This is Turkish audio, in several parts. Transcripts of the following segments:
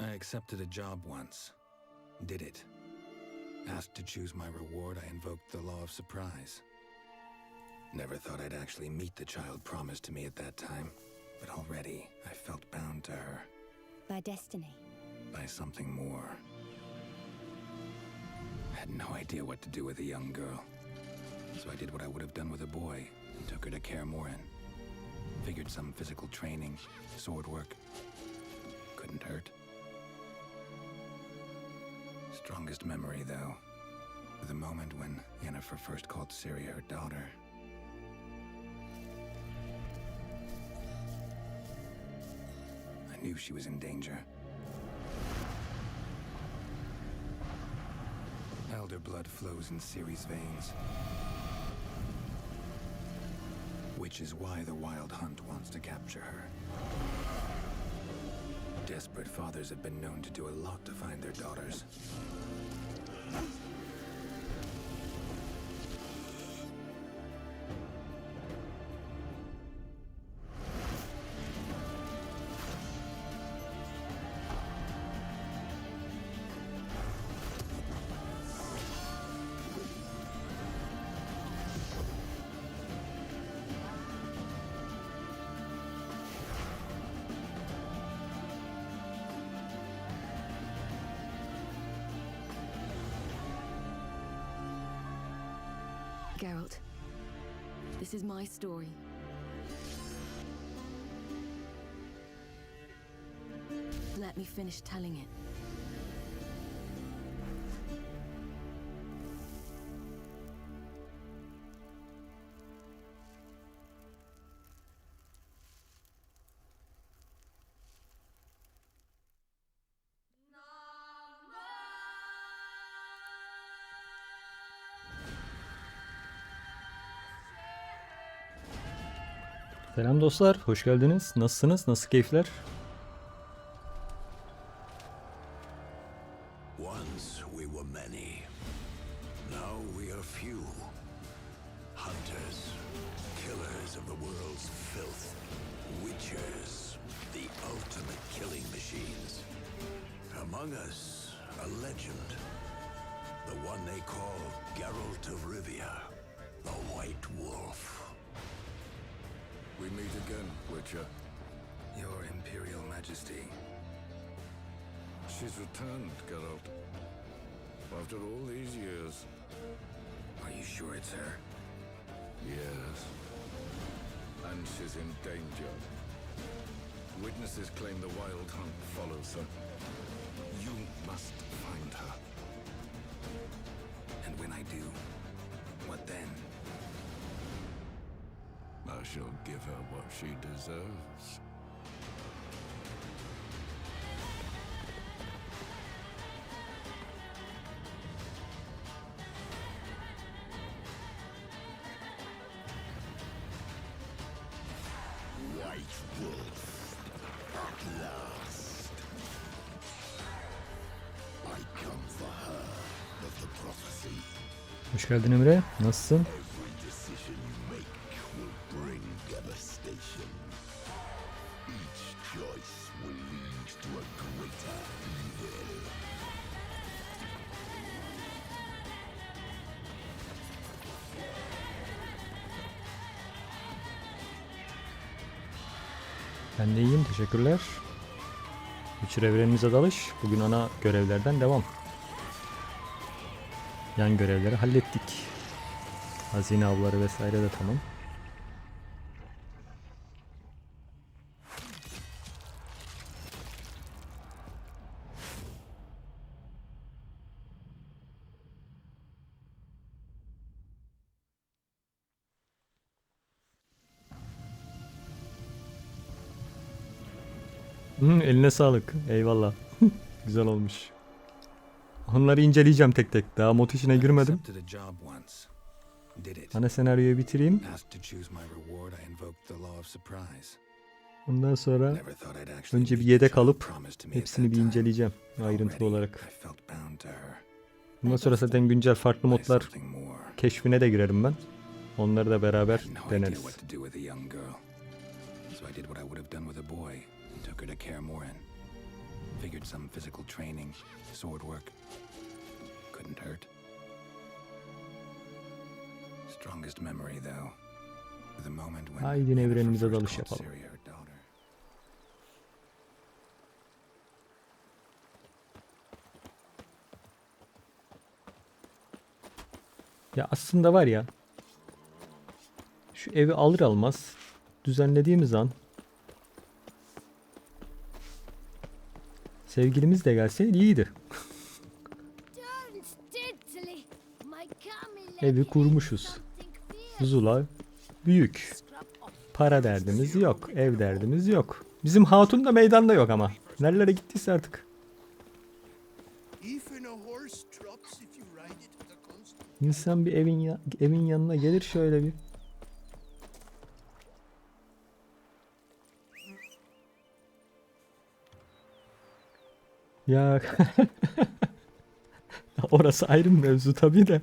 I accepted a job once. Did it. Asked to choose my reward, I invoked the law of surprise. Never thought I'd actually meet the child promised to me at that time, but already I felt bound to her. By destiny? By something more. I had no idea what to do with a young girl, so I did what I would have done with a boy and took her to Kaer. Figured some physical training, sword work, couldn't hurt. Strongest memory, though, the moment when Yennefer first called Ciri her daughter. I knew she was in danger. Elder blood flows in Ciri's veins. Which is why the Wild Hunt wants to capture her. Desperate fathers have been known to do a lot to find their daughters. Geralt, this is my story. Let me finish telling it. Selam dostlar, hoş geldiniz. Nasılsınız? Nasıl keyifler? Once we were many. Now we are few. Hunters, killers of the world's filth. Witchers, the ultimate killing machines. Among us, a legend. The one they call Geralt of Rivia, the White Wolf. We meet again, Witcher. Your Imperial Majesty. She's returned, Geralt. After all these years. Are you sure it's her? Yes. And she's in danger. Witnesses claim the Wild Hunt follows her. You must find her. And when I do, what then? I shall give her what she deserves. White Wolf, at last. I come for her of the prophecy. Hoş geldin Emre. Nasılsın? Every decision you make will bring devastation. Each choice will lead to a greater evil. Ben de iyiyim, teşekkürler. Üçür evrenimize dalış. Bugün ana görevlerden devam. Yan görevleri hallettik. Hazine avları vesaire de tamam. Eline sağlık. Eyvallah. Güzel olmuş. Onları inceleyeceğim tek tek. Daha mod işine girmedim. Ana senaryoyu bitireyim. Ondan sonra önce bir yedek alıp hepsini bir inceleyeceğim ayrıntılı olarak. Bundan sonra zaten güncel farklı modlar keşfine de girerim ben. Onları da beraber deneriz. Figured some physical training, sword work, couldn't hurt. Strongest memory, though, the moment when Haydi evrenimize Yennefer dalış first called yapalım. Ciri her daughter. Ya aslında var ya, şu evi alır almaz düzenlediğimiz an sevgilimiz de gelse iyiydi. Evi kurmuşuz. Zula büyük. Para derdimiz yok. Ev derdimiz yok. Bizim hatun da meydanda yok ama. Nerelere gittiyse artık. İnsan bir evin yanına gelir şöyle bir. Ya orası ayrı bir mevzu tabii de.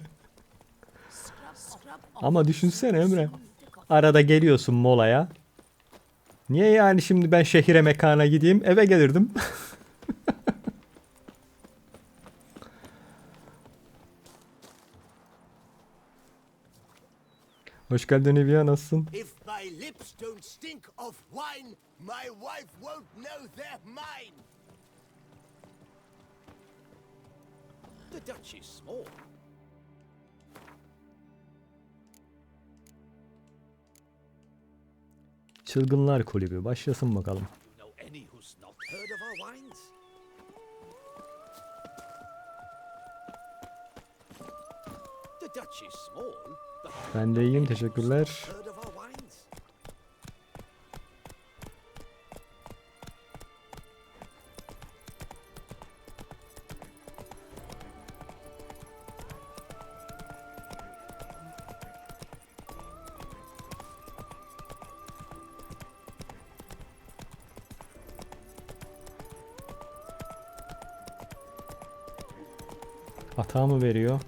Ama düşünsene Emre. Arada geliyorsun molaya. Niye yani şimdi ben şehire mekana gideyim? Eve gelirdim. Hoş geldin Evia, nasılsın? If my lips don't stink of wine, my wife won't know they're mine. The Dutch is small. Çılgınlar Kulübü başlasın bakalım. Know any who's not heard of our wines? The Dutch is small. But Ben de iyiyim, teşekkürler. heard of our wines? Hata mı veriyor?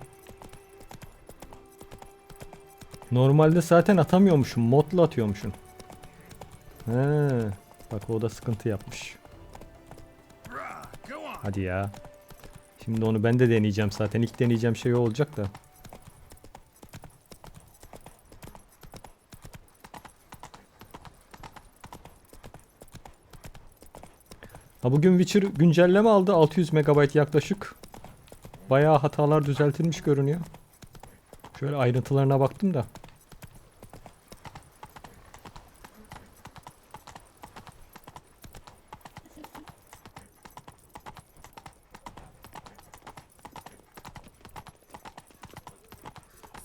Normalde zaten atamıyormuşum. Modla atıyormuşum. He, bak o da sıkıntı yapmış. Hadi ya. Şimdi onu ben de deneyeceğim zaten. İlk deneyeceğim şey o olacak da. Ha, bugün Witcher güncelleme aldı. 600 MB yaklaşık. Bayağı hatalar düzeltilmiş görünüyor. Şöyle ayrıntılarına baktım da.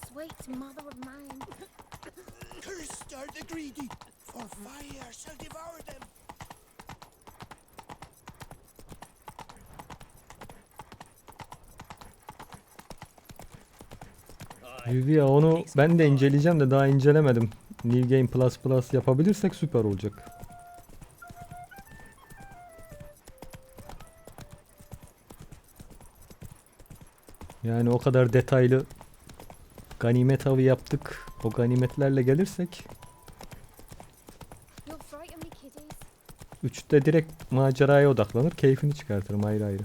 Sweet mother of mine. Cursed are the greedy, for fire shall devour them. Vivia, onu ben de inceleyeceğim de daha incelemedim. New Game Plus yapabilirsek süper olacak. Yani o kadar detaylı ganimet avı yaptık. O ganimetlerle gelirsek You'll frighten me, kiddies. 3'te direkt maceraya odaklanır. Keyfini çıkartırım ayrı ayrı.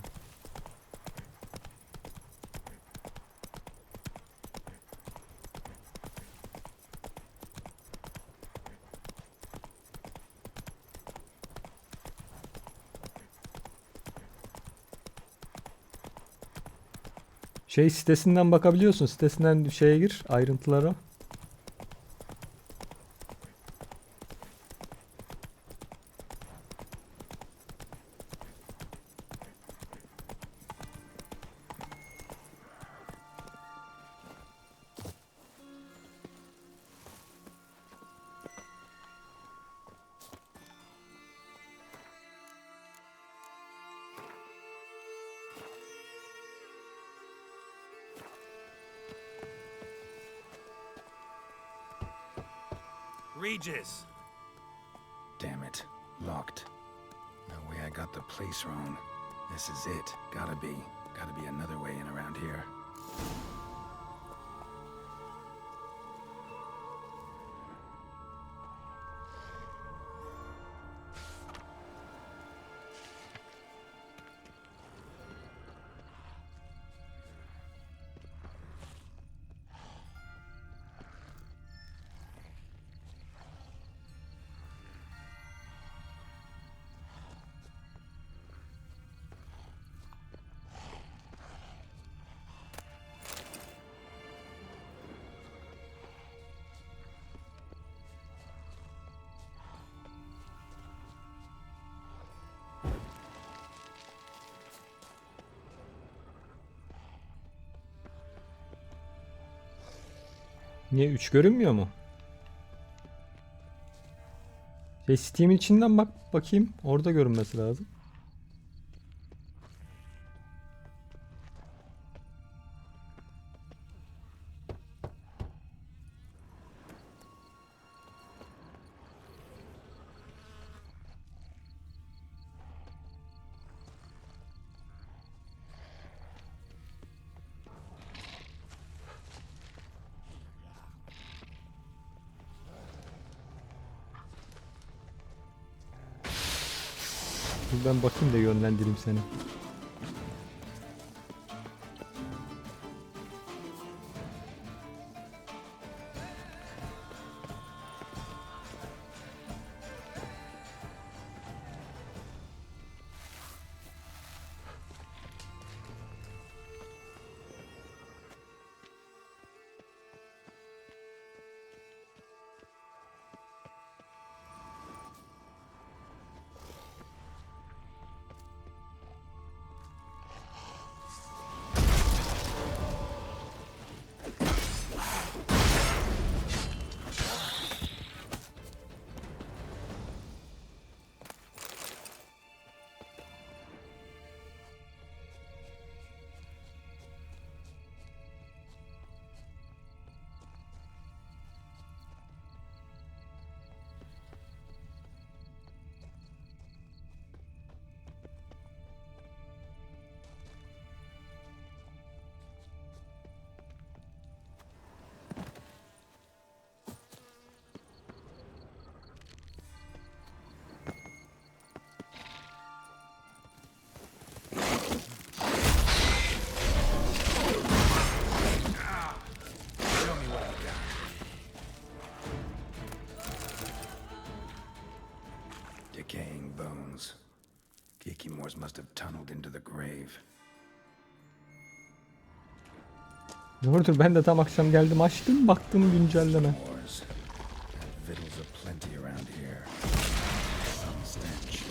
Şey sitesinden bakabiliyorsun. Sitesinden şeye gir, ayrıntılara. Regis! Damn it. Locked. No way I got the place wrong. This is it. Gotta be another way in around here. Niye 3 görünmüyor mu? Steam'in içinden bakayım. Orada görünmesi lazım. Dur ben bakayım da yönlendireyim seni. Decaying bones. Kikimors must have tunneled into the grave. Doğrudur, ben de tam akşam geldim, açtım, baktım güncelleme. Wars. Victuals aplenty around here. Some stench.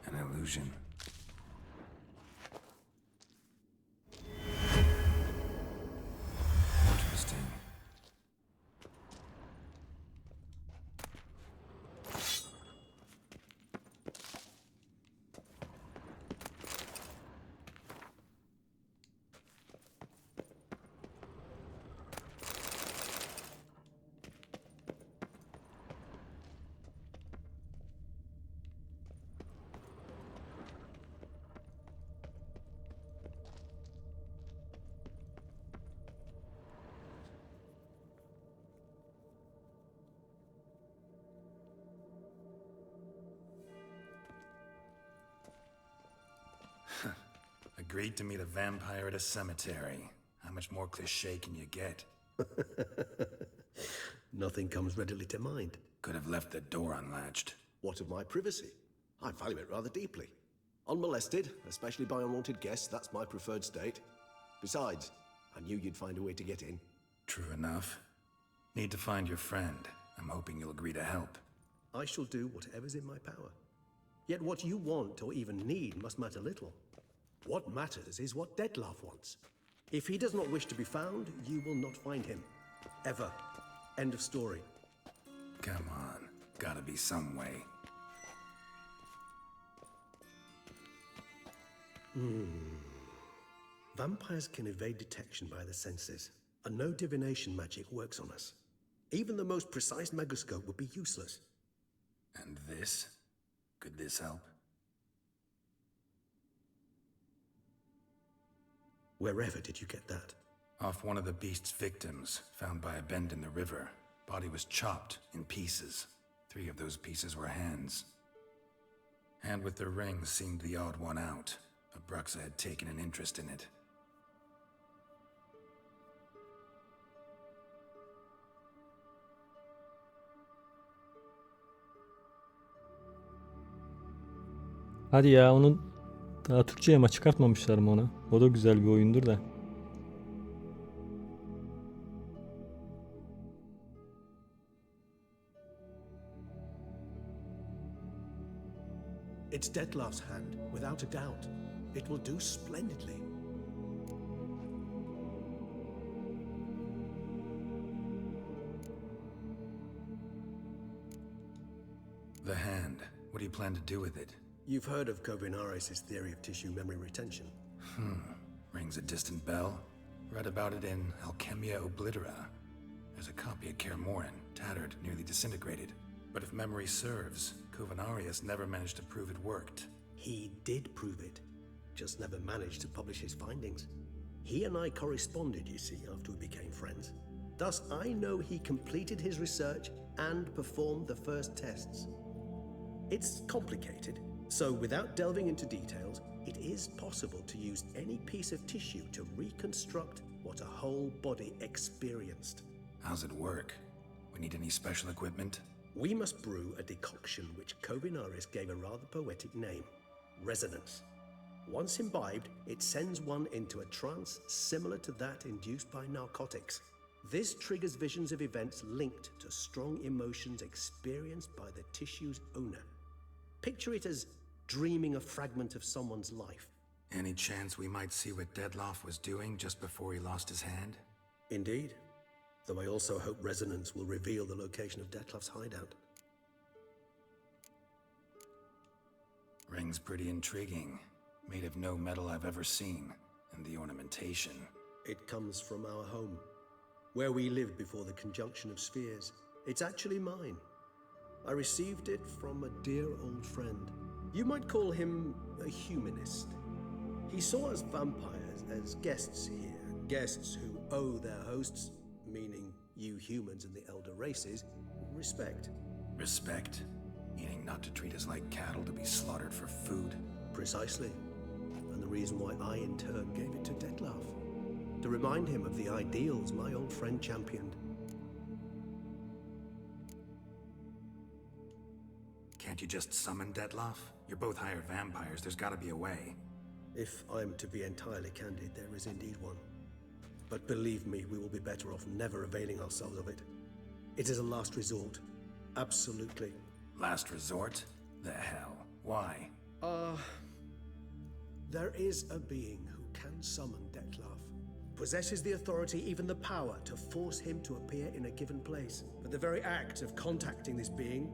An illusion. Interesting. Agreed to meet a vampire at a cemetery. How much more cliché can you get? Nothing comes readily to mind. Could have left the door unlatched. What of my privacy? I value it rather deeply. Unmolested, especially by unwanted guests, that's my preferred state. Besides, I knew you'd find a way to get in. True enough. Need to find your friend. I'm hoping you'll agree to help. I shall do whatever's in my power. Yet what you want or even need must matter little. What matters is what Dettlaff wants. If he does not wish to be found, you will not find him. Ever. End of story. Come on. Gotta be some way. Vampires can evade detection by the senses, and no divination magic works on us. Even the most precise megascope would be useless. And this? Could this help? Wherever did you get that? Off one of the beast's victims, found by a bend in the river. Body was chopped in pieces. 3 of those pieces were hands. Hand with the ring seemed the odd one out. Abruxa had taken an interest in it. Hadi ya, onun daha Türkçe yama çıkartmamışlar mı ona? O da güzel bir oyundur da. It's Dettlaff's hand, without a doubt. It will do splendidly. The hand. What do you plan to do with it? You've heard of Kovinaris' theory of tissue memory retention. Rings a distant bell. Read about it in Alchemia Oblitera. There's a copy at Kaer, tattered, nearly disintegrated. But if memory serves, Kovinaris never managed to prove it worked. He did prove it, just never managed to publish his findings. He and I corresponded, you see, after we became friends. Thus, I know he completed his research and performed the first tests. It's complicated, so without delving into details, it is possible to use any piece of tissue to reconstruct what a whole body experienced. How's it work? We need any special equipment? We must brew a decoction which Kovinaris gave a rather poetic name, resonance. Once imbibed, it sends one into a trance similar to that induced by narcotics. This triggers visions of events linked to strong emotions experienced by the tissue's owner. Picture it as dreaming a fragment of someone's life. Any chance we might see what Dettlaff was doing just before he lost his hand? Indeed. Though I also hope resonance will reveal the location of Dettlaff's hideout. Ring's pretty intriguing. Made of no metal I've ever seen. And the ornamentation. It comes from our home, where we lived before the conjunction of spheres. It's actually mine. I received it from a dear old friend. You might call him a humanist. He saw us vampires as guests here, guests who owe their hosts, meaning you humans and the elder races, respect. Respect? Meaning not to treat us like cattle to be slaughtered for food? Precisely. And the reason why I in turn gave it to Dettlaff. To remind him of the ideals my old friend championed. Can't you just summon Dettlaff? You're both hired vampires, there's gotta be a way. If I'm to be entirely candid, there is indeed one. But believe me, we will be better off never availing ourselves of it. It is a last resort. Absolutely. Last resort? The hell? Why? There is a being who can summon Dettlaff. Possesses the authority, even the power, to force him to appear in a given place. But the very act of contacting this being,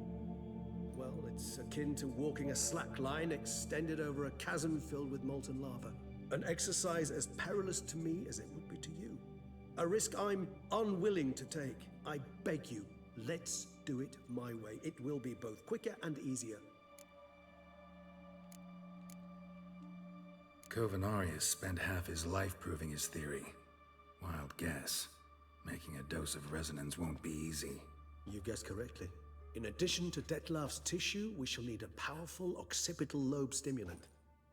well, it's akin to walking a slack line extended over a chasm filled with molten lava. An exercise as perilous to me as it would be to you. A risk I'm unwilling to take. I beg you, let's do it my way. It will be both quicker and easier. Kovinaris spent half his life proving his theory. Wild guess. Making a dose of resonance won't be easy. You guessed correctly. In addition to Dettlaff's tissue, we shall need a powerful occipital lobe stimulant.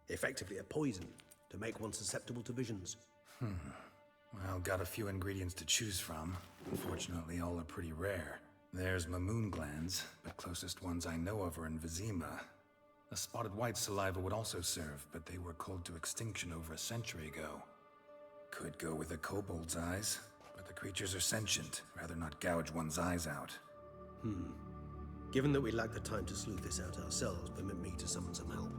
Effectively a poison. to make one susceptible to visions. Well, got a few ingredients to choose from. Unfortunately, all are pretty rare. There's mamoon glands, but closest ones I know of are in Vizima. A spotted white saliva would also serve, but they were cold to extinction over a century ago. Could go with a kobold's eyes, but the creatures are sentient. Rather not gouge one's eyes out. Given that we lack the time to sleuth this out ourselves, permit me to summon some help.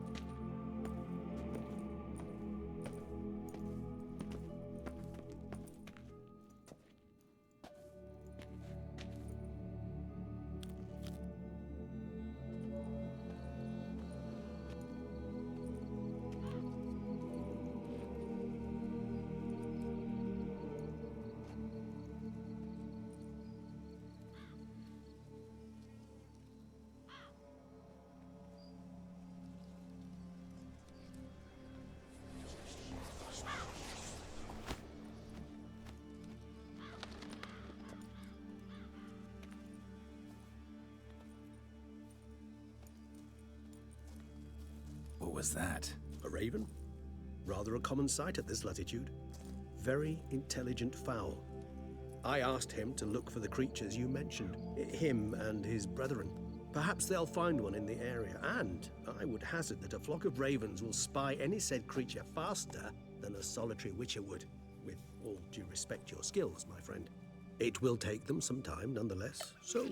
What was that? A raven? Rather a common sight at this latitude. Very intelligent fowl. I asked him to look for the creatures you mentioned, him and his brethren. Perhaps they'll find one in the area, and I would hazard that a flock of ravens will spy any said creature faster than a solitary witcher would, with all due respect to your skills, my friend. It will take them some time, nonetheless, so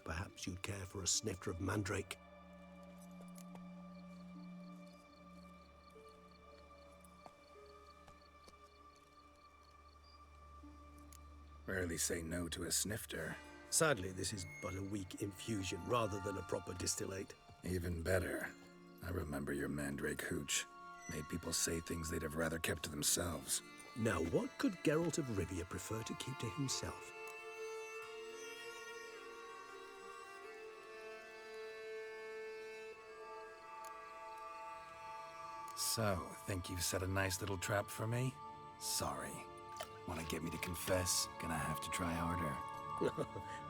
perhaps you'd care for a snifter of mandrake. Rarely say no to a snifter. Sadly, this is but a weak infusion rather than a proper distillate. Even better. I remember your mandrake hooch. Made people say things they'd have rather kept to themselves. Now, what could Geralt of Rivia prefer to keep to himself? So, think you've set a nice little trap for me? Sorry. Want to get me to confess? Gonna have to try harder.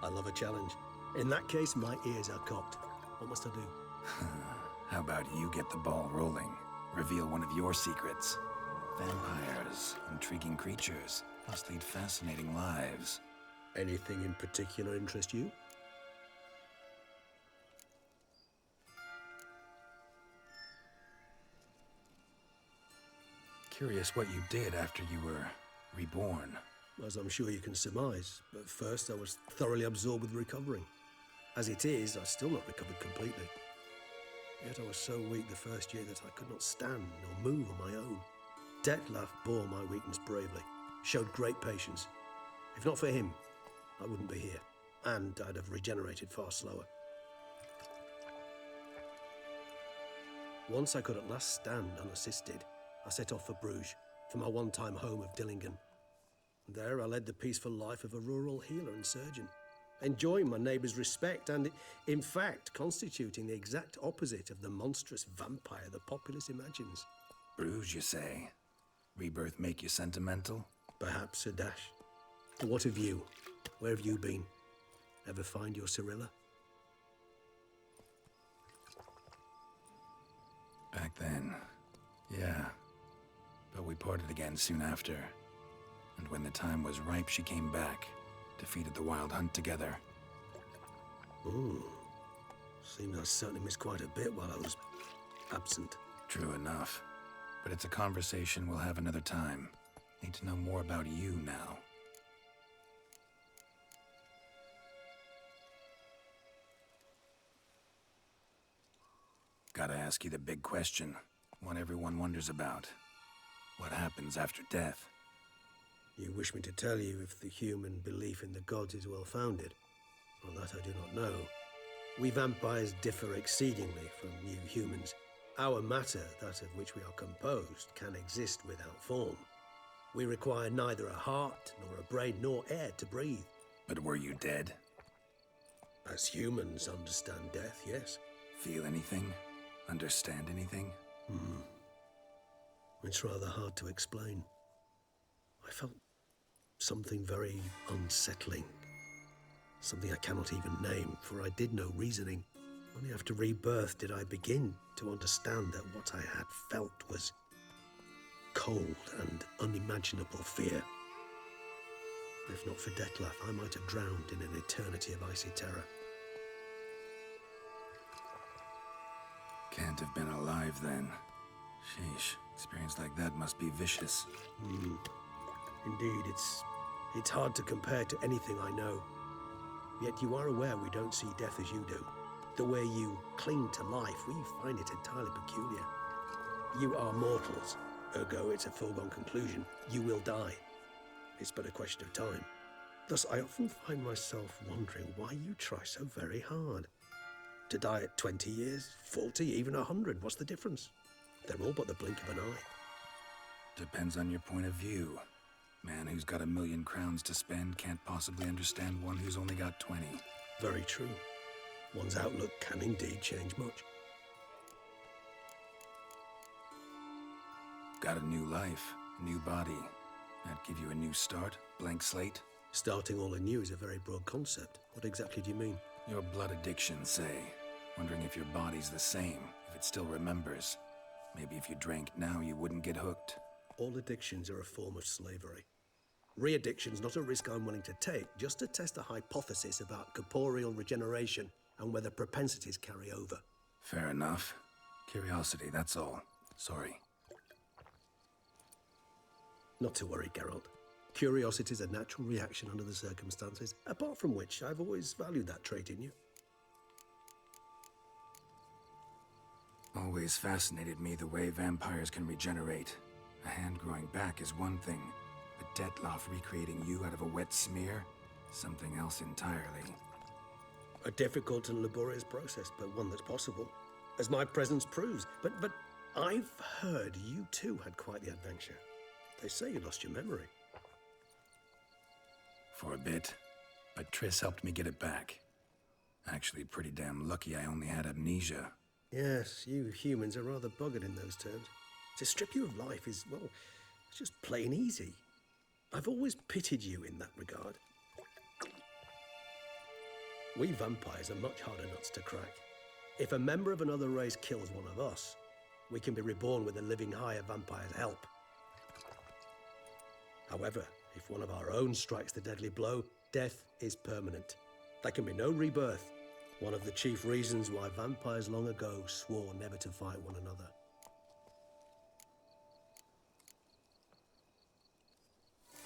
I love a challenge. In that case, my ears are cocked. What must I do? How about you get the ball rolling? Reveal one of your secrets. Vampires, intriguing creatures, must lead fascinating lives. Anything in particular interest you? Curious what you did after you were reborn. As I'm sure you can surmise, but first I was thoroughly absorbed with recovering. As it is, I've still not recovered completely. Yet I was so weak the first year that I could not stand nor move on my own. Detlef bore my weakness bravely, showed great patience. If not for him, I wouldn't be here, and I'd have regenerated far slower. Once I could at last stand unassisted, I set off for Bruges, for my one-time home of Dillingen. There I led the peaceful life of a rural healer and surgeon, enjoying my neighbours' respect and, in fact, constituting the exact opposite of the monstrous vampire the populace imagines. Bruges, you say? Rebirth make you sentimental? Perhaps a dash. But what of you? Where have you been? Ever find your Cyrilla? Back then, yeah. But we parted again soon after. And when the time was ripe, she came back. Defeated the Wild Hunt together. Ooh. Seems I certainly missed quite a bit while I was absent. True enough. But it's a conversation we'll have another time. Need to know more about you now. Gotta ask you the big question. One everyone wonders about. What happens after death? You wish me to tell you if the human belief in the gods is well-founded? Well, that I do not know. We vampires differ exceedingly from you humans. Our matter, that of which we are composed, can exist without form. We require neither a heart, nor a brain, nor air to breathe. But were you dead? As humans understand death, yes. Feel anything? Understand anything? It's rather hard to explain. I felt something very unsettling. Something I cannot even name, for I did no reasoning. Only after rebirth did I begin to understand that what I had felt was cold and unimaginable fear. If not for Dettlaff, I might have drowned in an eternity of icy terror. Can't have been alive then. Sheesh, experience like that must be vicious. Indeed, it's hard to compare to anything I know. Yet you are aware we don't see death as you do. The way you cling to life, we find it entirely peculiar. You are mortals, ergo it's a foregone conclusion. You will die. It's but a question of time. Thus, I often find myself wondering why you try so very hard. To die at 20 years, 40, even 100, what's the difference? They're all but the blink of an eye. Depends on your point of view. Man who's got 1,000,000 crowns to spend can't possibly understand one who's only got 20. Very true. One's outlook can indeed change much. Got a new life, a new body. That give you a new start, blank slate? Starting all anew is a very broad concept. What exactly do you mean? Your blood addiction, say. Wondering if your body's the same, if it still remembers. Maybe if you drank now, you wouldn't get hooked. All addictions are a form of slavery. Re-addiction's not a risk I'm willing to take, just to test a hypothesis about corporeal regeneration and whether propensities carry over. Fair enough. Curiosity, that's all. Sorry. Not to worry, Geralt. Curiosity is a natural reaction under the circumstances, apart from which I've always valued that trait in you. Always fascinated me the way vampires can regenerate. A hand growing back is one thing, but Dettlaff recreating you out of a wet smear? Something else entirely. A difficult and laborious process, but one that's possible, as my presence proves. But I've heard you too had quite the adventure. They say you lost your memory. For a bit, but Triss helped me get it back. Actually, pretty damn lucky I only had amnesia. Yes, you humans are rather buggered in those terms. To strip you of life is, well, it's just plain easy. I've always pitied you in that regard. We vampires are much harder nuts to crack. If a member of another race kills one of us, we can be reborn with a living higher vampire's help. However, if one of our own strikes the deadly blow, death is permanent. There can be no rebirth. One of the chief reasons why vampires long ago swore never to fight one another.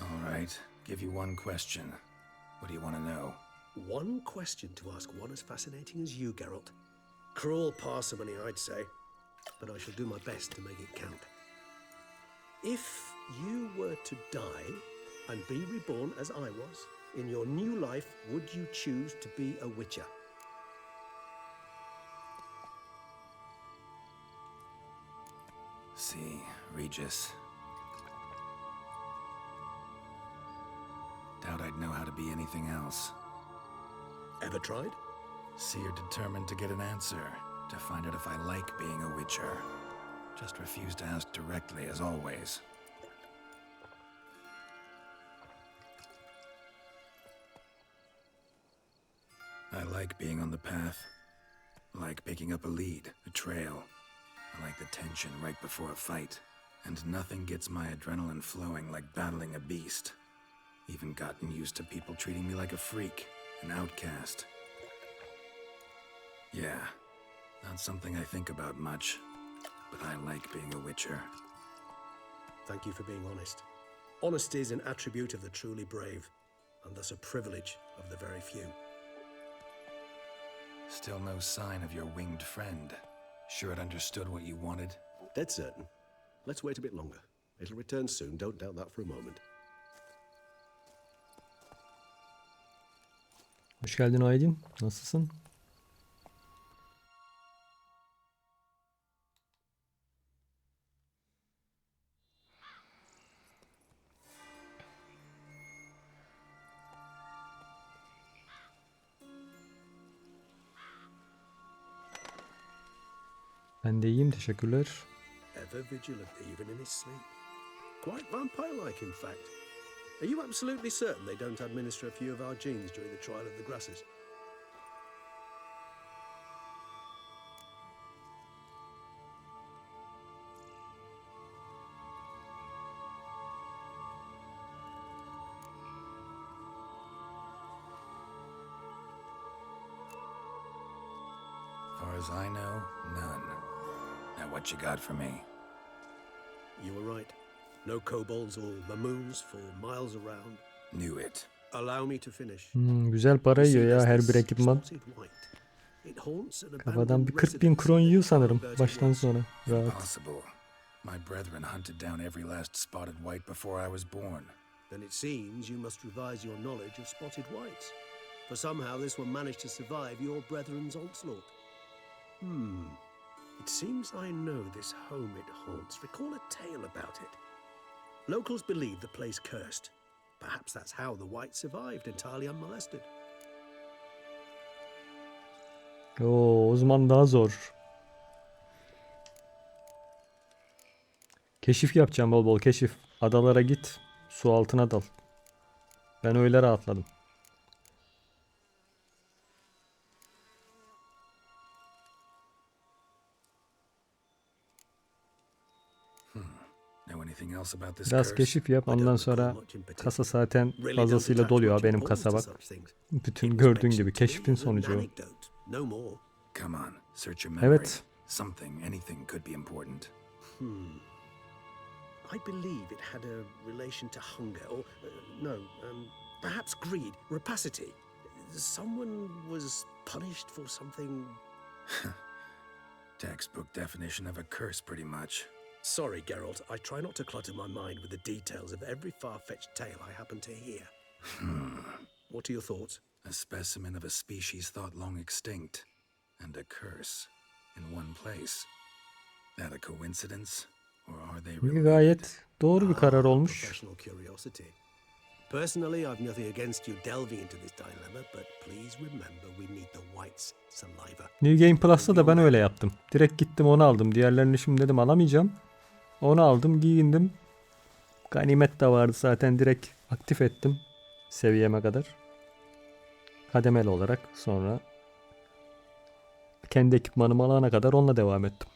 All right, give you one question. What do you want to know? One question to ask one as fascinating as you, Geralt. Cruel parsimony, I'd say, but I shall do my best to make it count. If you were to die and be reborn as I was, in your new life, would you choose to be a witcher? See, Regis. Doubt I'd know how to be anything else. Ever tried? Seer determined to get an answer, to find out if I like being a witcher. Just refuse to ask directly, as always. I like being on the path. I like picking up a lead, a trail. I like the tension right before a fight. And nothing gets my adrenaline flowing like battling a beast. Even gotten used to people treating me like a freak, an outcast. Yeah, not something I think about much, but I like being a witcher. Thank you for being honest. Honesty is an attribute of the truly brave, and thus a privilege of the very few. Still no sign of your winged friend. Sure it understood what you wanted? Dead certain. Let's wait a bit longer. It'll return soon, don't doubt that for a moment. Hoş geldin Aydin. Nasılsın? Ben de iyiyim, teşekkürler. Ever vigilant, even in his sleep. Quite vampire-like, in fact. Are you absolutely certain they don't administer a few of our genes during the trial of the grasses? as I know, none. Now what you got for me? You were right. No kobolds or mamoons for miles around. Knew it. Allow me to finish. Güzel para yiyor ya her bir ekipman. Kafadan bir 40.000 kron yiyor sanırım baştan sona. Rahat. Impossible. My brethren hunted down every last spotted white before I was born. Then it seems you must revise your knowledge of spotted whites. For somehow this one managed to survive your brethren's onslaught. It seems I know this home it haunts. Recall a tale about it. Locals believe the place cursed. Perhaps that's how the whites survived entirely unmolested. O zaman daha zor. Keşif yapacağım, bol bol keşif. Adalara git, su altına dal. Ben öyle rahatladım. Biraz keşif yap, ondan sonra kasa zaten fazlasıyla doluyor benim kasa bak. Bütün gördüğün gibi keşfin sonucu. Evet. I believe it had a relation to hunger, or perhaps greed, rapacity. Someone was punished for something. Textbook definition of a curse, pretty much. Sorry, Geralt. I try not to clutter my mind with the details of every far-fetched tale I happen to hear. What are your thoughts? A specimen of a species thought long extinct, and a curse in one place. That a coincidence? Gayet doğru bir karar olmuş. Personally, I've nothing against you delving into this dilemma, but please remember we need the whites' saliva. New Game Plus'ta da ben öyle yaptım. Direkt gittim onu aldım. Diğerlerini şimdi dedim alamayacağım. Onu aldım, giyindim. Ganimet de vardı zaten, direkt aktif ettim seviyeme kadar. Kademeli olarak sonra kendi ekipmanımı alana kadar onunla devam ettim.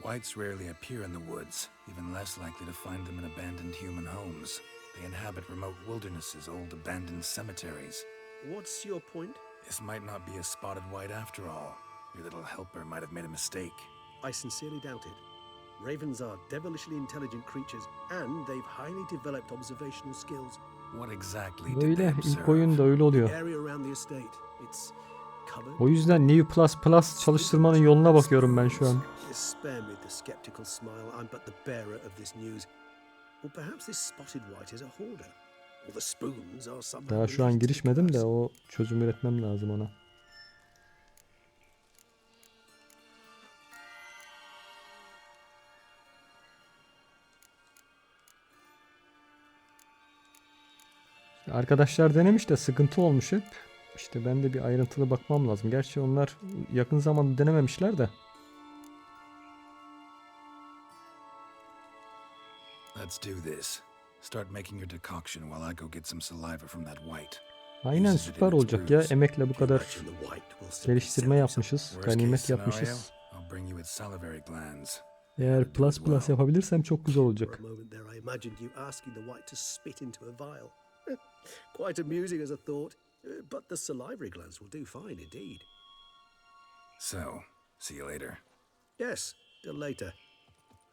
Whites rarely appear in the woods, even less likely to find them in abandoned human homes. They inhabit remote wildernesses, old abandoned cemeteries. What's your point? This might not be a spotted white after all. Your little helper might have made a mistake. I sincerely doubt it. Ravens are devilishly intelligent creatures, and they've highly developed observational skills. What exactly did Öyle, they ilk observe? oyunda öyle oluyor. The area around the estate. It's covered. O yüzden New Plus çalıştırmanın yoluna bakıyorum ben şu an. Spare me the skeptical smile. I'm but the bearer of this news. Or perhaps this spotted white is a hoarder. Or the spoons are somehow. Daha şu an girişmedim de o çözüm üretmem lazım ona. Arkadaşlar denemiş de sıkıntı olmuş hep. İşte ben de bir ayrıntılı bakmam lazım. Gerçi onlar yakın zamanda denememişler de. Let's do this. Start making your decoction while I go get some saliva from that white. Aynen, süper olacak ya. Emekle bu kadar geliştirme yapmışız. Ganimet yapmışız. Eğer plus yapabilirsem çok güzel olacak. Quite amusing as a thought, but the salivary glands will do fine indeed. So, see you later. Yes, till later.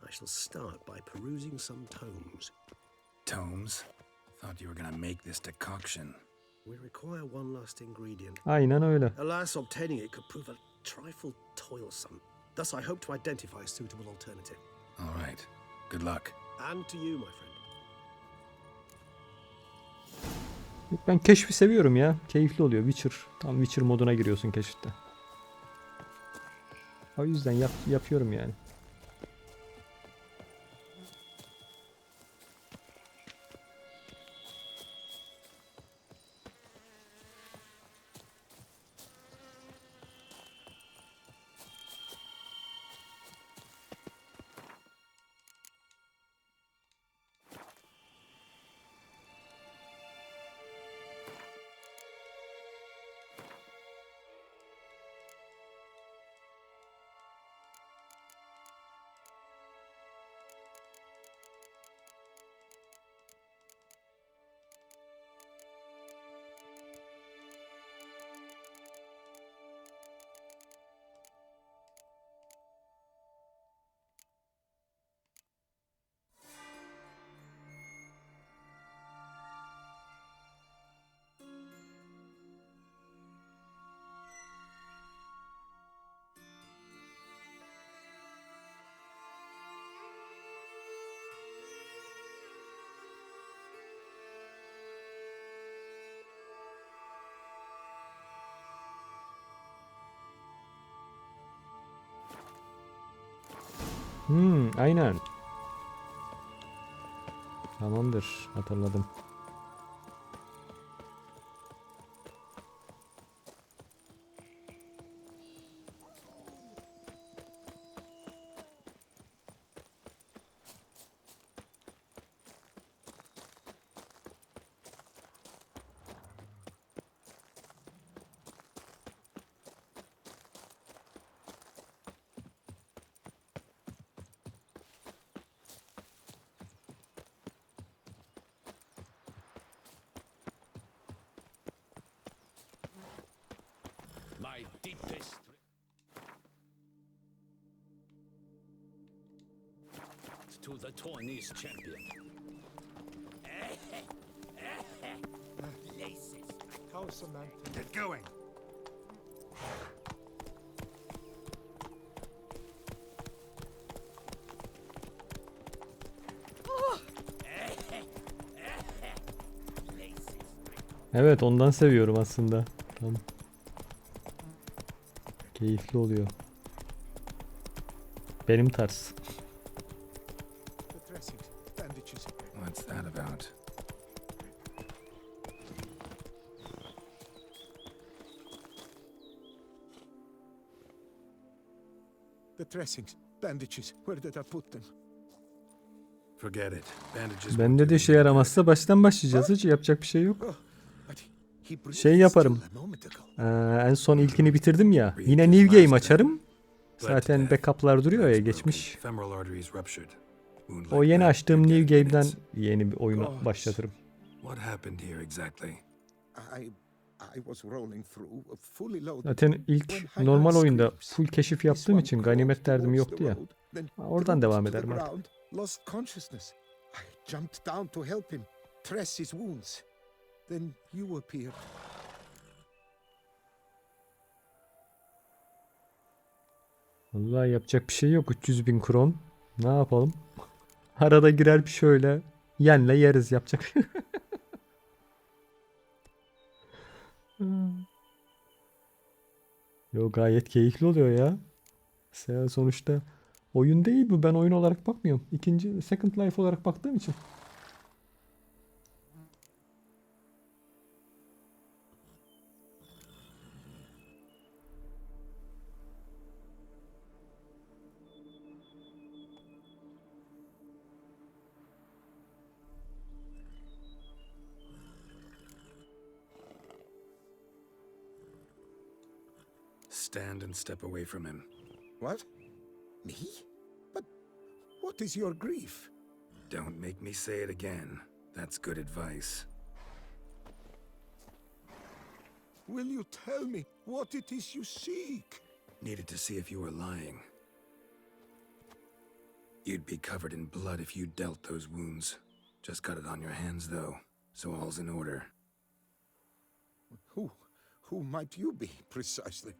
I shall start by perusing some tomes. Tomes? Thought you were gonna make this decoction. We require one last ingredient. Aynen öyle. Alas, obtaining it could prove a trifle toilsome. Thus, I hope to identify a suitable alternative. All right. Good luck. And to you, my friend. Ben keşfi seviyorum ya. Keyifli oluyor. Tam Witcher moduna giriyorsun keşifte. O yüzden yapıyorum yani. Aynen. Tamamdır. Hatırladım. My deepest to the Tawny's champion. Toussaint'a. Get going. Evet, ondan seviyorum aslında. Tamam. Keyifli oluyor. Benim tarz. The dressings, bandages. What's that about? The dressings, bandages. Where did I put them? Forget it. Bandages Bende won't de do işe me any yaramazsa baştan başlayacağız. Hiç yapacak bir şey yok. But he breathed Şey yaparım. still a moment ago. En son ilkini bitirdim ya. Yine new game açarım. Zaten backup'lar duruyor ya, Legs geçmiş. broken, femoral arteries ruptured. Wound O like yeni that, açtığım you'd new get game'den minutes. yeni bir oyuna God. başlatırım. What happened here exactly? I was rolling through, fully loaded. Zaten ilk When I normal heard oyunda screams. full keşif This yaptığım one için crawled ganimet derdim towards yoktu the ya. road, then Oradan dropped devam to the ederim artık. ground, lost consciousness. I jumped down to help him dress his wounds. Then you appeared. Vallahi yapacak bir şey yok. 300.000 kron. Ne yapalım? Arada girer bir şöyle yenle yeriz, yapacak. Yo, gayet keyifli oluyor ya. Sonuçta oyun değil bu. Ben oyun olarak bakmıyorum. İkinci Second Life olarak baktığım için. Stand and step away from him. What? Me? But what is your grief? Don't make me say it again. That's good advice. Will you tell me what it is you seek? Needed to see if you were lying. You'd be covered in blood if you dealt those wounds. Just got it on your hands, though, so all's in order. Who might you be, precisely?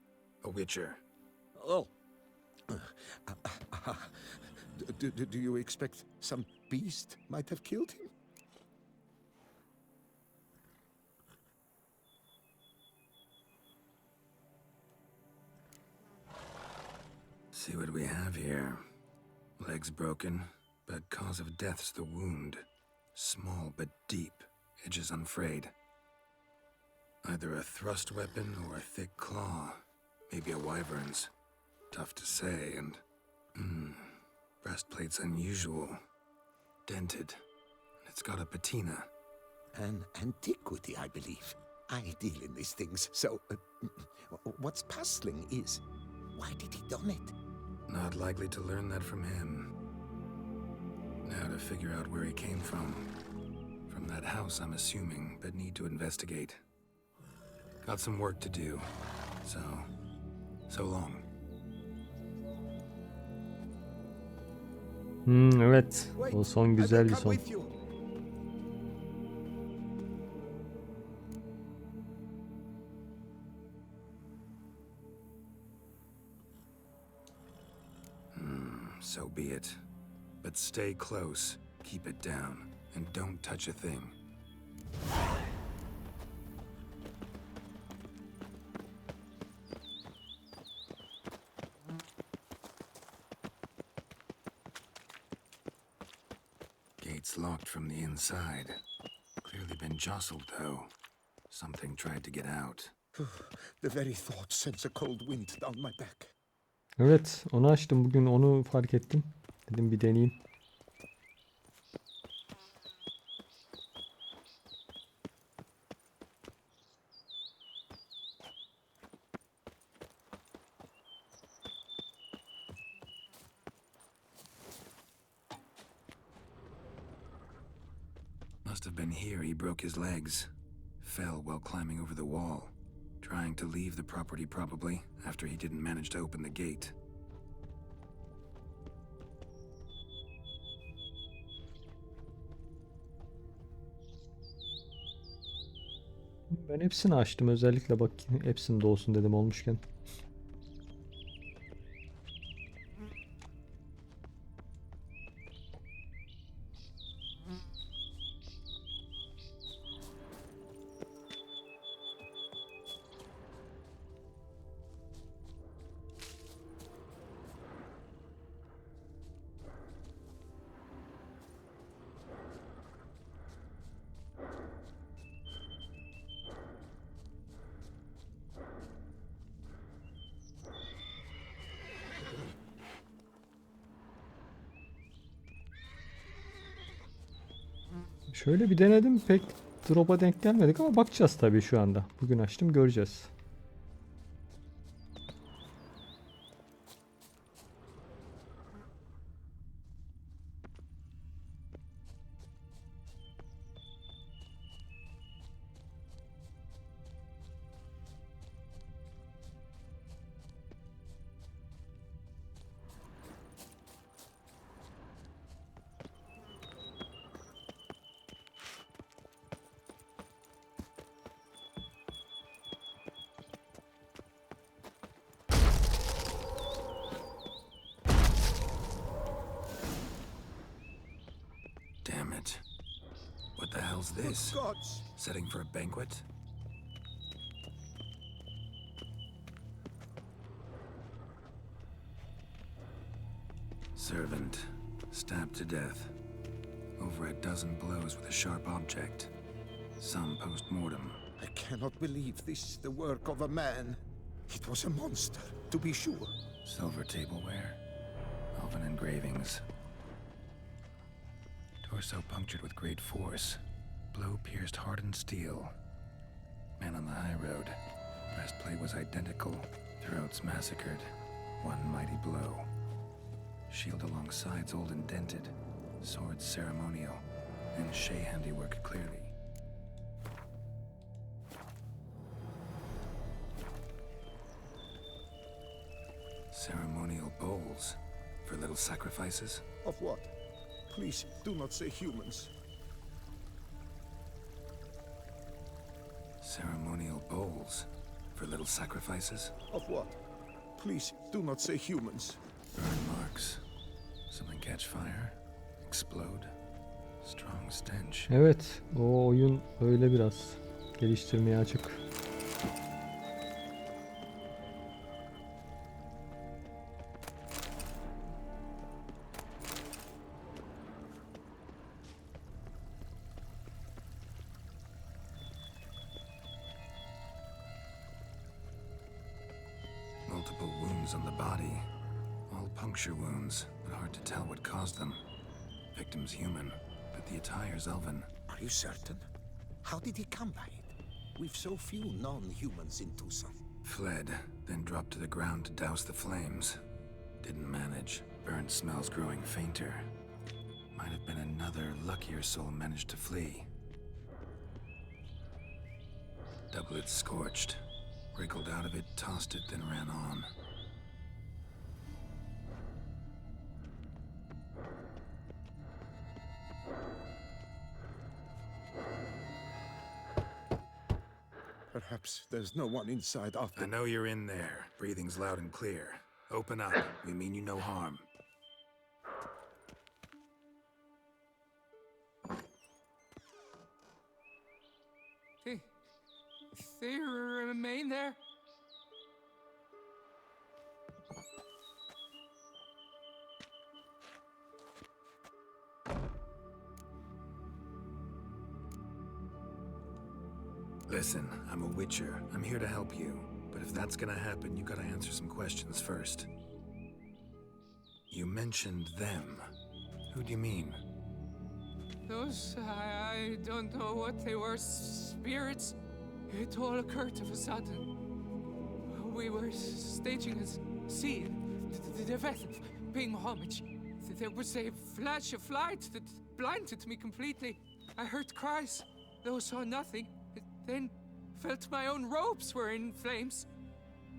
A witcher. Oh. Do you expect some beast might have killed him? See what we have here. Legs broken, but cause of death's the wound. Small but deep, edges unfrayed. Either a thrust weapon or a thick claw. Maybe a wyvern's. Tough to say, and... breastplate's unusual. Dented. It's got a patina. An antiquity, I believe. I deal in these things, so... what's puzzling is... why did he don it? Not likely to learn that from him. Now to figure out where he came from. From that house, I'm assuming, but need to investigate. Got some work to do. So long. Evet. O son güzel bir son. So be it. But stay close, keep it down, and don't touch a thing. It's locked from the inside. Clearly been jostled, though. Something tried to get out. The very thought sends a cold wind down my back. Evet, onu açtım bugün, onu fark ettim. Dedim bir deneyeyim. Must have been here he broke his legs. Fell while climbing over the wall. Trying to leave the property, probably, after he didn't manage to open the gate. Ben hepsini açtım, özellikle bak hepsinde olsun dedim olmuşken. Şöyle bir denedim, pek drop'a denk gelmedik ama bakacağız tabii şu anda. Bugün açtım, göreceğiz. Damn it. What the hell's this? Good gods! Setting for a banquet? Servant, stabbed to death. Over a dozen blows with a sharp object. Some post-mortem. I cannot believe this is the work of a man. It was a monster, to be sure. Silver tableware. Elven engravings. Torso punctured with great force. Blow pierced hardened steel. Man on the high road. Breastplate was identical. Throats massacred. One mighty blow. Shield along sides old and dented. Sword ceremonial. And Shay handiwork clearly. Ceremonial bowls. For little sacrifices? Of what? Please, do not say humans. Ceremonial bowls. For little sacrifices? Of what? Please, do not say humans. Burn marks. Something catch fire. Explode. Strong stench. Evet, o oyun öyle biraz geliştirmeye açık. Multiple wounds on the body. All puncture wounds, but hard to tell what caused them. Victim's human, but the attire's elven. Are you certain? How did he come by it? We've so few non-humans in Toussaint. Fled, then dropped to the ground to douse the flames. Didn't manage. Burnt smells growing fainter. Might have been another luckier soul managed to flee. Doublet scorched. Wriggled out of it, tossed it, then ran on. Perhaps there's no one inside after. I know you're in there. Breathing's loud and clear. Open up. We mean you no harm. They remain there? Listen, I'm a witcher. I'm here to help you. But if that's gonna happen, you gotta answer some questions first. You mentioned them. Who do you mean? Those, I don't know what they were. Spirits. It all occurred of a sudden. We were staging a scene. The death of paying homage. There was a flash of light that blinded me completely. I heard cries, though saw nothing. Then felt my own robes were in flames.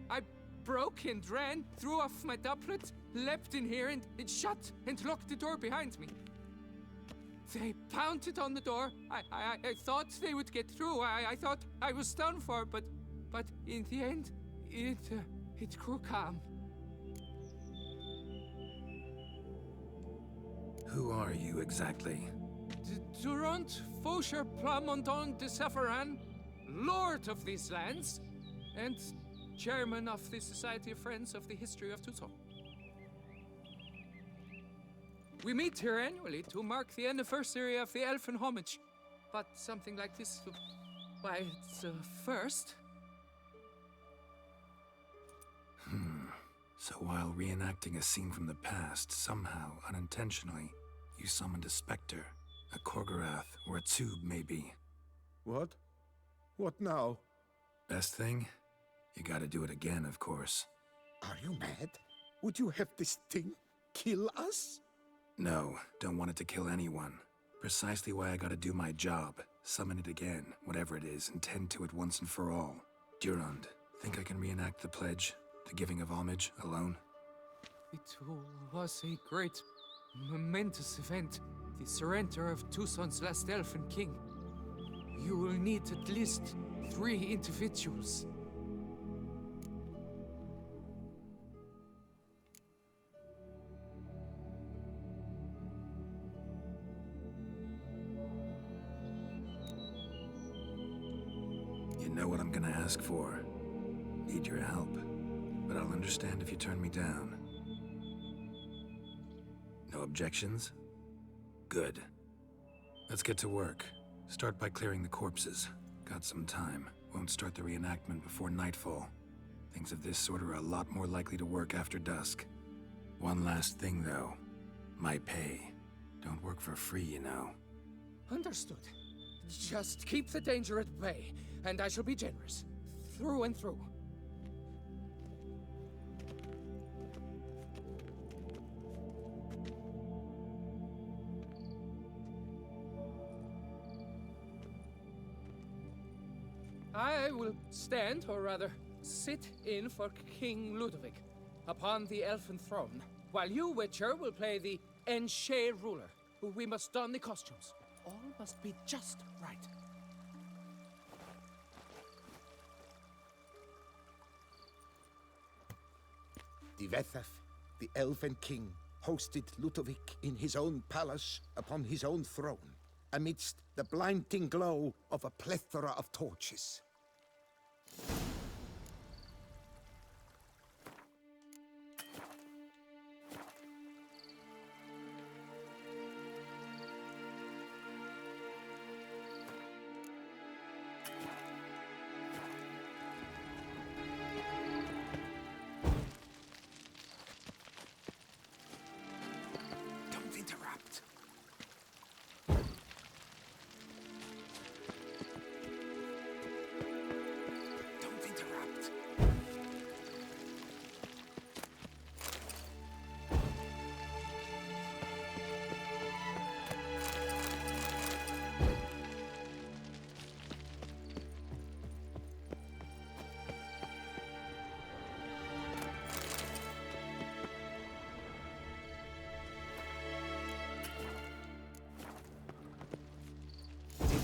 I broke and ran, threw off my doublet, leapt in here and it shut and locked the door behind me. They pounded on the door. I thought they would get through. I thought I was done for, but in the end, it grew calm. Who are you exactly? Durant Faucher Plamondon de Safaran, Lord of these lands, and Chairman of the Society of Friends of the History of Toussaint'a. We meet here annually to mark the anniversary of the Elfin Homage, but something like this, why, it's a first. So while reenacting a scene from the past, somehow, unintentionally, you summoned a specter, a Korgorath, or a tube, maybe. What? What now? Best thing? You gotta do it again, of course. Are you mad? Would you have this thing kill us? No, don't want it to kill anyone. Precisely why I gotta do my job. Summon it again, whatever it is, and tend to it once and for all. Durand, think I can reenact the pledge, the giving of homage, alone? It was a great, momentous event. The surrender of Toussaint's last elfin king. You will need at least 3 individuals. You know what I'm gonna ask for. Need your help. But I'll understand if you turn me down. No objections? Good. Let's get to work. Start by clearing the corpses. Got some time. Won't start the reenactment before nightfall. Things of this sort are a lot more likely to work after dusk. One last thing, though. My pay. Don't work for free, you know. Understood. Just keep the danger at bay, and I shall be generous. Through and through. I will stand, or rather, sit in for King Ludovic, upon the elfin throne, while you, Witcher, will play the Enche ruler. We must don the costumes. All must be just right. Divethaf, the Elven King, hosted Ludovic in his own palace upon his own throne, amidst the blinding glow of a plethora of torches. Don't interrupt. Don't interrupt.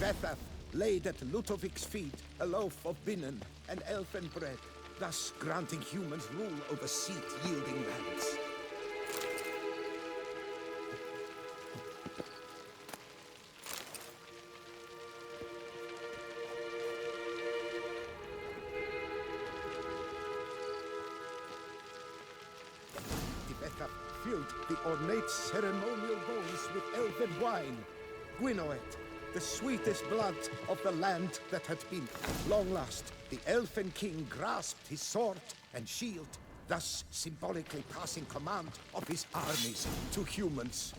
Divethaf laid at Ludovic's feet a loaf of binnen and elfin bread, thus granting humans rule over seed-yielding lands. Divethaf filled the ornate ceremonial bowls with elfin wine, Gwinoet, the sweetest blood of the land that had been. Long last, the Elfen King grasped his sword and shield, thus symbolically passing command of his armies to humans.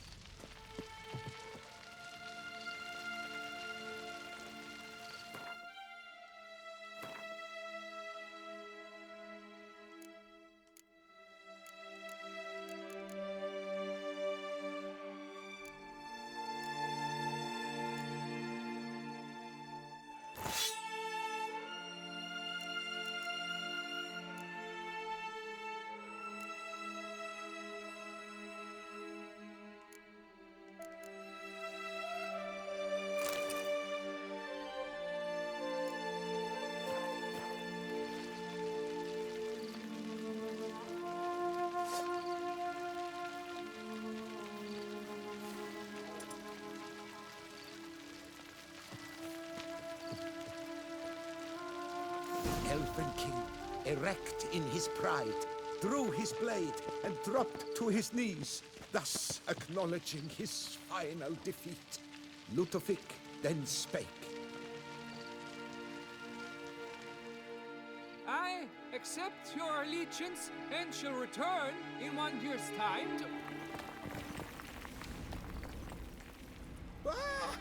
Elfen King, erect in his pride, drew his blade and dropped to his knees, thus acknowledging his final defeat. Ludovic then spake. I accept your allegiance and shall return in 1 year's time to... Ah!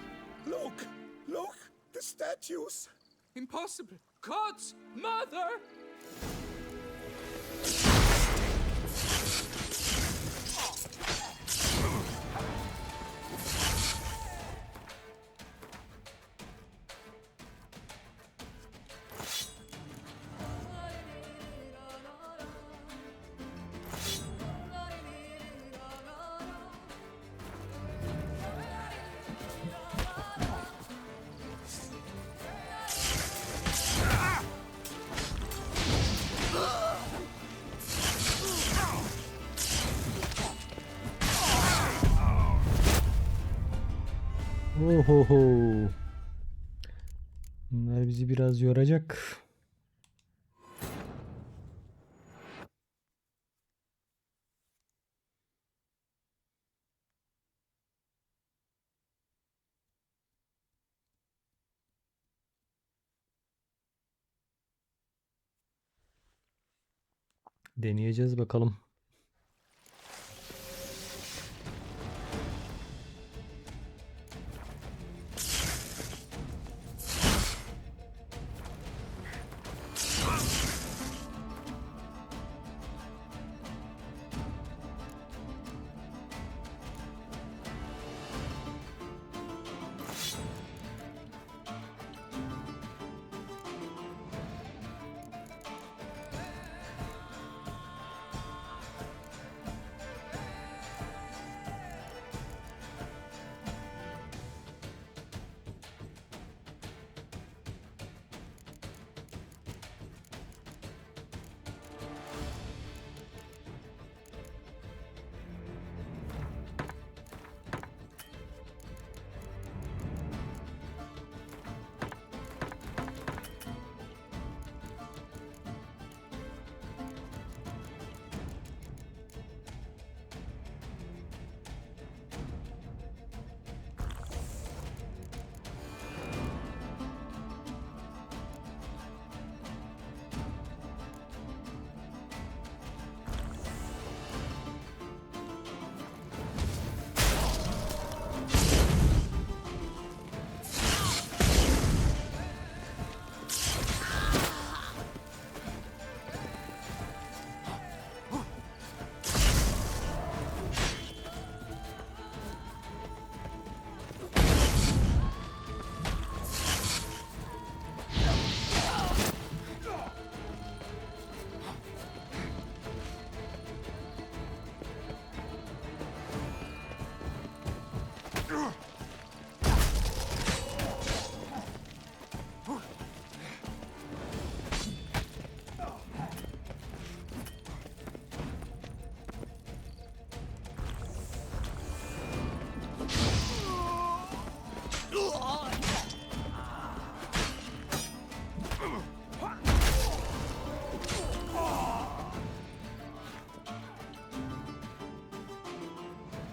Look! Look! The statues! Impossible! God's mother! Ohoho. Bunlar bizi biraz yoracak. Deneyeceğiz bakalım.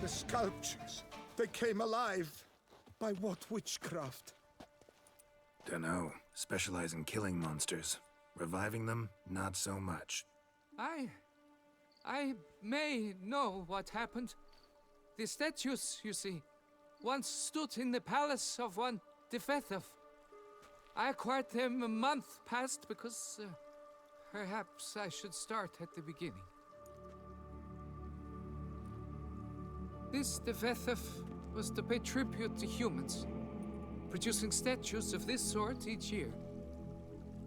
The sculptures, they came alive. By what witchcraft? Dunno. Specialize in killing monsters. Reviving them, not so much. I may know what happened. The statues, you see, once stood in the palace of one Defethov. I acquired them a month past because perhaps I should start at the beginning. This Defethov was to pay tribute to humans, producing statues of this sort each year.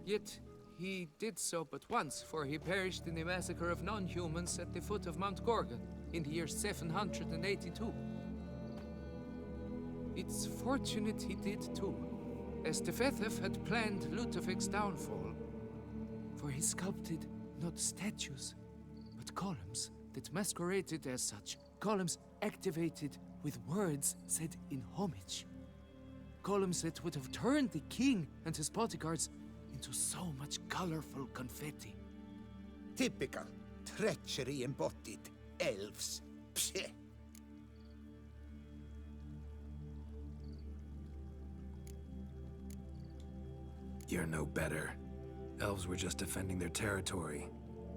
Yet he did so but once, for he perished in the massacre of non-humans at the foot of Mount Gorgon in the year 782. It's fortunate he did too, as Defethov had planned Ludovic's downfall, for he sculpted not statues, but columns that masqueraded as such. Columns activated with words said in homage. Columns that would have turned the king and his bodyguards into so much colorful confetti. Typical. Treachery embodied. Elves. Psheh. You're no better. Elves were just defending their territory.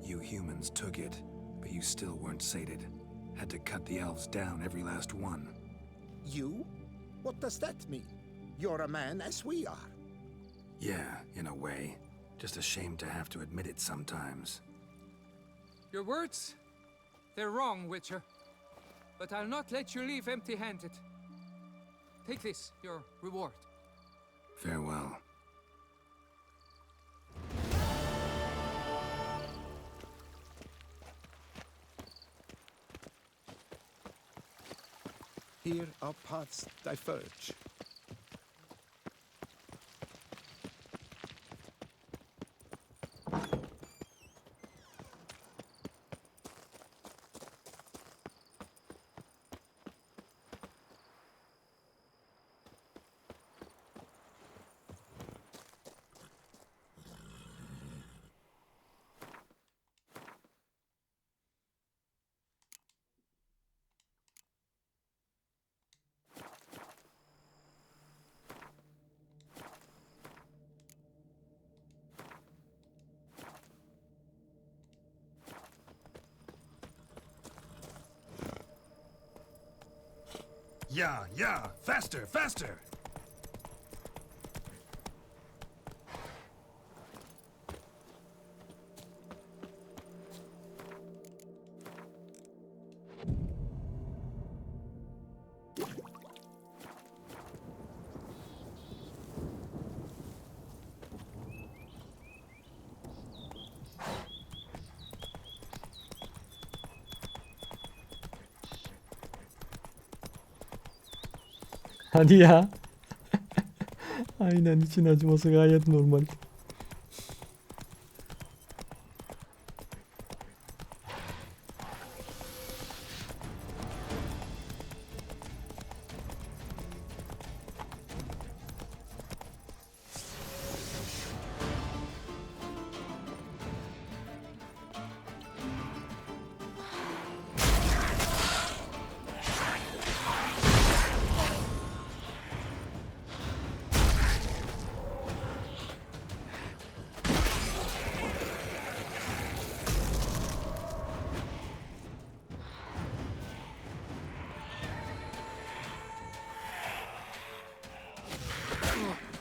You humans took it, but you still weren't sated. Had to cut the elves down, every last one. You? What does that mean? You're a man as we are. Yeah, in a way. Just ashamed to have to admit it sometimes. Your words, they're wrong, Witcher. But I'll not let you leave empty-handed. Take this, your reward. Farewell. Here our paths diverge. Yeah, faster, faster! Hadi ya. Aynen, için acıması gayet normal.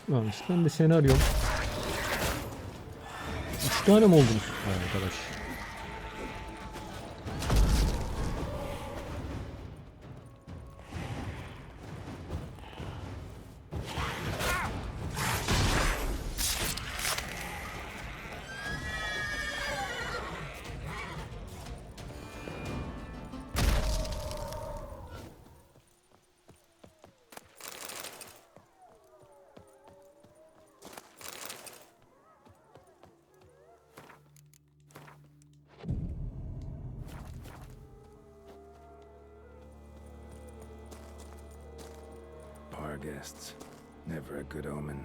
Tamam işte, ben de seni arıyorum. 3 tane mi oldunuz? Vay arkadaş. Bar guests. Never a good omen.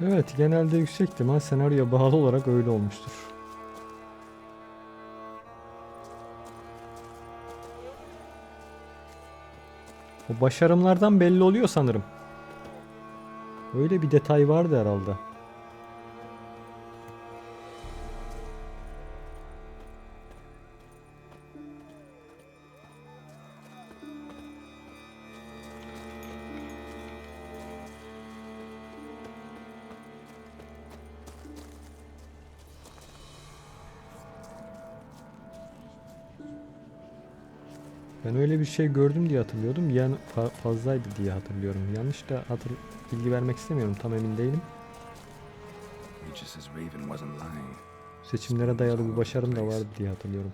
Evet, genelde yüksek ihtimal senaryoya bağlı olarak öyle olmuştur. O başarımlardan belli oluyor sanırım. Öyle bir detay vardı herhalde. Ben öyle bir şey gördüm diye hatırlıyordum. Yani fazlaydı diye hatırlıyorum. Yanlış da bilgi vermek istemiyorum. Tam emin değilim. Seçimlere dayalı bir başarım da vardı diye hatırlıyorum.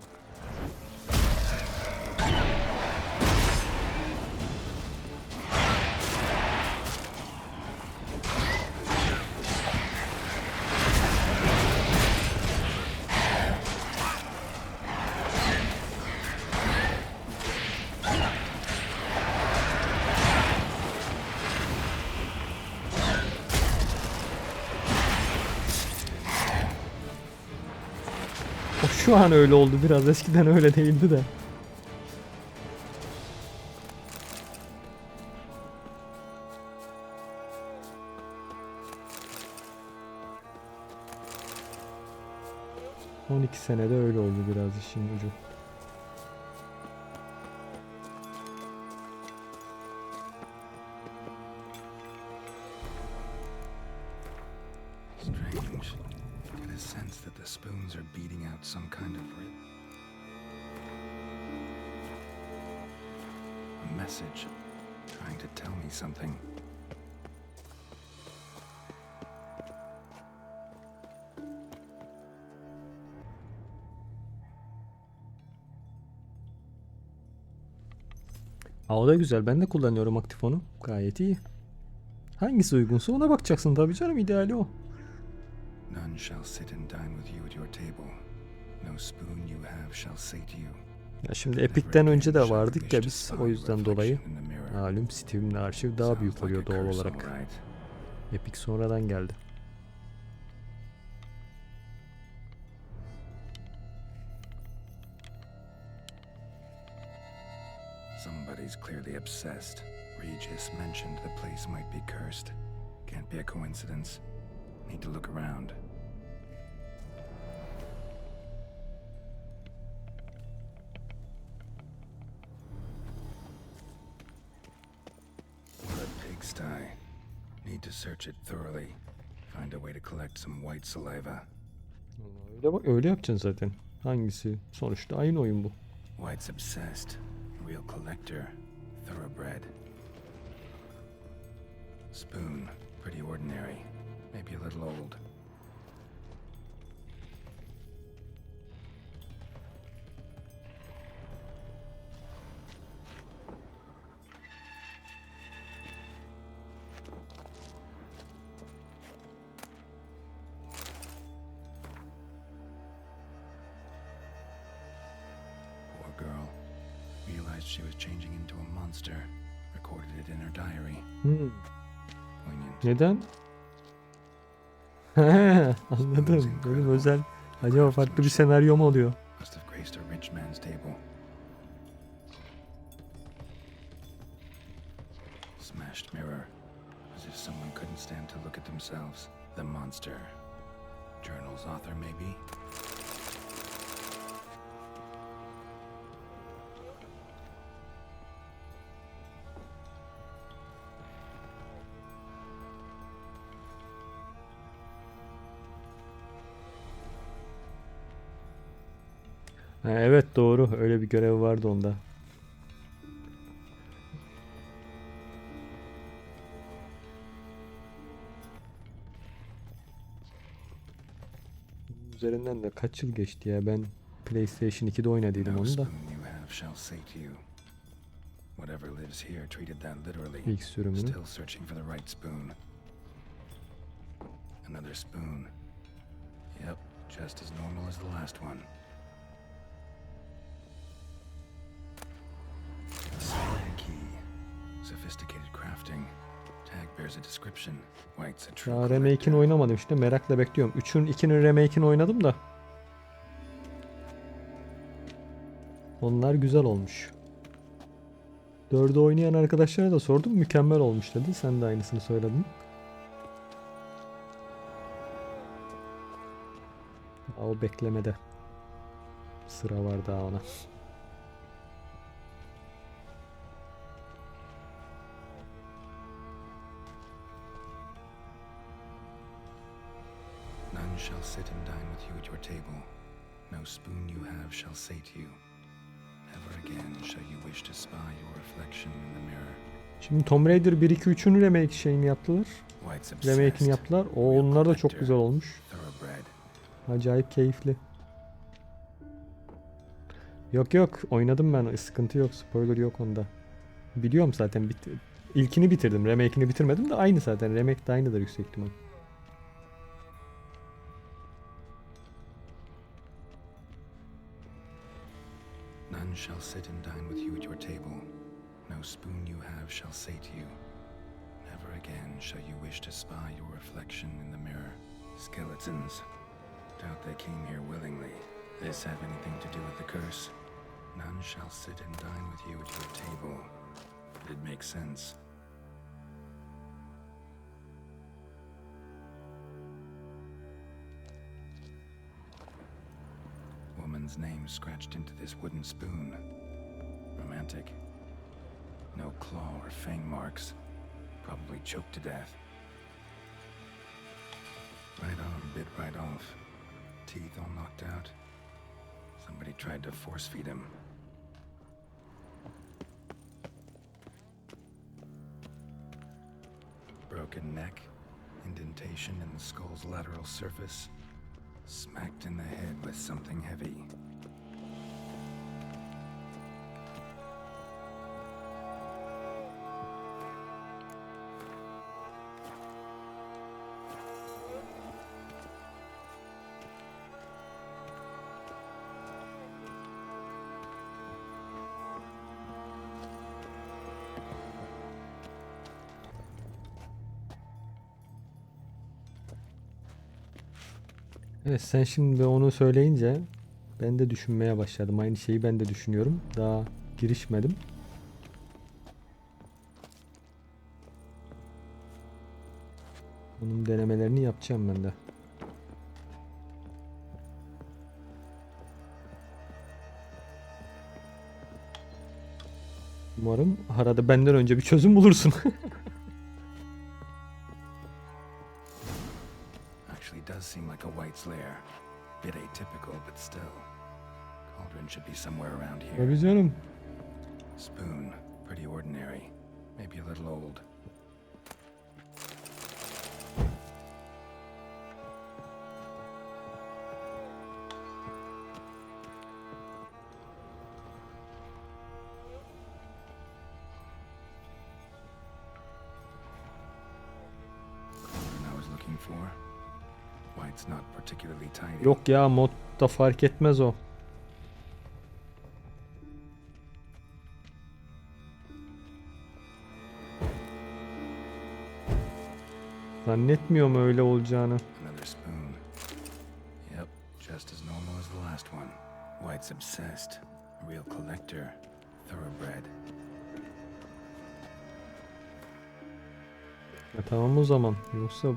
Şu an öyle oldu biraz. Eskiden öyle değildi de. ...12 senede öyle oldu biraz işin ucu. That the spoons are beating out some kind of a message, trying to tell me something. O da güzel. Ben de kullanıyorum aktif onu. Gayet iyi. Hangisi uygunsa ona bakacaksın tabii canım. İdeali o. None shall sit and dine with you at your table. No spoon you have shall say to you. Ya şimdi Epic'ten önce de vardık ya biz, o yüzden dolayı malum Steam'le arşiv daha büyük oluyor doğal olarak. Epic sonradan geldi. Somebody's clearly obsessed. Regis mentioned the place might be cursed. Can't be a coincidence. Need to look around. What a pigsty. Need to search it thoroughly. Find a way to collect some white saliva. Öyle bak, öyle yapacaksın zaten. Hangisi? Sonuçta aynı oyun bu. White's obsessed. Real collector. Thoroughbred. Spoon. Pretty ordinary. Maybe a little old. Poor girl. Realized she was changing into a monster. Recorded it in her diary. Poignant. Neden? Anladım. Benim özel. Acaba farklı bir senaryo mu oluyor? Must have graced a rich man's table. Smashed mirror. As if someone couldn't stand to look at themselves. The monster. Journal's author, maybe? Evet doğru. Öyle bir görev vardı onda. Üzerinden de kaç yıl geçti ya. Ben PlayStation 2'de oynadıydım onu da. İlk sürümünü. Another spoon. Yep, just as normal as the last one. A slide key. Sophisticated crafting. Tag bears a description. White's a true Daha collector. remake'ini oynamadım işte. Merakla bekliyorum. 3'ün 2'nin remake'ini oynadım da. Onlar güzel olmuş. 4'ü oynayan arkadaşlara da sordum. Mükemmel olmuş dedi. Sen de aynısını söyledin. O beklemede. Sıra var daha ona. None shall sit and dine with you at your table. No spoon you have shall say to you, never again shall you wish to spy your reflection in the mirror. Şimdi Tomb Raider 1-2-3'ün remake şeyini yaptılar. White's Remake'ini obsessed. yaptılar. O Real onlar da çok collector, güzel olmuş. thoroughbred. Acayip keyifli. Yok oynadım ben. Sıkıntı yok. Spoiler yok onda. Biliyorum zaten. İlkini bitirdim. Remake'ini bitirmedim de aynı zaten. Remake de aynıdır yüksek ihtimal. None shall sit and dine with you at your table. No spoon you have shall say to you, never again shall you wish to spy your reflection in the mirror. Skeletons. Doubt they came here willingly. This have anything to do with the curse? None shall sit and dine with you at your table. It makes sense. Woman's name scratched into this wooden spoon. Romantic. No claw or fang marks. Probably choked to death. Right on, bit right off. Teeth all knocked out. Somebody tried to force feed him. Broken neck. Indentation in the skull's lateral surface. Smacked in the head with something heavy. Evet, sen şimdi onu söyleyince ben de düşünmeye başladım. Aynı şeyi ben de düşünüyorum. Daha girişmedim. Bunun denemelerini yapacağım ben de. Umarım arada benden önce bir çözüm bulursun. Does seem like a White's lair. Bit atypical, but still. Cauldron should be somewhere around here. Tabii canım. Spoon, pretty ordinary. Maybe a little old. Cauldron I was looking for. White's not particularly tiny. Yok ya, modda fark etmez o. Zannetmiyorum öyle olacağını. Another spoon. Yep, just as normal as the last one. White's obsessed. A real collector. Thoroughbred. Ya tamam o zaman. Yoksa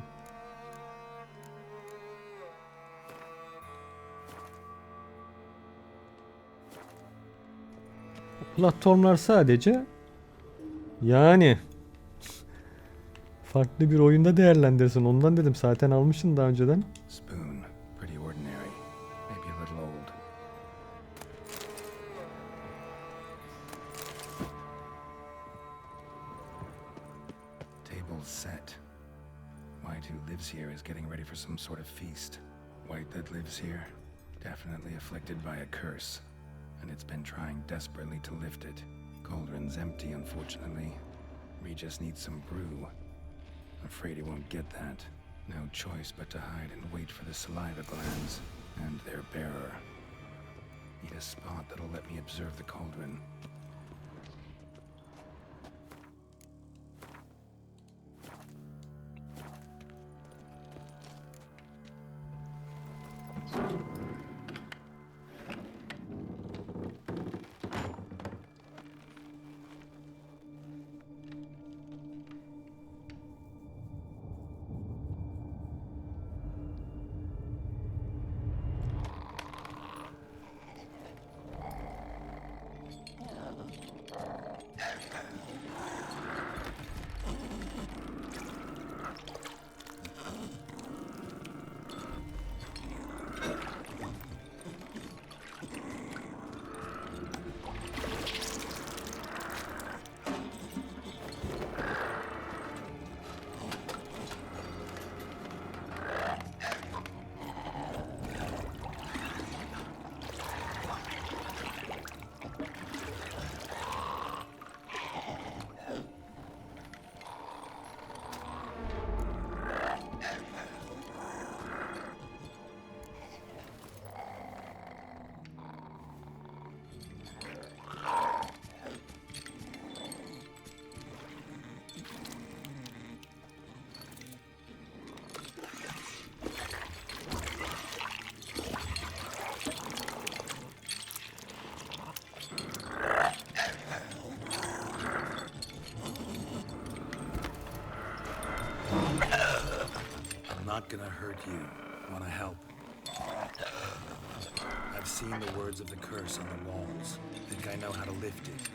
platformlar sadece yani farklı bir oyunda değerlendirsin. Ondan dedim, zaten almışsın daha önceden. Spoon, pretty ordinary. Maybe a little old. Table's set. White who lives here is getting ready for some sort of feast. White that lives here, definitely afflicted by a curse. And it's been trying desperately to lift it. Cauldron's empty, unfortunately. We just need some brew. Afraid he won't get that. No choice but to hide and wait for the saliva glands and their bearer. Need a spot that'll let me observe the cauldron. Not gonna hurt you. Wanna help? I've seen the words of the curse on the walls. Think I know how to lift it.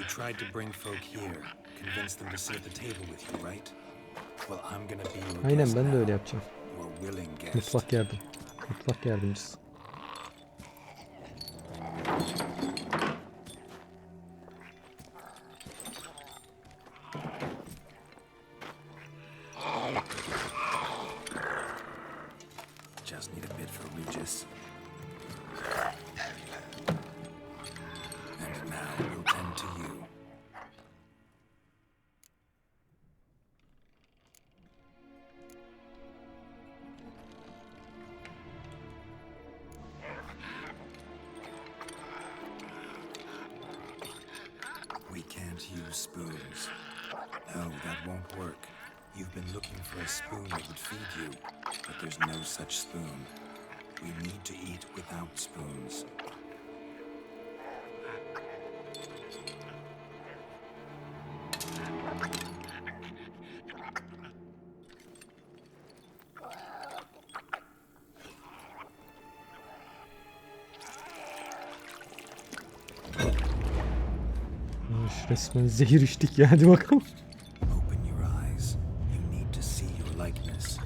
Tried to bring folk here, convince them to sit at the table with you, right? Well, I'm gonna be your Aynen guest ben de öyle now. yapacağım. Your willing guest. Mutfak yardım. Mutfak yardımcısı. Just need a bit for Regis. And now we'll tend to you. We can't use spoons. No, that won't work. You've been looking for a spoon that would feed you, but there's no such spoon. We need to eat without spoons. Resmen zehir içtik ya, hadi bakalım. Open your eyes. You need to see your likeness.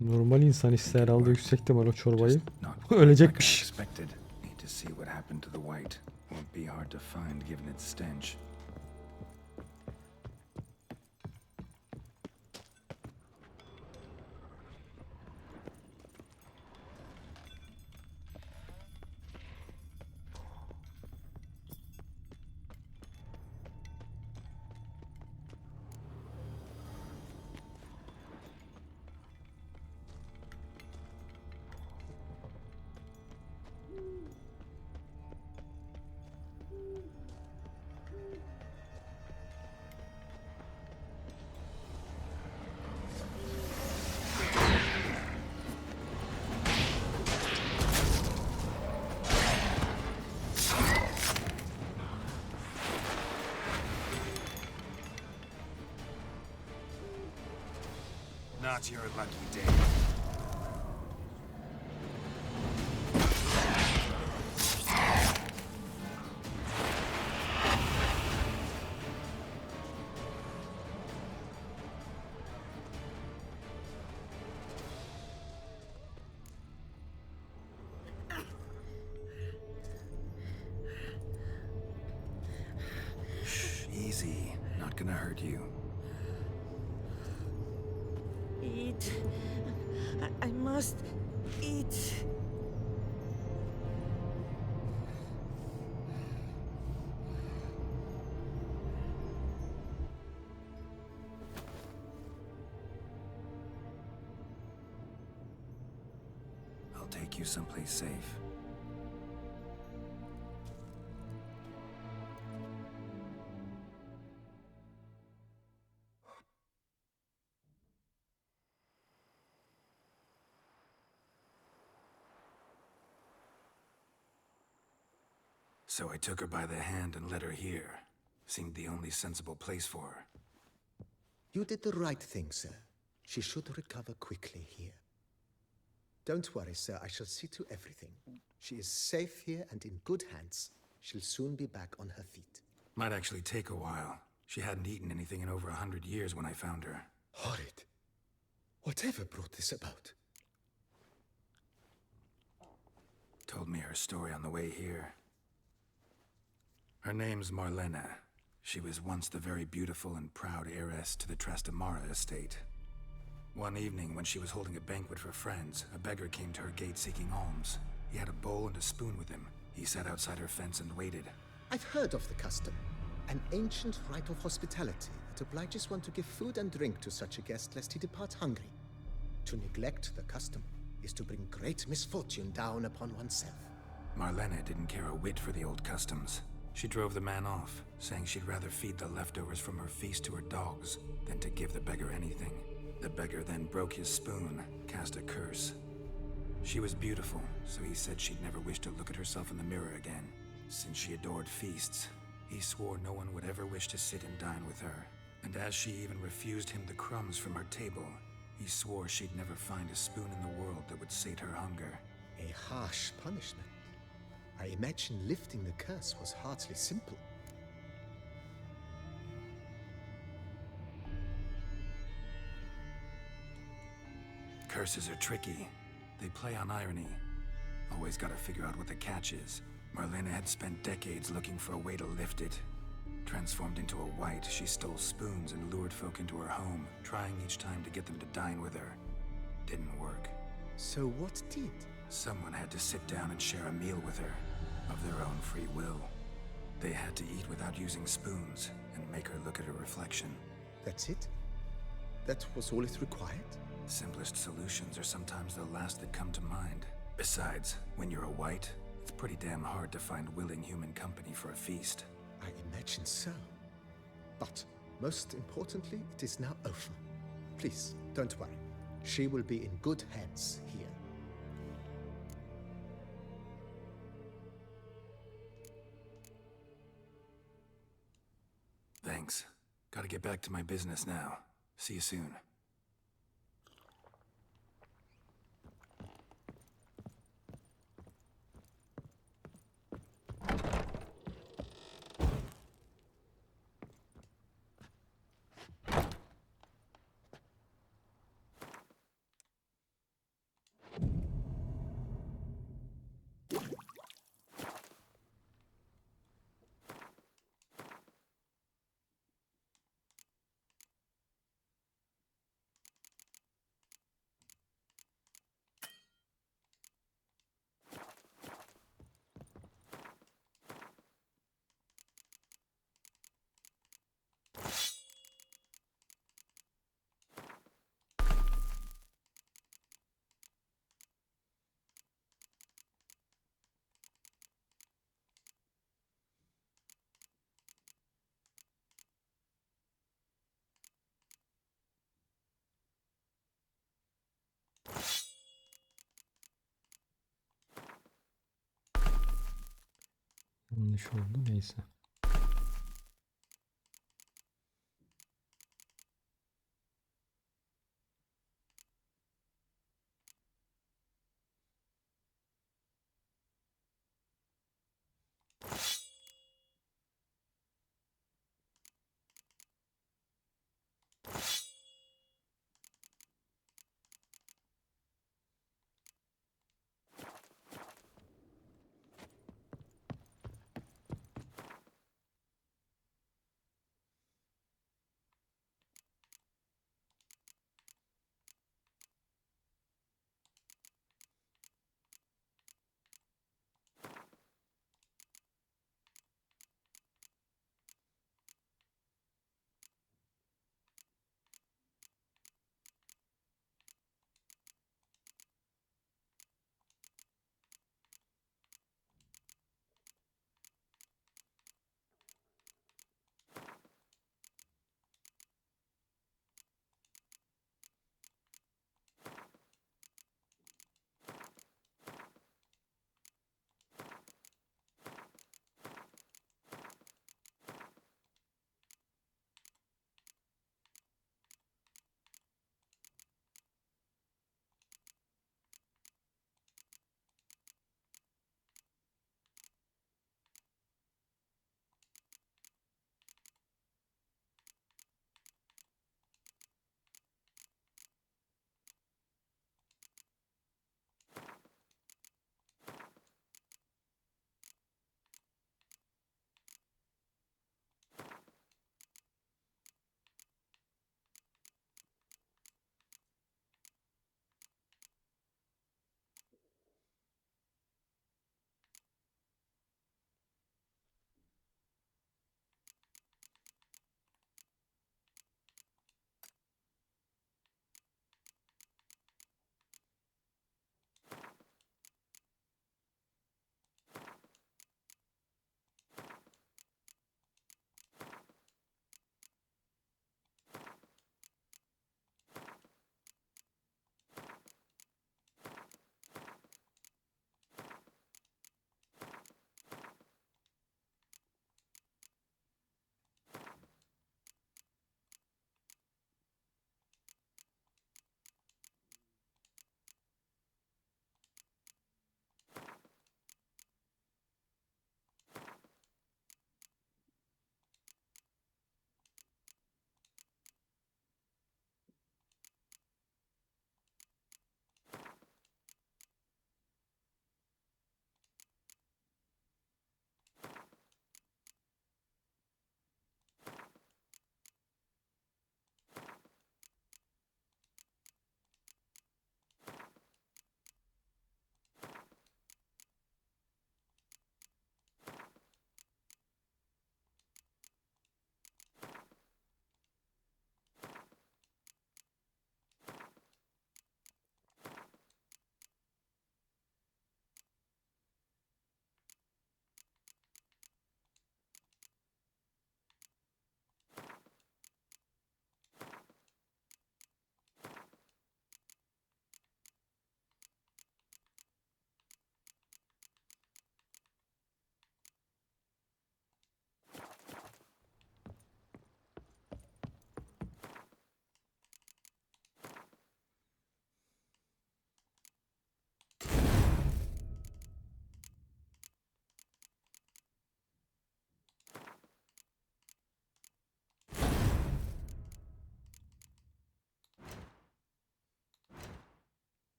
Normal insan ise herhalde yüksek ihtimal o çorbayı ölecekmiş. Expected. Need to see what happened to the white. Won't be hard to find given its stench. Not your lucky day. gonna hurt you. Eat. I must eat. I'll take you someplace safe. So I took her by the hand and led her here. Seemed the only sensible place for her. You did the right thing, sir. She should recover quickly here. Don't worry, sir. I shall see to everything. She is safe here and in good hands. She'll soon be back on her feet. Might actually take a while. She hadn't eaten anything in over 100 years when I found her. Horrid. Whatever brought this about? Told me her story on the way here. Her name's Morhen'den. She was once the very beautiful and proud heiress to the Toussaint'a estate. One evening, when she was holding a banquet for friends, a beggar came to her gate seeking alms. He had a bowl and a spoon with him. He sat outside her fence and waited. I've heard of the custom. An ancient rite of hospitality that obliges one to give food and drink to such a guest lest he depart hungry. To neglect the custom is to bring great misfortune down upon oneself. Morhen'den didn't care a whit for the old customs. She drove the man off, saying she'd rather feed the leftovers from her feast to her dogs than to give the beggar anything. The beggar then broke his spoon, cast a curse. She was beautiful, so he said she'd never wish to look at herself in the mirror again. Since she adored feasts, he swore no one would ever wish to sit and dine with her. And as she even refused him the crumbs from her table, he swore she'd never find a spoon in the world that would sate her hunger. A harsh punishment. I imagine lifting the curse was hardly simple. Curses are tricky. They play on irony. Always gotta figure out what the catch is. Morhen'den had spent decades looking for a way to lift it. Transformed into a wight, she stole spoons and lured folk into her home, trying each time to get them to dine with her. Didn't work. So what did? Someone had to sit down and share a meal with her, of their own free will. They had to eat without using spoons, and make her look at her reflection. That's it? That was all it required? Simplest solutions are sometimes the last that come to mind. Besides, when you're a wight, it's pretty damn hard to find willing human company for a feast. I imagine so. But, most importantly, it is now over. Please, don't worry. She will be in good hands here. Thanks. Gotta get back to my business now. See you soon. Yanlış oldu, neyse.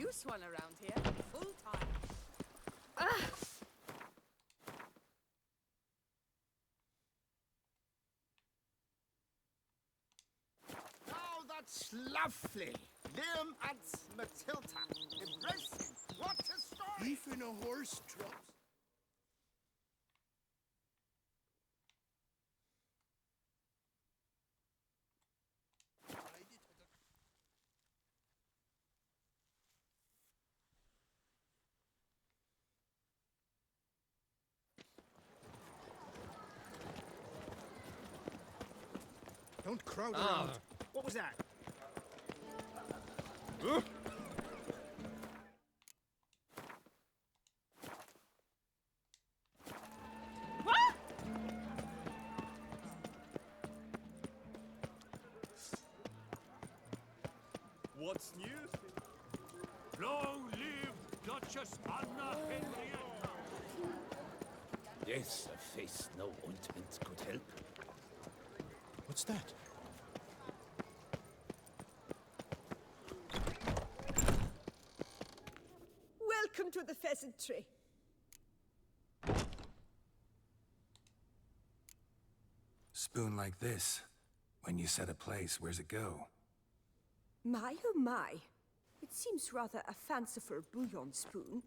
use one around here. Full time. Oh, that's lovely. Liam and Matilda. Embracing. What a story! Even a horse drops. Don't crowd around. What was that? What's new? Long live Duchess Anna Henrietta! Yes, a face no ointment could help. What's that? Welcome to the pheasantry. Spoon like this. When you set a place, where's it go? My oh my. It seems rather a fanciful bouillon spoon.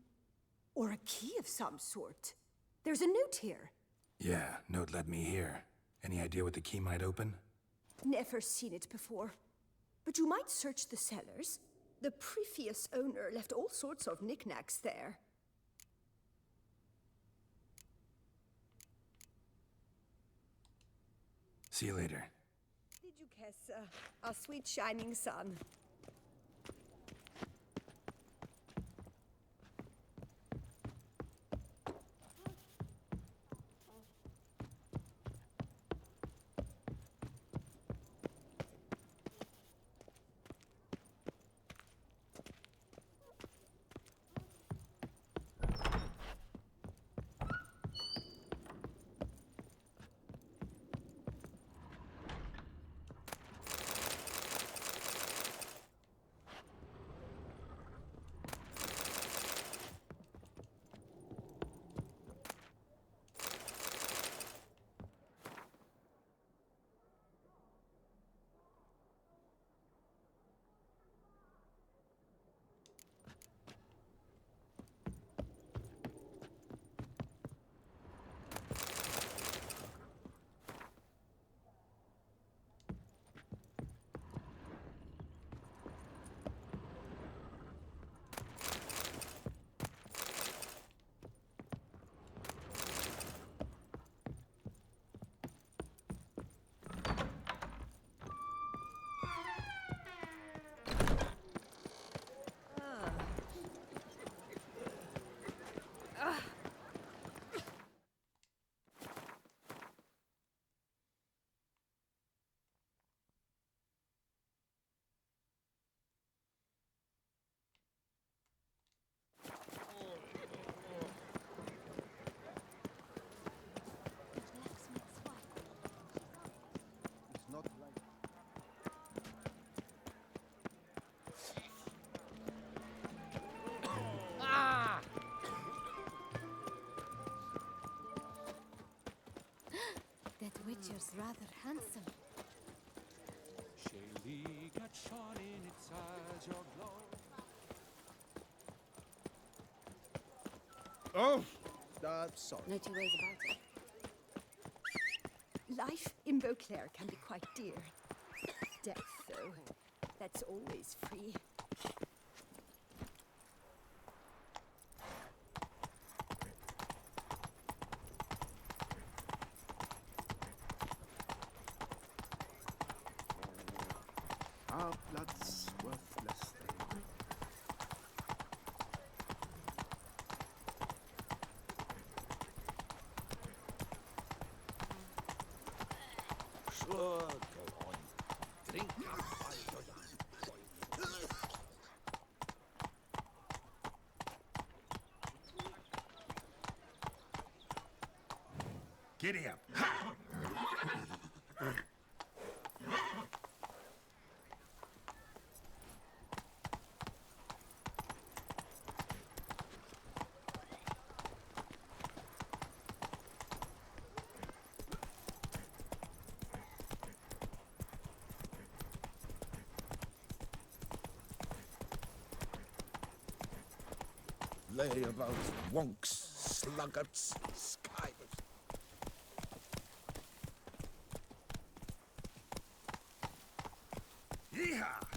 Or a key of some sort. There's a note here. Yeah, note led me here. Any idea what the key might open? Never seen it before. But you might search the cellars. The previous owner left all sorts of knickknacks there. See you later. Did you guess, our sweet shining sun? That witcher's rather handsome. Shaylee got shone in its eyes, your glow. Oh! Sorry. No two ways about it. Life in Beauclair can be quite dear. Death, though, that's always free. Our blood's worthless thing. Sure, go on. Drink up while you're young. Giddy up. lay about wonks, sluggards, skivers. Yeehaw!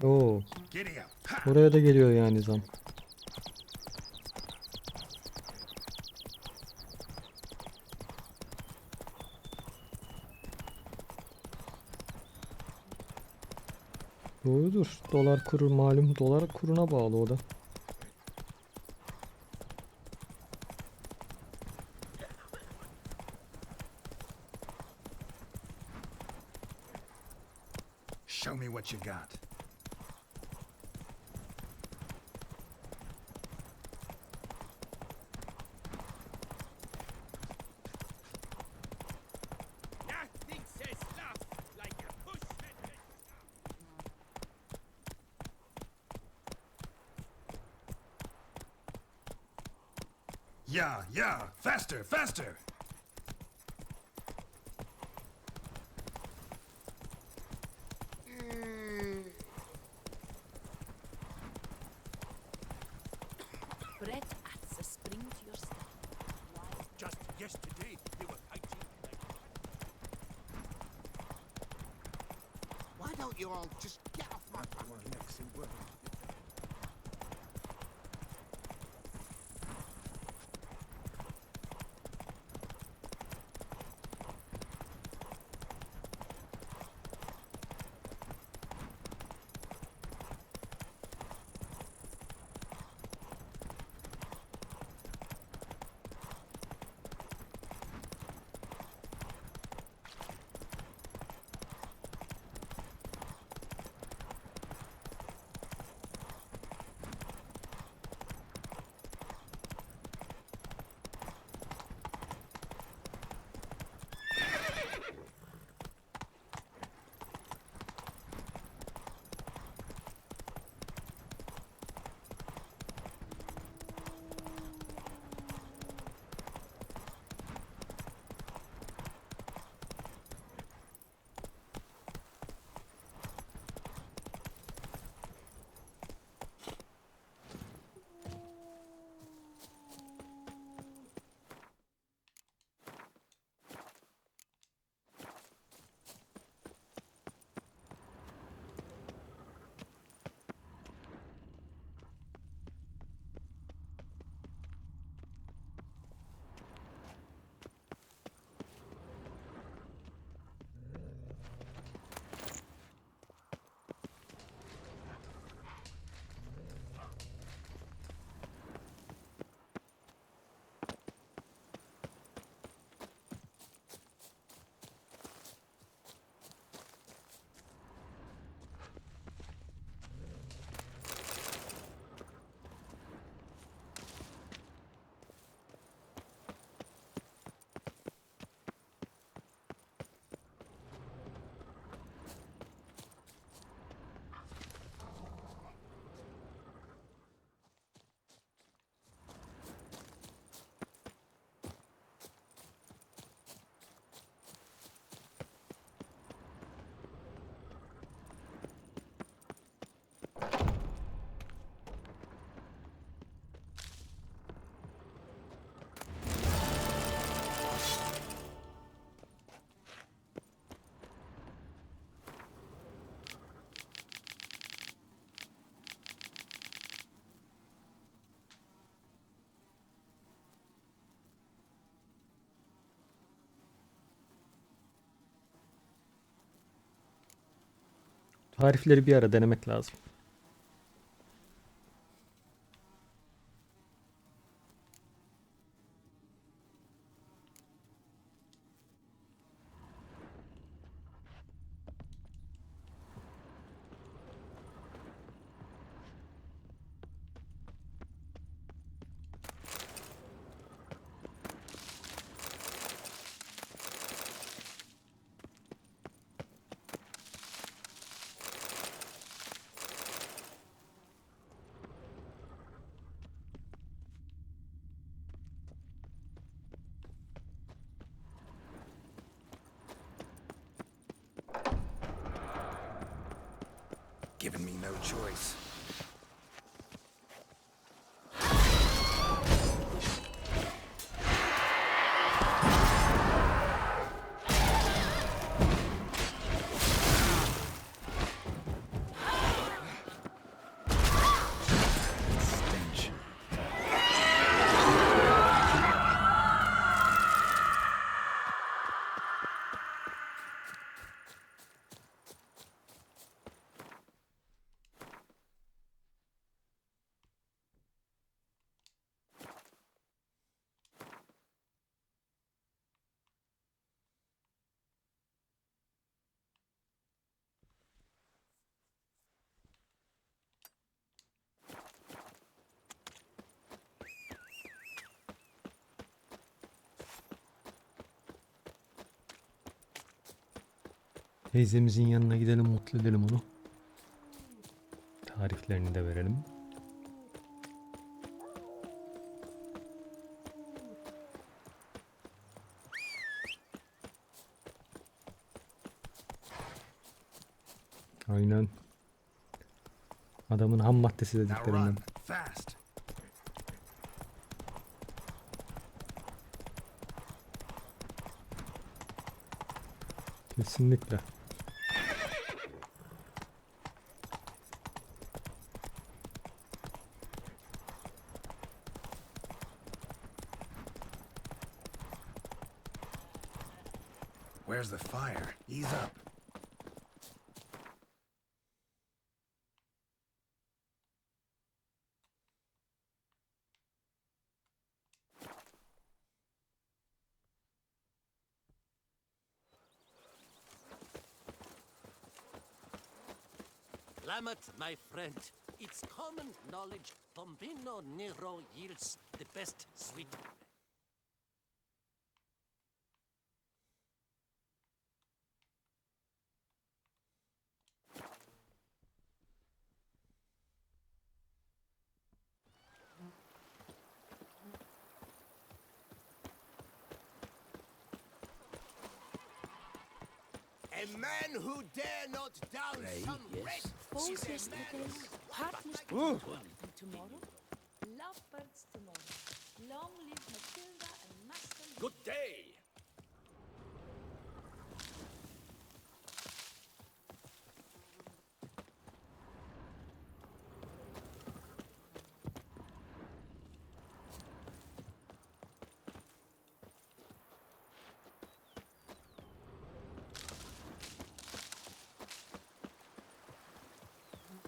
Oo. Buraya da geliyor yani zam. Doğrudur. Dolar kuru malum, dolar kuruna bağlı o da. Show me what you got. Yeah, faster, faster! Brett at a spring to your step. Just yesterday, they were fighting. Why don't you all just get off my back? Tarifleri bir ara denemek lazım. Given me no choice. Stench. Teyzemizin yanına gidelim, mutlu edelim onu. Tariflerini de verelim. Aynen. Adamın ham maddesi Now dediklerinden. run fast. Kesinlikle. Where's the fire? Ease up. Lamet, my friend, it's common knowledge Pompino Nero yields the best sweet. A man who dare not down some red False is a yesterday, man. partners today, and tomorrow, lovebirds tomorrow. Long live Matilda and Master. Good day.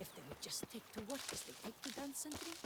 If they would just take to work as they take to dance and drink.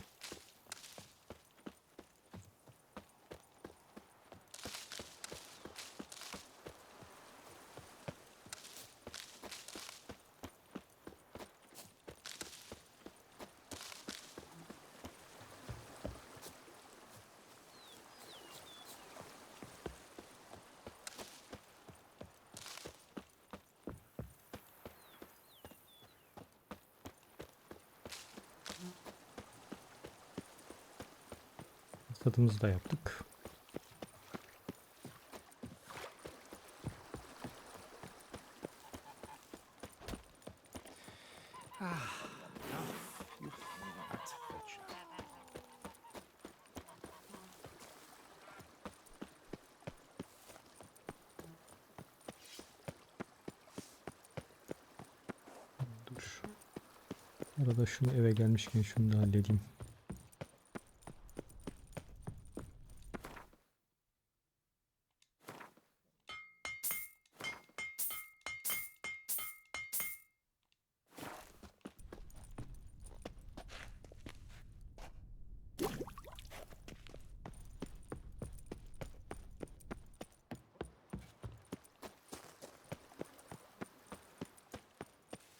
Tadımızı da yaptık. Dur. Arada şunu eve gelmişken şunu da halledeyim.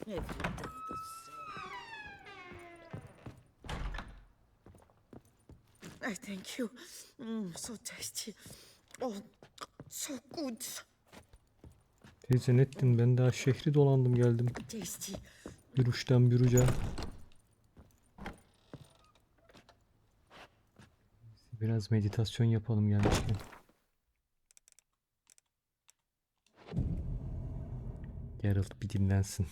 Every day the same. I thank you. So tasty. Oh, so good. Teyze ne ettin? Ben daha şehri dolandım geldim. Tasty. Yürüyüşten yürüyeceğim. Biraz meditasyon yapalım gelmişken. Geralt bir dinlensin.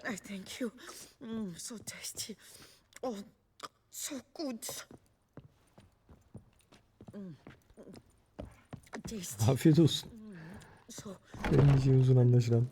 I thank you. So tasty. Oh, so good. Tasty. Afiyet olsun. So Benim için uzun anlaşılan.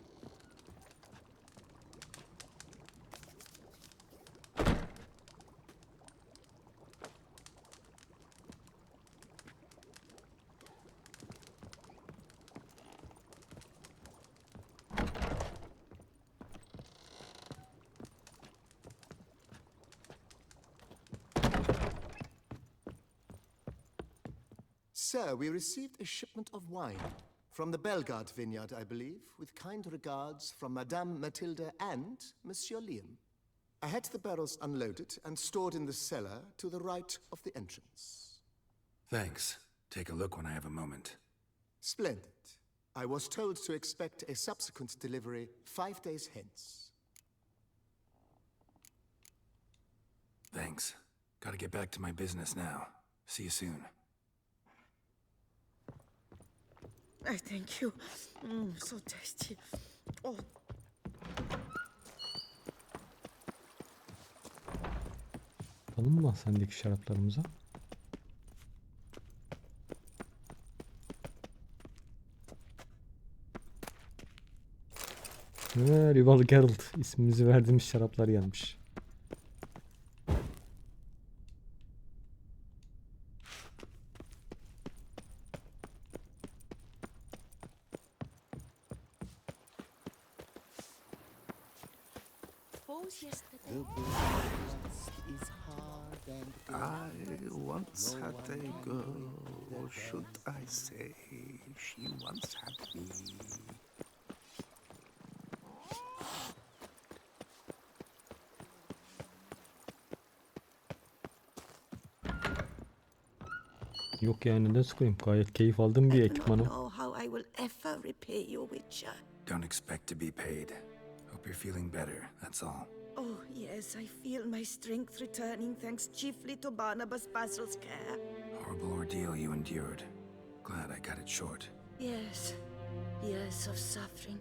Sir, we received a shipment of wine from the Bellegarde vineyard, I believe, with kind regards from Madame Matilda and Monsieur Liam. I had the barrels unloaded and stored in the cellar to the right of the entrance. Thanks. Take a look when I have a moment. Splendid. I was told to expect a subsequent delivery 5 days hence. Thanks. Gotta get back to my business now. See you soon. I thank you. So tasty. Oh. Bakalım mı sendeki şaraplarımıza? Rival Geralt ismimizi verdiğimiz şaraplar gelmiş. I once had a girl, or should I say, she once had me. Yok yani neden sıkılayım? Gayet keyif aldığım bir ekipmanım. Don't expect to be paid. Hope you're feeling better, that's all. Oh, yes, I feel my strength returning thanks chiefly to Barnabas Basil's care. Horrible ordeal you endured. Glad I got it short. Yes, years of suffering.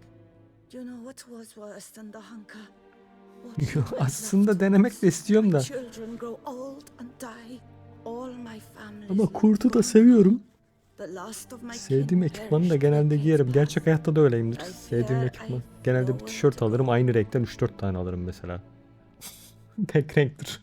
Do you know what was worse than the hunger? Aslında denemek de istiyorum da. Children grow old and die. All my family. Ama kurtu da seviyorum. Sevdiğim ekipmanı da genelde giyerim. Gerçek hayatta da öyleyimdir. Sevdiğim ekipman. Genelde bir tişört alırım. Aynı renkten 3-4 tane alırım mesela. Tek renktir.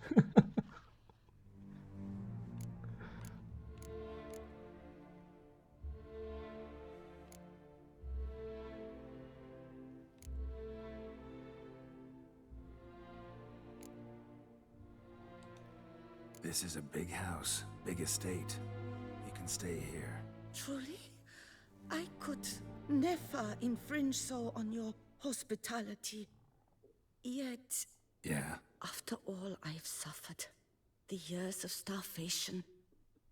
This is a big house, big estate. You can stay here. Truly? I could never infringe so on your hospitality. Yet, Yeah. after all I've suffered, the years of starvation,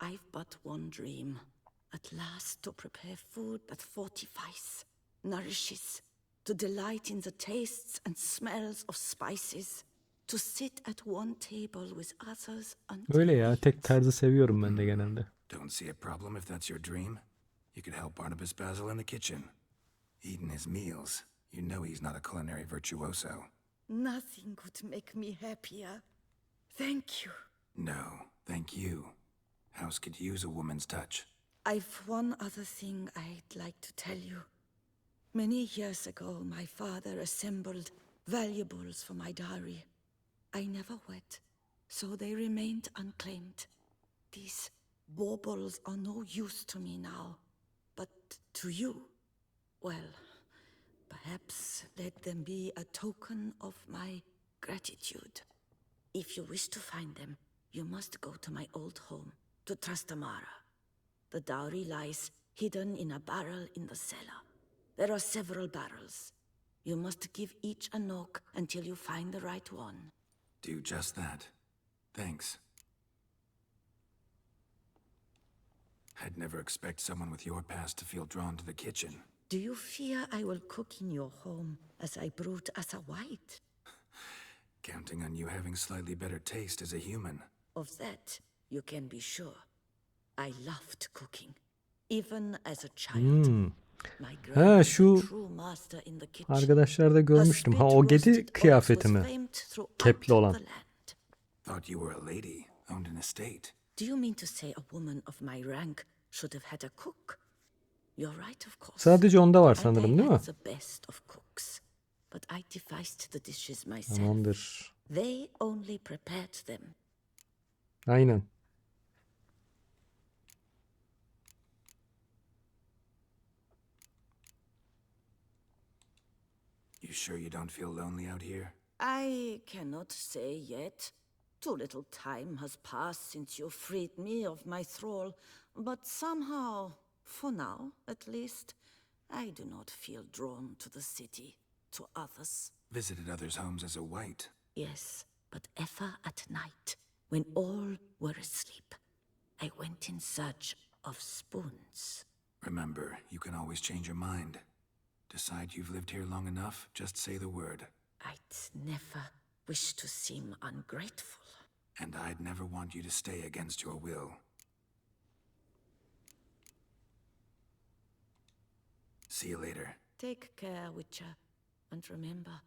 I've but one dream. At last to prepare food that fortifies, nourishes, to delight in the tastes and smells of spices, to sit at one table with others until Öyle ya, tek tarzı seviyorum ben de genelde. Don't see a problem if that's your dream. You could help Barnabas Basil in the kitchen. Eating his meals. You know he's not a culinary virtuoso. Nothing could make me happier. Thank you. No, thank you. House could use a woman's touch. I've one other thing I'd like to tell you. Many years ago, my father assembled valuables for my dowry. I never wed, so they remained unclaimed. These baubles are no use to me now, but to you, well, perhaps let them be a token of my gratitude. If you wish to find them, you must go to my old home, to Toussaint'a. The dowry lies hidden in a barrel in the cellar. There are several barrels. You must give each a knock until you find the right one. Do just that. Thanks. I'd never expect someone with your past to feel drawn to the kitchen. Do you fear I will cook in your home as I brewed as a white? Counting on you having slightly better taste as a human. Of that, you can be sure. I loved cooking, even as a child. Ha şu arkadaşlarda görmüştüm. Ha o gedi kıyafeti mi? Kepli olan. Thought you were a lady, owned an estate. Do you mean to say a woman of my rank should have had a cook? You're right, of course. Sadece onda var sanırım, değil mi? The best of cooks, but I devised the dishes myself. Tamamdır. They only prepared them. Aynen. You sure you don't feel lonely out here? I cannot say yet. Too little time has passed since you freed me of my thrall, but somehow, for now at least, I do not feel drawn to the city, to others. Visited others' homes as a white. Yes, but ever at night, when all were asleep, I went in search of spoons. Remember, you can always change your mind. Decide you've lived here long enough, just say the word. I'd never wish to seem ungrateful. And I'd never want you to stay against your will. See you later. Take care, Witcher. And remember,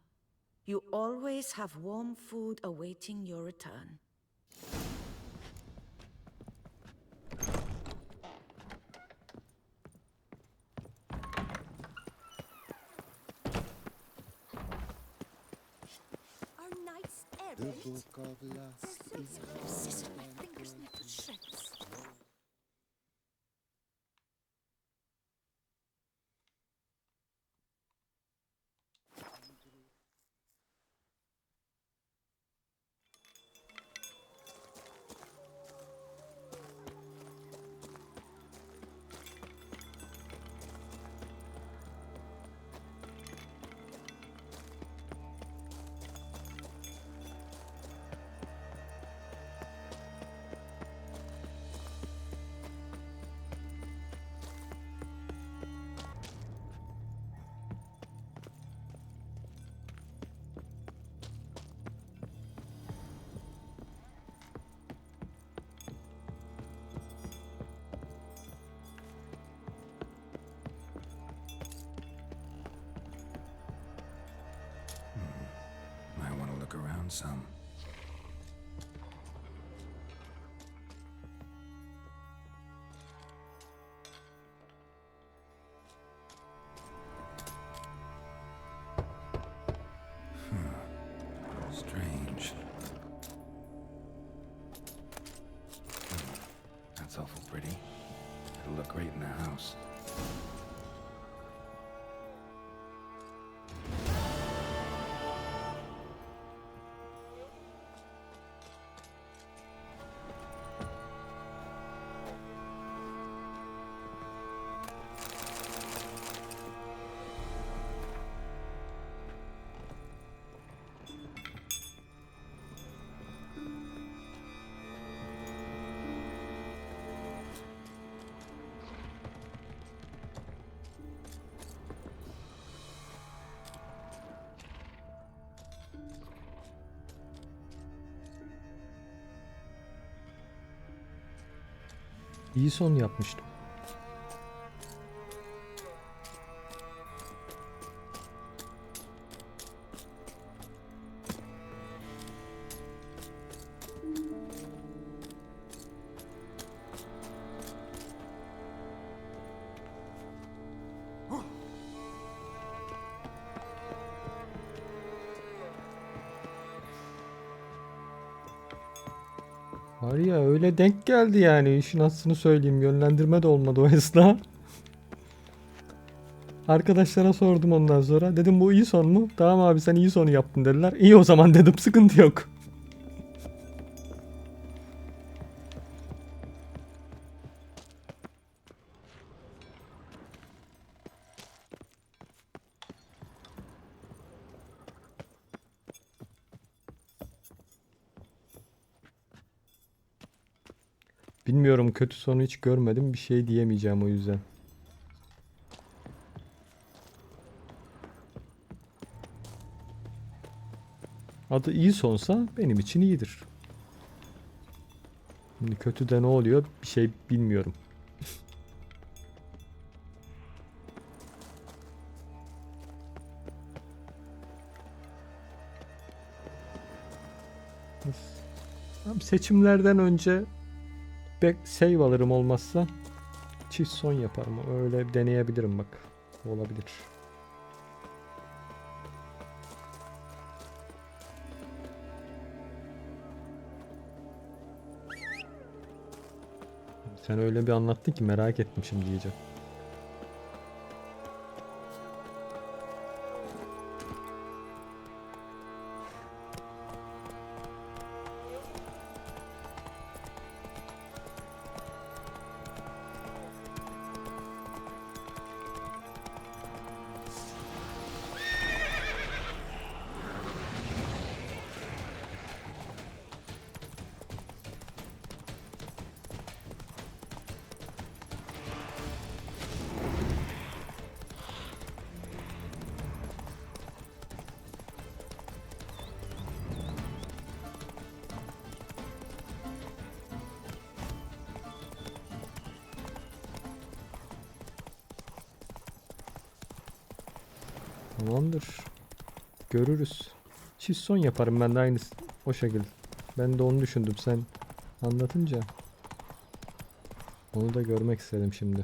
you always have warm food awaiting your return. The book of lust is My fingers need to shreds. Might want to look around some. Strange. That's awful pretty. It'll look great in the house. İyi son yapmıştım. Var ya öyle denk geldi yani. İşin aslını söyleyeyim. Yönlendirme de olmadı o esna. Arkadaşlara sordum ondan sonra. Dedim bu iyi son mu? Tamam abi sen iyi sonu yaptın dediler. İyi o zaman dedim, sıkıntı yok. Bilmiyorum, kötü sonu hiç görmedim. Bir şey diyemeyeceğim o yüzden. Adı iyi sonsa benim için iyidir. Şimdi kötü de ne oluyor bir şey bilmiyorum. Seçimlerden önce save alırım, olmazsa çift son yaparım. Öyle deneyebilirim bak. Olabilir. Sen öyle bir anlattın ki merak ettim şimdi iyice. Tamamdır. Görürüz. Çift son yaparım ben de aynısı o şekilde. Ben de onu düşündüm sen anlatınca. Onu da görmek istedim şimdi.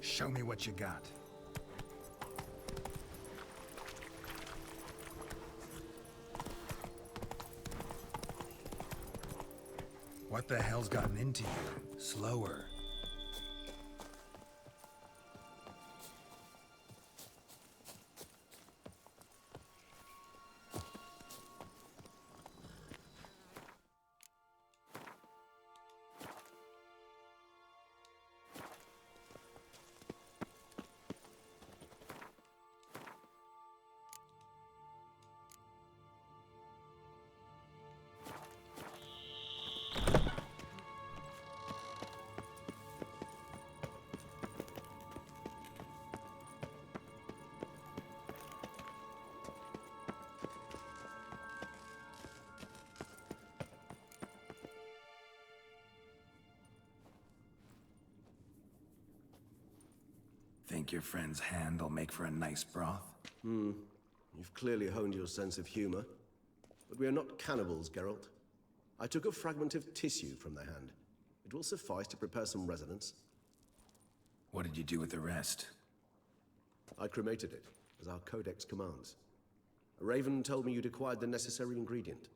Show me what you got. What the hell's gotten into you? Slower. Think your friend's hand will make for a nice broth? You've clearly honed your sense of humor. But we are not cannibals, Geralt. I took a fragment of tissue from their hand. It will suffice to prepare some resonance. What did you do with the rest? I cremated it, as our codex commands. A raven told me you'd acquired the necessary ingredient.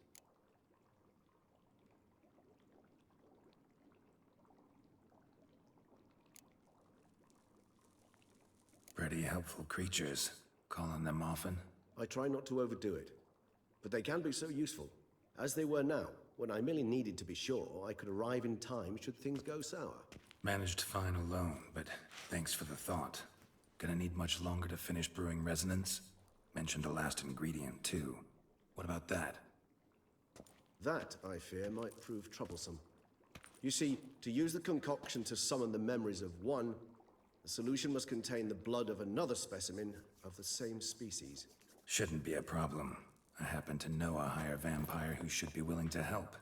Pretty helpful creatures. Calling them often? I try not to overdo it, but they can be so useful, as they were now, when I merely needed to be sure I could arrive in time should things go sour. Managed fine alone, but thanks for the thought. Gonna need much longer to finish brewing resonance? Mentioned a last ingredient, too. What about that? That, I fear, might prove troublesome. You see, to use the concoction to summon the memories of one, the solution must contain the blood of another specimen of the same species. Shouldn't be a problem. I happen to know a higher vampire who should be willing to help.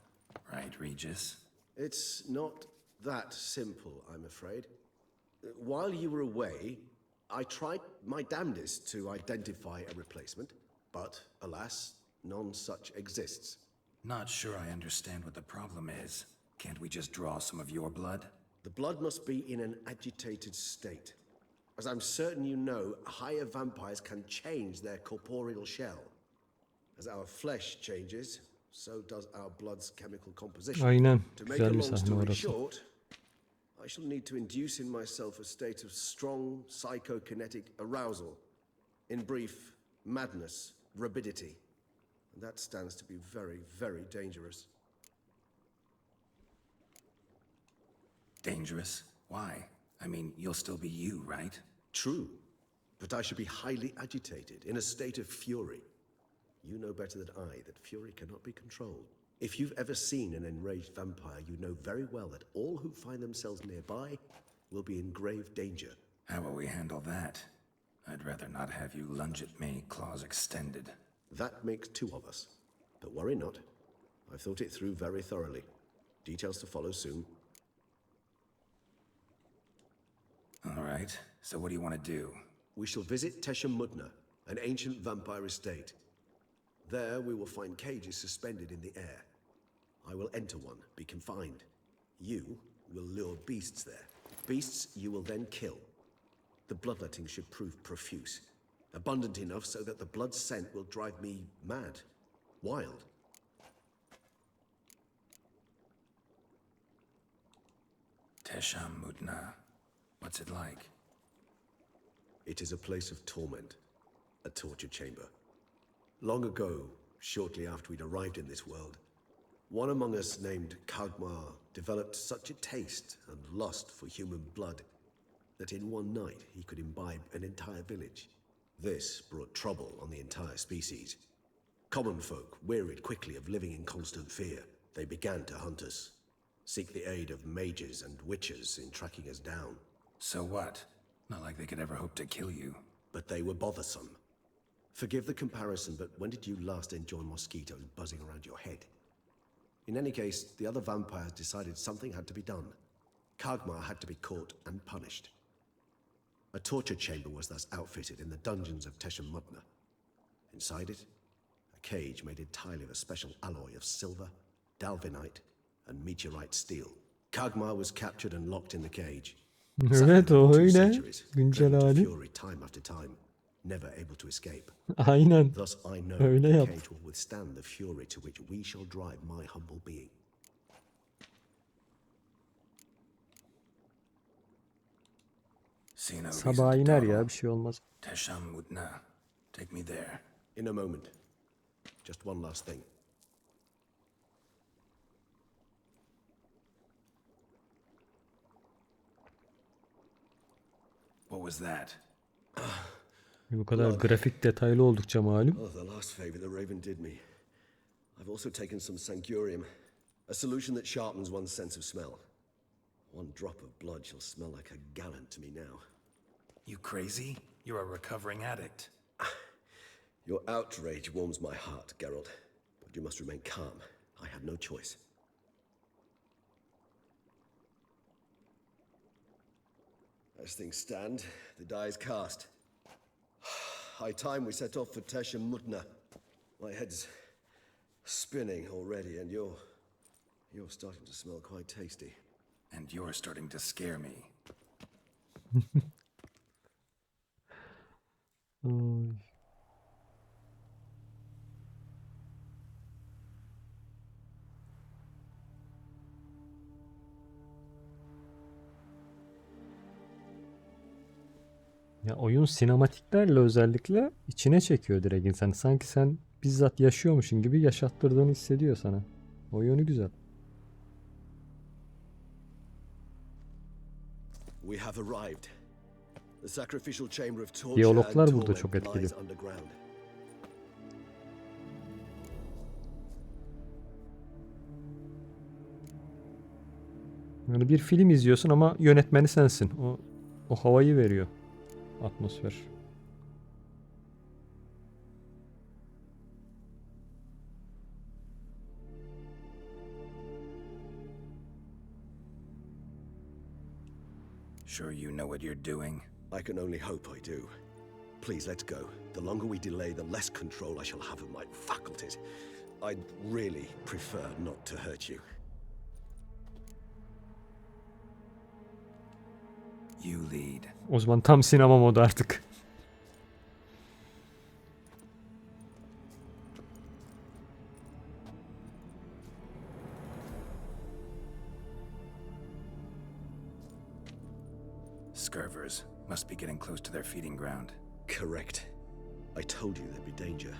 Right, Regis? It's not that simple, I'm afraid. While you were away, I tried my damnedest to identify a replacement, but alas, none such exists. Not sure I understand what the problem is. Can't we just draw some of your blood? The blood must be in an agitated state. As I'm certain you know, higher vampires can change their corporeal shell. As our flesh changes, so does our blood's chemical composition. Aynen. To make a Güzel bir long sahne story orası. short, I shall need to induce in myself a state of strong psychokinetic arousal. In brief, madness, rabidity. And that stands to be very, very dangerous. Dangerous? Why? I mean, you'll still be you, right? True. But I should be highly agitated, in a state of fury. You know better than I that fury cannot be controlled. If you've ever seen an enraged vampire, you know very well that all who find themselves nearby will be in grave danger. How will we handle that? I'd rather not have you lunge at me, claws extended. That makes two of us. But worry not. I've thought it through very thoroughly. Details to follow soon. All right, so what do you want to do? We shall visit Toussaint'a, an ancient vampire estate. There we will find cages suspended in the air. I will enter one, be confined. You will lure beasts there. Beasts you will then kill. The bloodletting should prove profuse. Abundant enough so that the blood scent will drive me mad. Wild. Toussaint'a. What's it like? It is a place of torment. A torture chamber. Long ago, shortly after we'd arrived in this world, one among us named Kaer developed such a taste and lust for human blood that in one night he could imbibe an entire village. This brought trouble on the entire species. Common folk wearied quickly of living in constant fear. They began to hunt us, seek the aid of mages and witches in tracking us down. So what? Not like they could ever hope to kill you. But they were bothersome. Forgive the comparison, but when did you last enjoy mosquitoes buzzing around your head? In any case, the other vampires decided something had to be done. Kaer had to be caught and punished. A torture chamber was thus outfitted in the dungeons of Toussaint'a. Inside it, a cage made entirely of a special alloy of silver, dalvinite, and meteorite steel. Kaer was captured and locked in the cage. Evet o öyle. Centuries, Güncel driven to hali. fury time after time, never able to escape. Aynen. Thus I know Öyle the yap. cage will withstand the fury to which we shall drive my humble being. See no Sabaha reason to iner ya, dawdle. bir şey olmaz. Toussaint'a. Take me there. In a moment. Just one last thing. What was that? Bu kadar grafik detaylı oldukça malum. Oh, the last favor the Raven did me. I've also taken some sancurium, a solution that sharpens one's sense of smell. One drop of blood shall smell like a gallon to me now. You crazy? You're a recovering addict. Your outrage warms my heart, Geralt. But you must remain calm. I had no choice. As things stand, the die is cast. High time we set off for Toussaint'a. My head's spinning already, and you're starting to smell quite tasty. And you're starting to scare me. Oy. Ya oyun sinematiklerle özellikle içine çekiyor direkt insanı. Sanki sen bizzat yaşıyormuşsun gibi yaşattırdığını hissediyor sana. O yönü güzel. We have arrived. The sacrificial chamber of torture Diyaloglar and burada çok torment etkili. lies underground. Yani bir film izliyorsun ama yönetmeni sensin. O havayı veriyor. Atmosfer. Sure you know what you're doing? I can only hope I do. Please, let's go. The longer we delay, the less control I shall have of my faculties. I'd really prefer not to hurt you. You lead. O zaman tam sinema modu artık. Scurvers must be getting close to their feeding ground. Correct. I told you there'd be danger.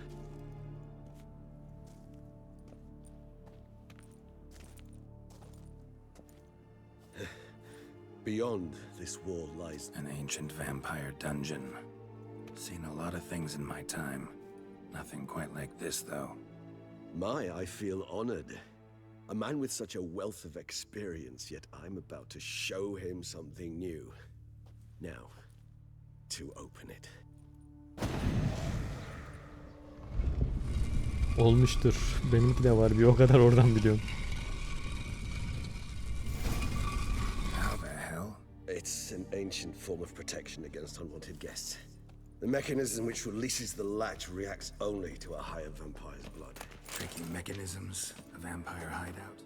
Beyond this wall lies an ancient vampire dungeon. Seen a lot of things in my time. Nothing quite like this, though. I feel honored. A man with such a wealth of experience, yet I'm about to show him something new. Now, to open it. Olmuştur. Benimki de var. Bir o kadar oradan biliyorum. It's an ancient form of protection against unwanted guests. The mechanism which releases the latch reacts only to a higher vampire's blood. Tricky mechanisms, a vampire hideout.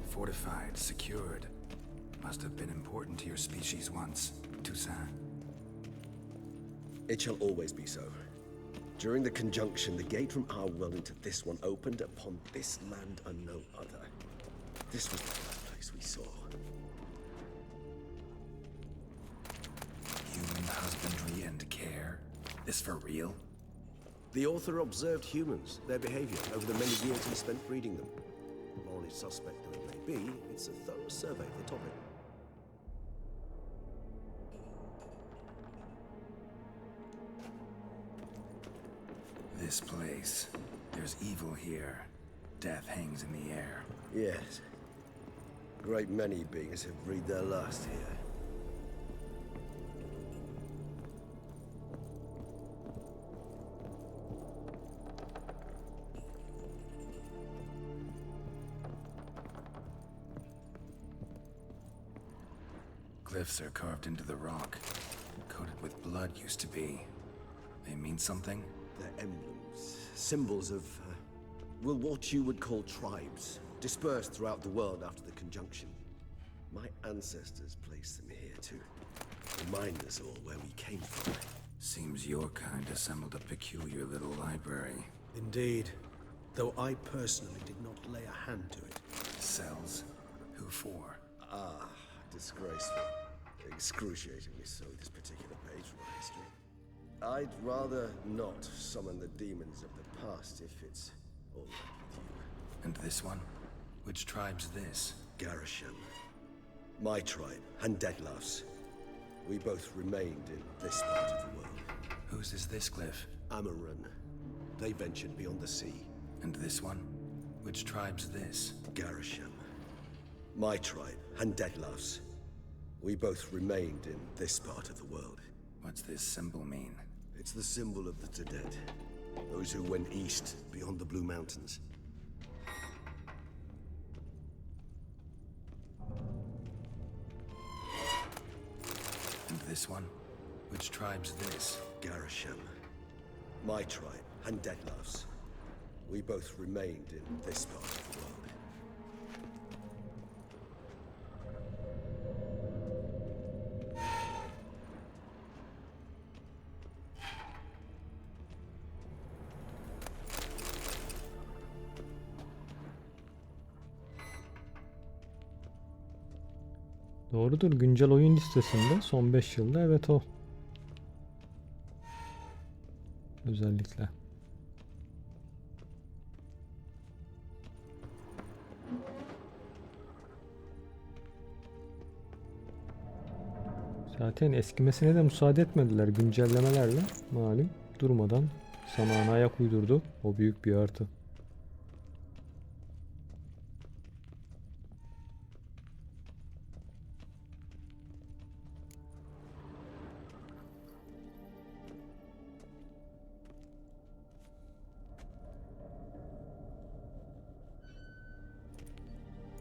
Fortified, secured. Must have been important to your species once, Toussaint. It shall always be so. During the conjunction, the gate from our world into this one opened upon this land and no other. This was the first place we saw. Human husbandry and care? This for real? The author observed humans, their behavior, over the many years he spent breeding them. Morally suspect though it may be, it's a thorough survey of the topic. This place. There's evil here. Death hangs in the air. Yes. Great many beings have breathed their last here. Glyphs are carved into the rock. Coated with blood used to be. They mean something? They're emblems, symbols of, well, what you would call tribes, dispersed throughout the world after the conjunction. My ancestors placed them here to remind us all where we came from. Seems your kind assembled a peculiar little library. Indeed, though I personally did not lay a hand to it. Cells? Who for? Ah, disgraceful. Excruciatingly so, this particular page from our history. I'd rather not summon the demons of the past if it's all right with you. And this one? Which tribe's this? Garisham. My tribe, and Deadlough's. We both remained in this part of the world. Whose is this glyph? Amaran. They ventured beyond the sea. And this one? Which tribe's this? Garisham. My tribe, and Deadlough's. We both remained in this part of the world. What's this symbol mean? It's the symbol of the Dead. Those who went east, beyond the Blue Mountains. And this one? Which tribe's this? Garisham. My tribe, and Deadlough's. We both remained in this part of the world. Doğrudur. Güncel oyun listesinde son 5 yılda evet o. Özellikle. Zaten eskimesine de müsaade etmediler güncellemelerle. Malum durmadan zamana ayak uydurdu. O büyük bir artı.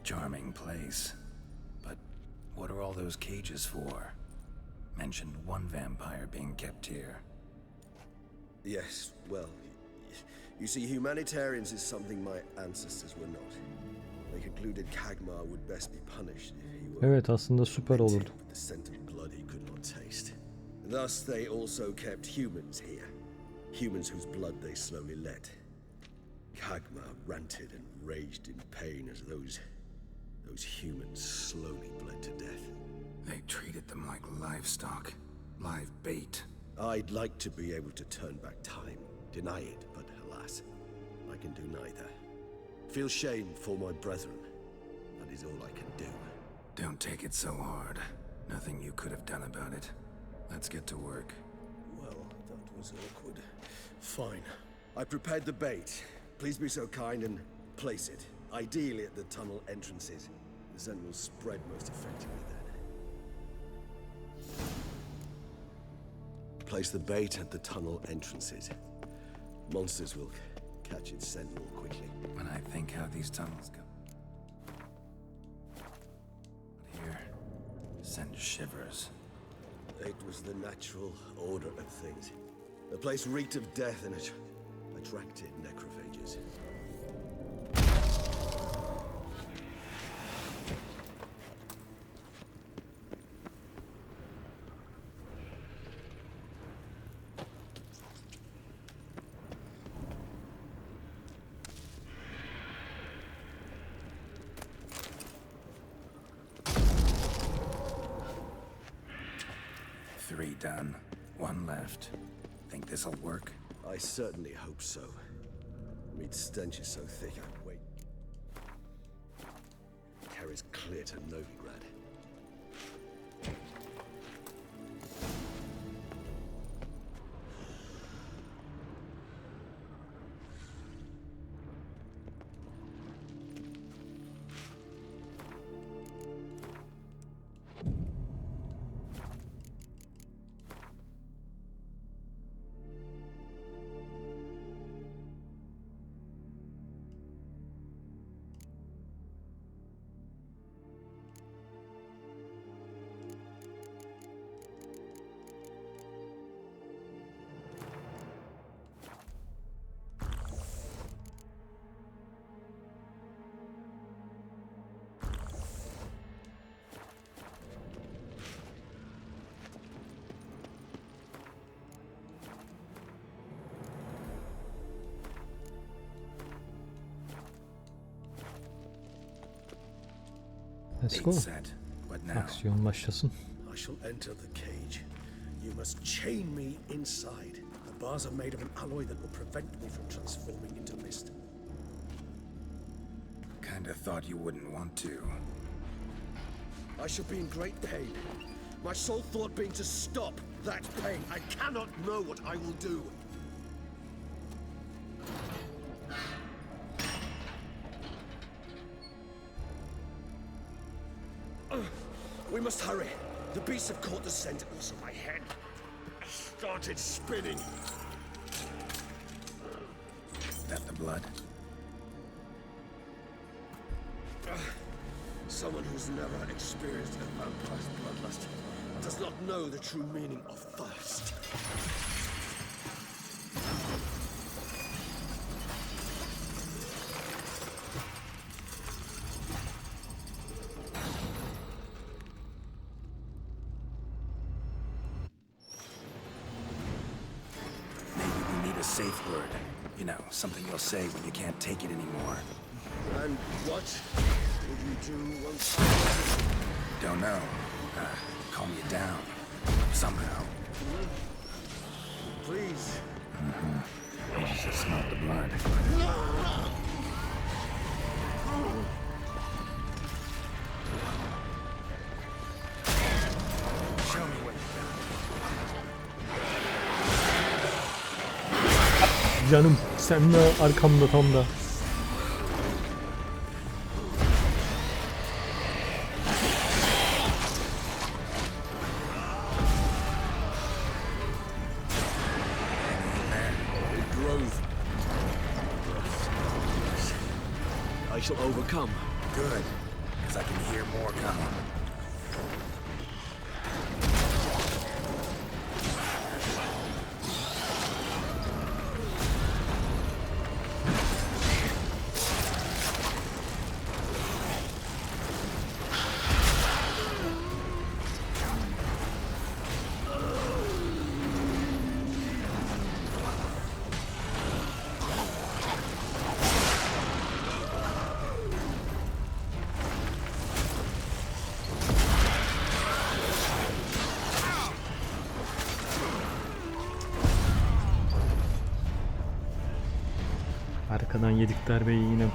Charming place. But what are all those cages for? Mentioned one vampire being kept here. Yes, well, you see, humanitarians is something my ancestors were not. They concluded Kagmar would best be punished if he were Evet, aslında süper olurdu. with the scent of blood he could not taste. Thus, they also kept humans here. Humans whose blood they slowly let. Kagmar ranted and raged in pain as those humans slowly bled to death. They treated them like livestock. Live bait. I'd like to be able to turn back time, deny it, but alas, I can do neither. Feel shame for my brethren. That is all I can do. Don't take it so hard. Nothing you could have done about it. Let's get to work. Well, that was awkward. Fine. I prepared the bait. Please be so kind and place it. Ideally at the tunnel entrances. The scent will spread most effectively then. Place the bait at the tunnel entrances. Monsters will catch its scent more quickly. When I think how these tunnels go... Here, send shivers. It was the natural order of things. The place reeked of death and it attracted necrophages. Three done. One left. Think this'll work? I certainly hope so. Meat stench is so thick, I wait. Carries clear to Novigrad. Let's go. Set. What now? Aksiyon başlasın. I shall enter the cage. You must chain me inside. The bars are made of an alloy that will prevent me from transforming into mist. Kinda thought you wouldn't want to. I shall be in great pain. My sole thought being to stop that pain. I cannot know what I will do. We must hurry. The beasts have caught the scent, also my head started spinning. That the blood? Someone who's never experienced a vampire's bloodlust does not know the true meaning of thirst. Safe word. You know, something you'll say when you can't take it anymore. And what would you do once? Don't know. Calm you down. Somehow. Please. You just smelled the blood. Show me what you got. Canım sen de arkamda tam da. I shall overcome. Good. 'cause I can hear more coming. Arkadan yedik darbeyi yine.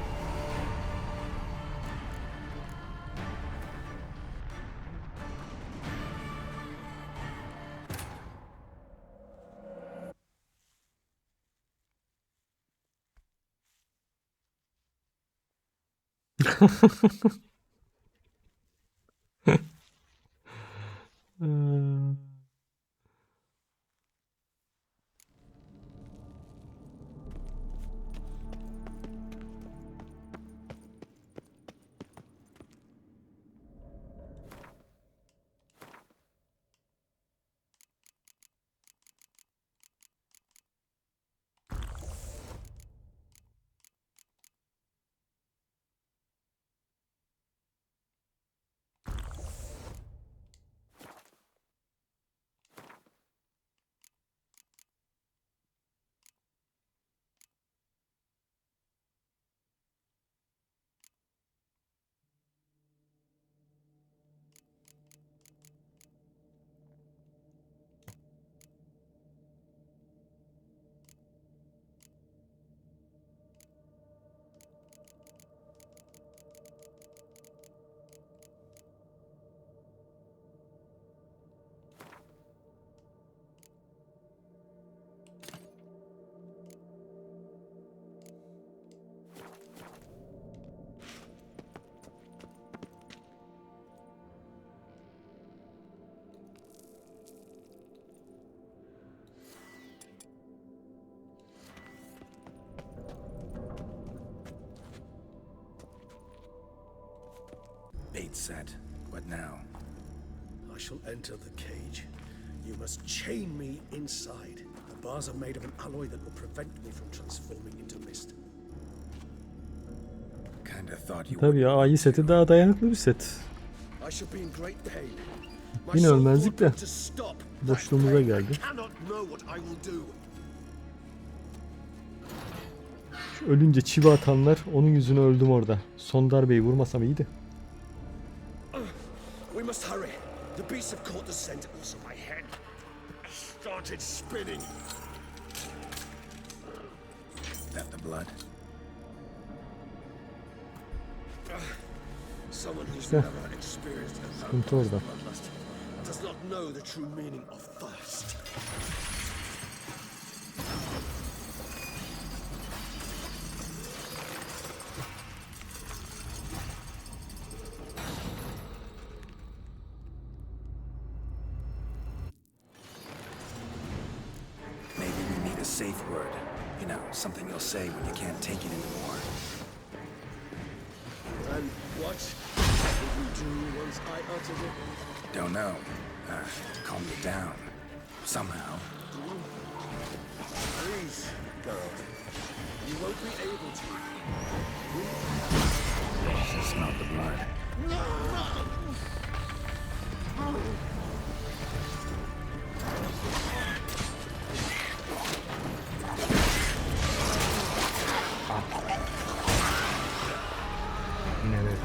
Bait set. What now? I shall enter the cage. You must chain me inside. The bars are made of an alloy that will prevent me from transforming into mist. Kinda thought you Tabii ya, ayı seti daha dayanıklı bir set. I shall be in great pain. Yine ölmezdik de boşluğumuza geldi. Şu ölünce çivi atanlar, onun yüzüne öldüm orada. Son darbeyi vurmasam iyiydi. We must hurry. The beasts have caught the scent also my head. Started spinning. That the blood? Someone who's İşte never experienced sıkıntı orada. bloodlust does not know the true meaning of thirst. Maybe we need a safe word. You know, something you'll say when you can't take it anymore. And what would you do once I uttered it? Don't know. Calm you down. Somehow. Please, girl. You won't be able to. I smell the blood. Evet.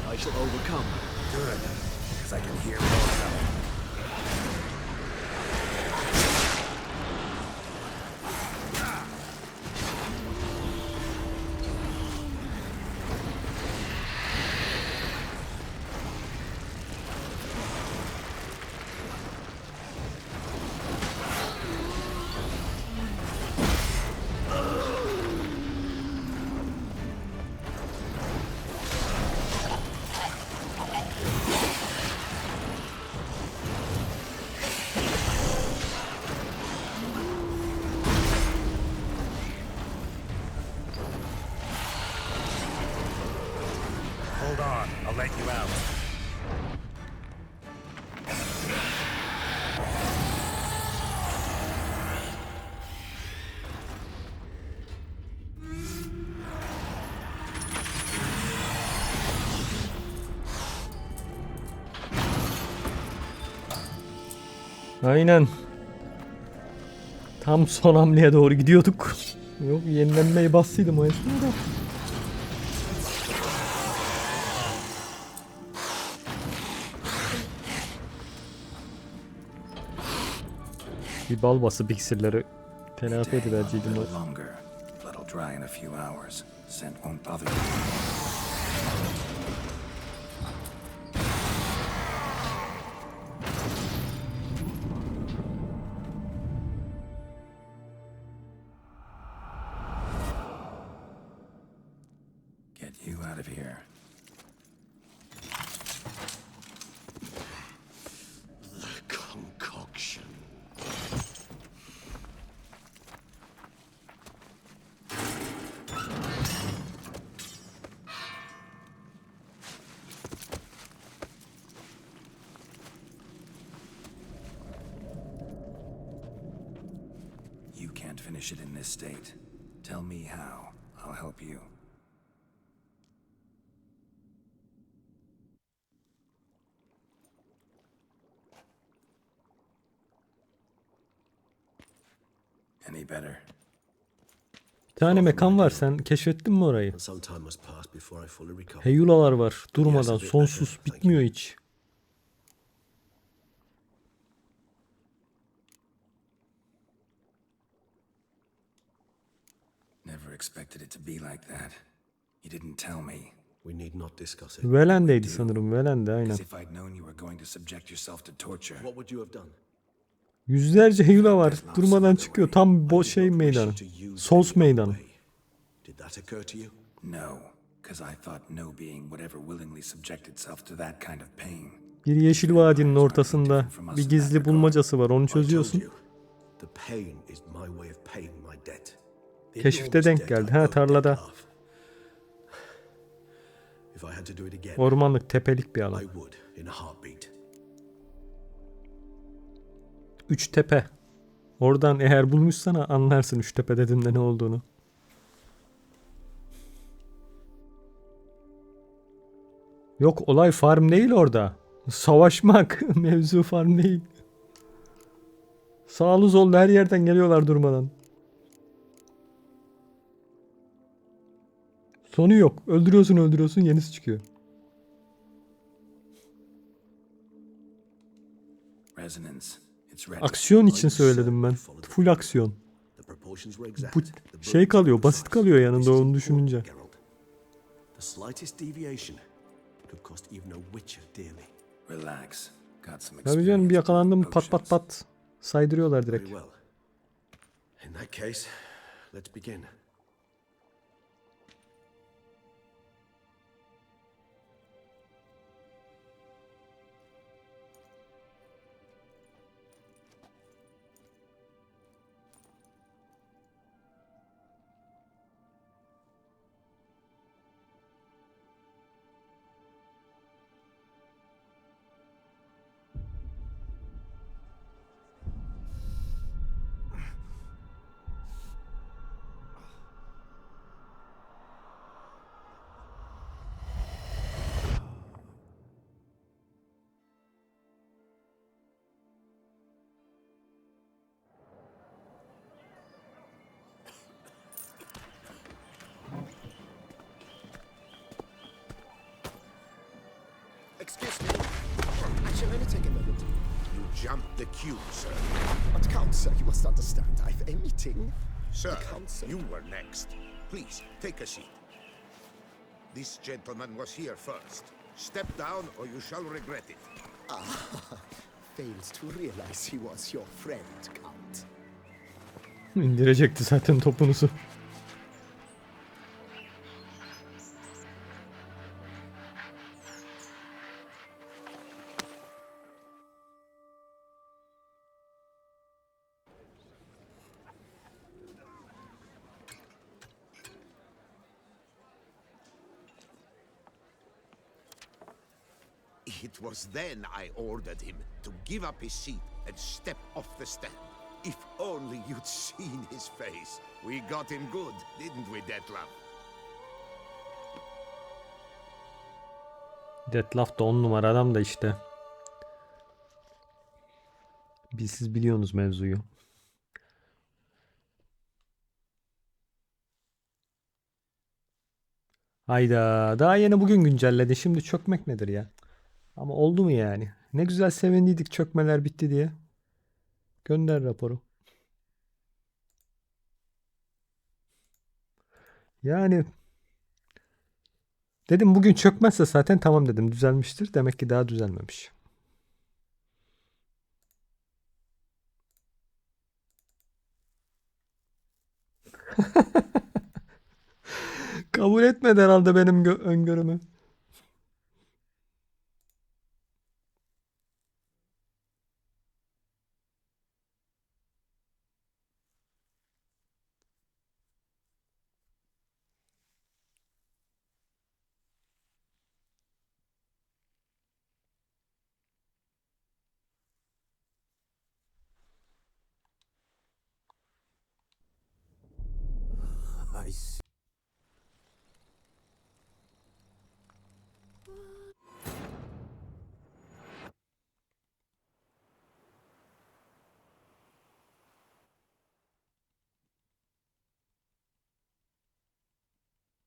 I shall overcome. Good, because I can hear more coming. I'll let you out. Aynen. Tam son hamleye doğru gidiyorduk. Yok, yenilenmeyi bassaydım o esnada. Bir bal basıp iksirleri telafi ediverciydim o. Get you out of here. The concoction. You can't finish it in this state. Tell me how. I'll help you. Any better? Bir tane mekan var, sen keşfettin mi orayı? Heyulalar var durmadan, sonsuz, bitmiyor hiç. Never expected it to be like that. You didn't tell me. We need not discuss it. Velen'deydi sanırım, Velen'de aynen. If I'd known you were going to subject yourself to torture. What would you have done? Yüzlerce heyula var, durmadan çıkıyor. Tam şey meydanı. Souls meydanı. Did that occur to you? No, because I thought no being would ever willingly subject itself to that kind of pain. Bir yeşil vadinin ortasında bir gizli bulmacası var, onu çözüyorsun. The pain is my way of paying my debt. Keşifte denk geldi. Ha, tarlada. Ormanlık, tepelik bir alan. 3 tepe. Oradan eğer bulmuşsan anlarsın 3 tepe dediğimde ne olduğunu. Yok, olay farm değil orada. Savaşmak. Mevzu farm değil. Sağlı sollu her yerden geliyorlar durmadan. Sonu yok. Öldürüyorsun yenisi çıkıyor. Aksiyon için söyledim ben. Full aksiyon. Bu şey kalıyor, basit kalıyor yanında onu düşününce. Tabii canım, bir yakalandım mı pat pat pat saydırıyorlar direkt. In that case, let's begin. Excuse me. Actually, let me take a moment. You jumped the queue, sir. But Count, sir, you must understand. I've a meeting. Sir, you were next. Please, take a seat. This gentleman was here first. Step down or you shall regret it. Fails to realize he was your friend, Count. İndirecekti zaten topunuzu. It was then I ordered him to give up his seat and step off the stand. If only you'd seen his face. We got him good, didn't we, Detlef? Detlef da 10 numara adam da işte. Siz biliyorsunuz mevzuyu. Hayda. Daha yeni bugün güncelledi. Şimdi çökmek nedir ya? Ama oldu mu yani? Ne güzel sevindiydik çökmeler bitti diye. Gönder raporu. Yani dedim bugün çökmezse zaten tamam dedim. Düzelmiştir. Demek ki daha düzelmemiş. Kabul etmedi herhalde benim öngörümü. I see.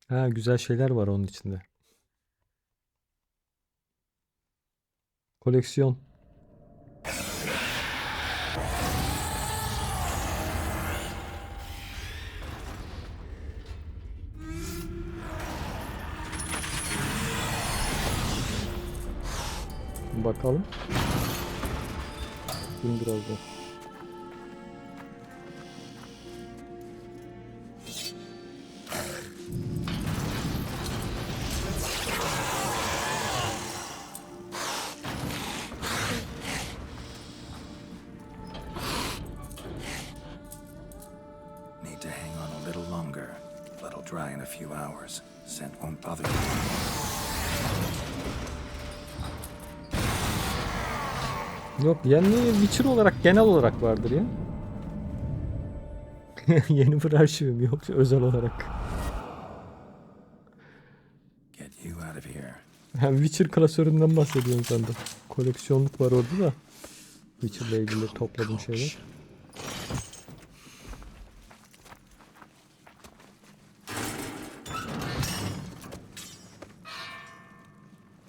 Ha, güzel şeyler var onun içinde. Koleksiyon. Bakalım. Şimdi birazdan. Need to hang on a little longer. Blood'll dry in a few hours. Scent won't bother you. Yok yani Witcher olarak genel olarak vardır ya. Yeni bir arşivim yok özel olarak. Get you out of here. Yani Witcher klasöründen bahsediyorum senden. Koleksiyonluk var orada da. Witcher'la ilgili topladığım şeyler.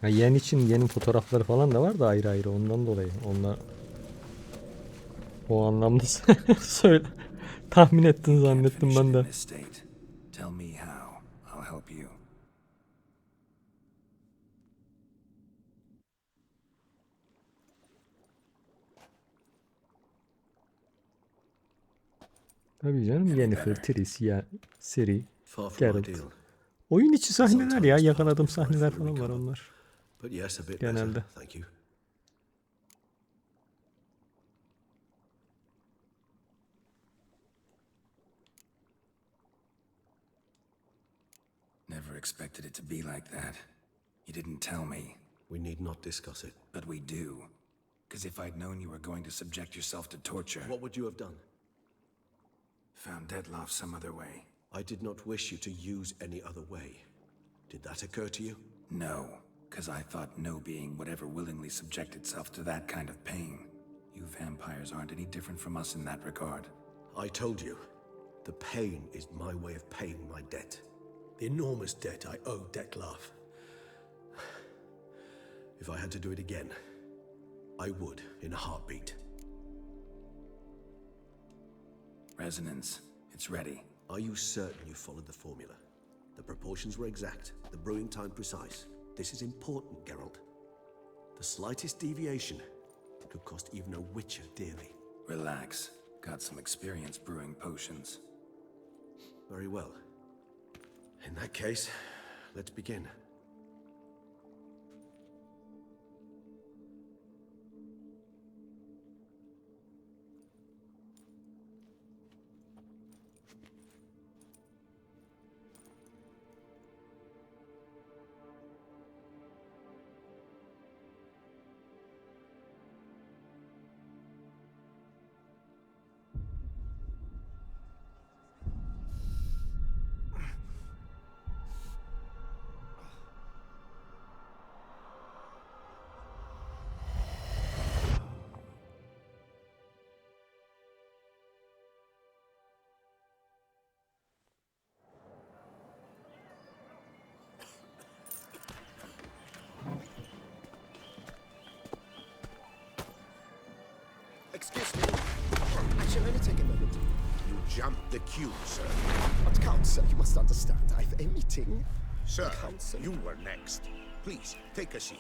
Ya yen için yeni fotoğrafları falan da var da ayrı ayrı ondan dolayı. Onlar o anlamda söyle. Tahmin ettin zannettim ben de. Tell me how. I'll help you. Tabii canım Yennefer, Triss, ya Ciri, Far from Geralt. ideal. Oyun içi sahneler ya yakaladığım sahneler falan var onlar. But yes, a bit Genelde. better. Thank you. Never expected it to be like that. You didn't tell me. We need not discuss it. But we do. Because if I'd known you were going to subject yourself to torture... What would you have done? Found Detlef some other way. I did not wish you to use any other way. Did that occur to you? No, because I thought no being would ever willingly subject itself to that kind of pain. You vampires aren't any different from us in that regard. I told you, the pain is my way of paying my debt. The enormous debt I owe Detlef. If I had to do it again, I would in a heartbeat. Resonance. It's ready. Are you certain you followed the formula? The proportions were exact, the brewing time precise. This is important, Geralt. The slightest deviation could cost even a witcher dearly. Relax. Got some experience brewing potions. Very well. In that case, let's begin. Excuse me. I shall only take a moment. You jumped the queue, sir. But Count, sir, you must understand. I've a meeting. Sir, you were next. Please, take a seat.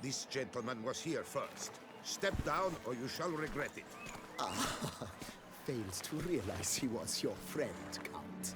This gentleman was here first. Step down or you shall regret it. Ah, fails to realize he was your friend, Count.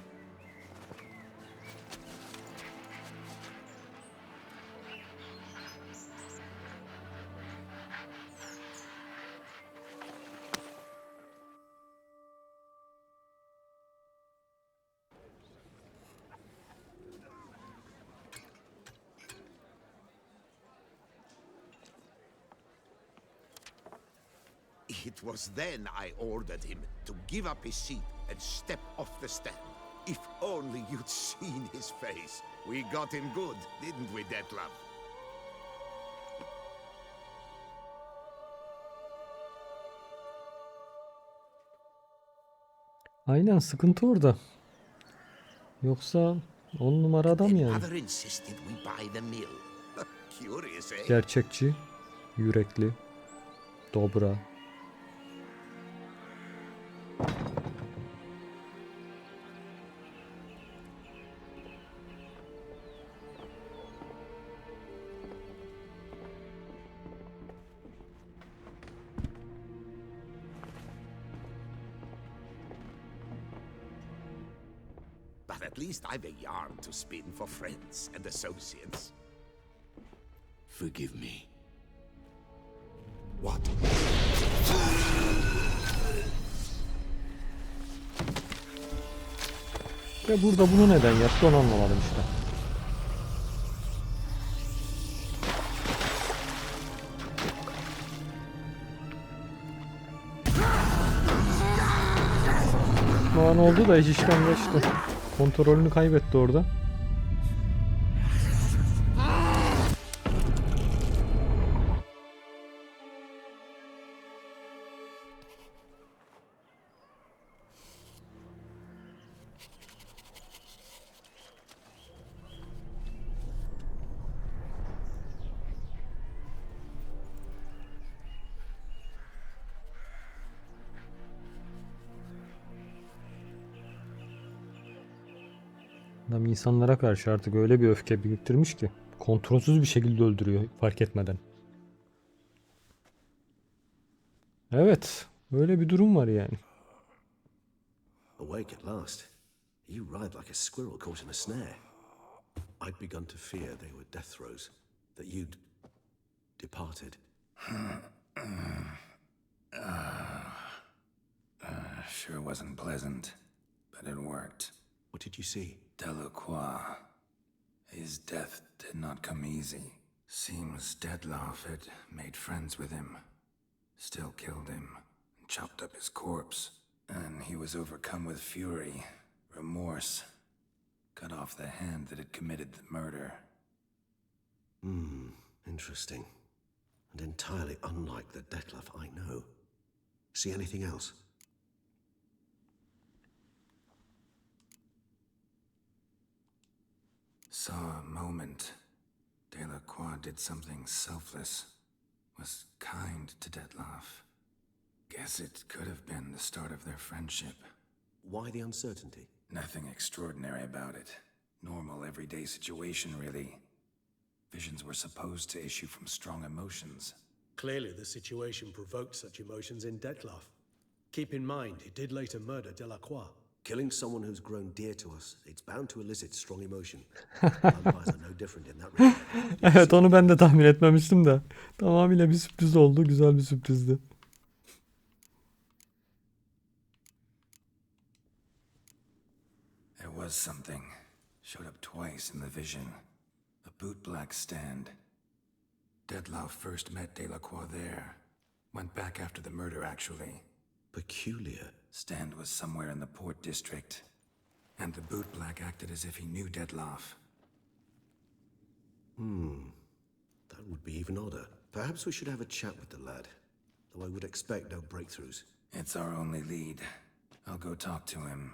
It was then I ordered him to give up his seat and step off the stand. If only you'd seen his face. We got him good, didn't we, Detlef? Aynen, sıkıntı orada. Yoksa 10 numara adam yani. Mother insisted we buy the mill. Curious, eh? Gerçekçi, yürekli, dobra. But at least I've a yarn to spin for friends and associates. Forgive me. What? Ve burada bunu neden yaptı onu anlamadım işte. O an oldu da iş işten geçti. Kontrolünü kaybetti orada. Adam insanlara karşı artık öyle bir öfke biriktirmiş ki kontrolsüz bir şekilde öldürüyor fark etmeden. Evet, öyle bir durum var yani. Awake at last. You ride like a squirrel caught in a snare. I'd begun to fear they were death throes, that you'd departed. Sure wasn't pleasant, but it worked. What did you see? Delacroix. His death did not come easy. Seems Detlef had made friends with him. Still killed him, and chopped up his corpse. And he was overcome with fury, remorse. Cut off the hand that had committed the murder. Interesting. And entirely unlike the Detlef I know. See anything else? Saw a moment. Delacroix did something selfless. Was kind to Detlef. Guess it could have been the start of their friendship. Why the uncertainty? Nothing extraordinary about it. Normal, everyday situation, really. Visions were supposed to issue from strong emotions. Clearly, the situation provoked such emotions in Detlef. Keep in mind, he did later murder Delacroix. Killing someone who's grown dear to us, it's bound to elicit strong emotion. Vampires are no different in that regard. Evet, onu ben de tahmin etmemiştim de. Tamamıyla bir sürpriz oldu. Güzel bir sürprizdi. There was something. Showed up twice in the vision. A bootblack stand. Detlef first met Delacroix there. Went back after the murder, actually. Peculiar. Stand was somewhere in the port district. And the bootblack acted as if he knew Detlef. That would be even odder. Perhaps we should have a chat with the lad. Though I would expect no breakthroughs. It's our only lead. I'll go talk to him.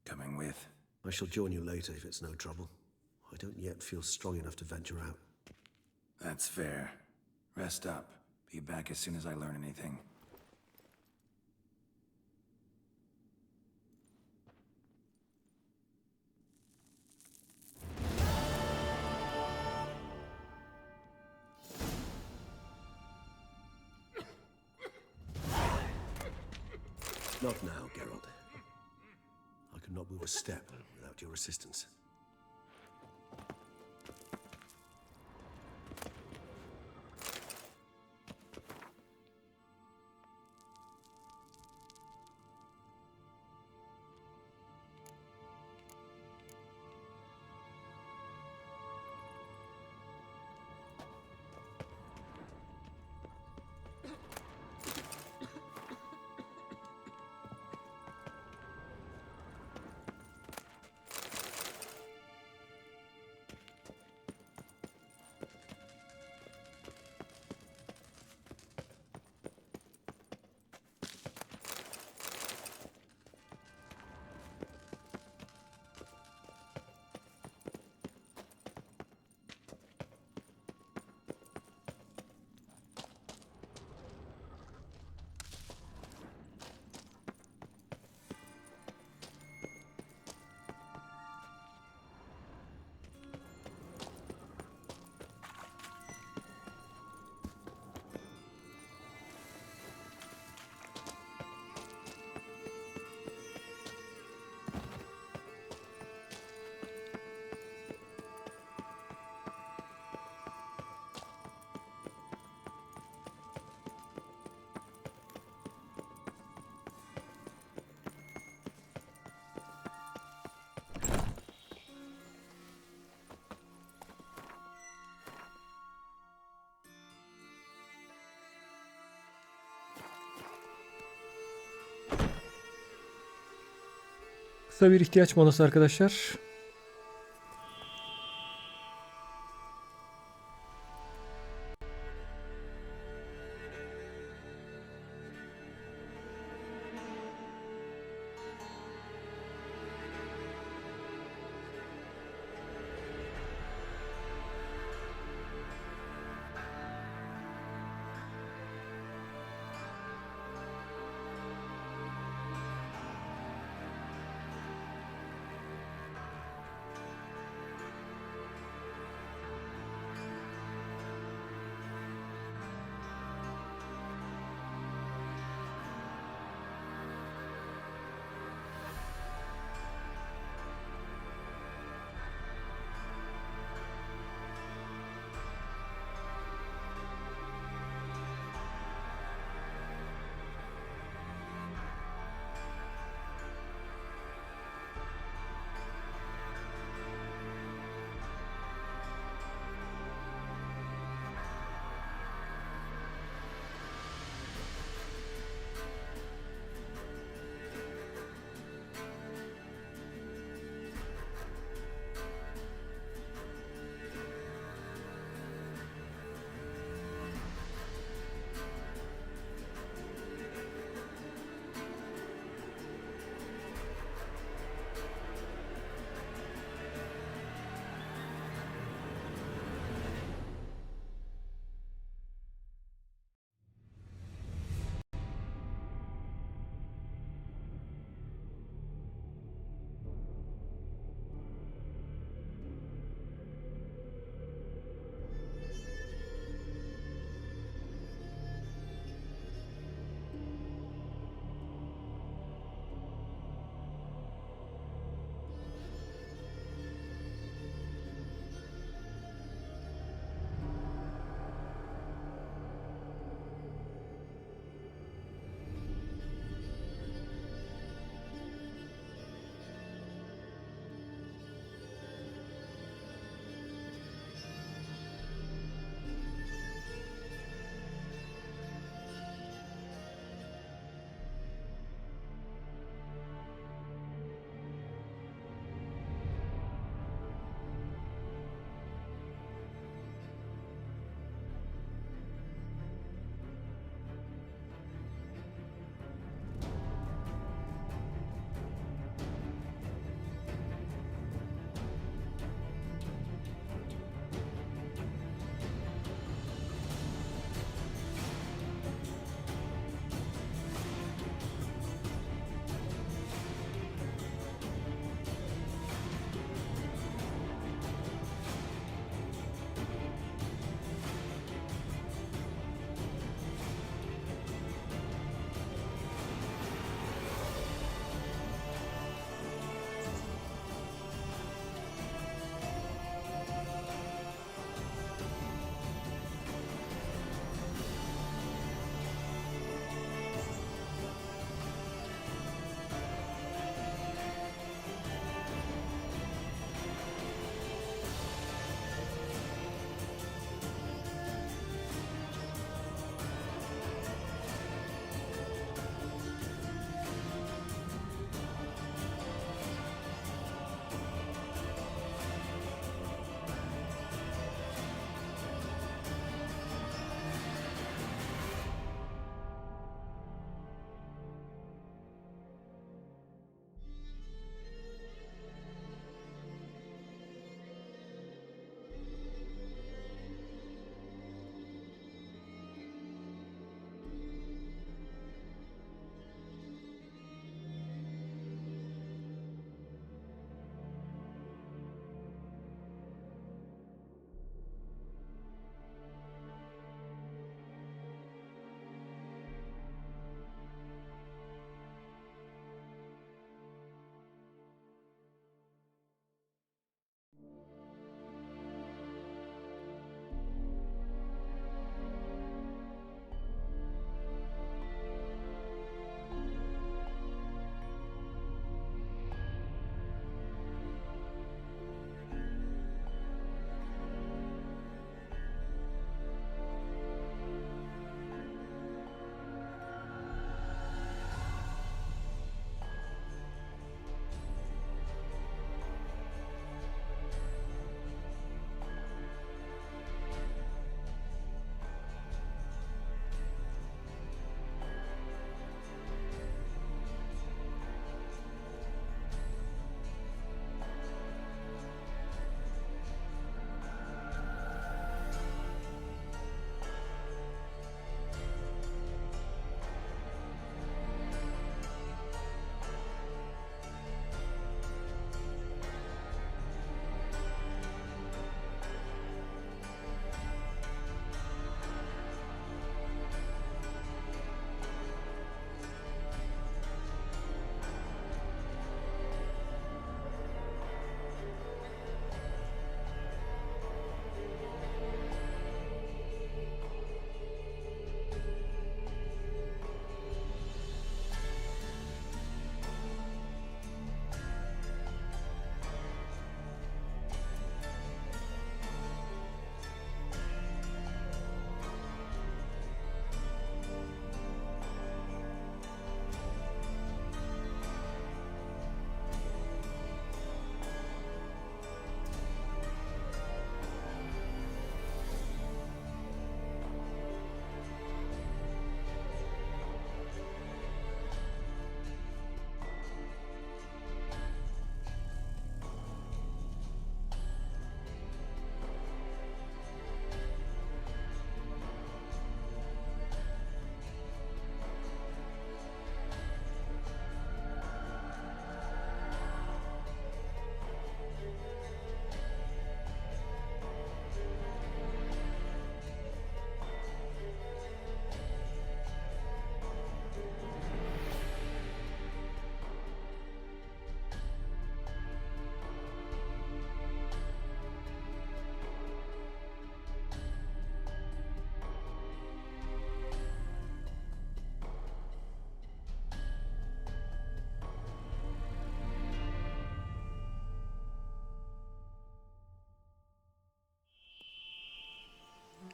Coming with? I shall join you later if it's no trouble. I don't yet feel strong enough to venture out. That's fair. Rest up. Be back as soon as I learn anything. Not now, Geralt. I could not move a step without your assistance. Kısa bir ihtiyaç molası arkadaşlar.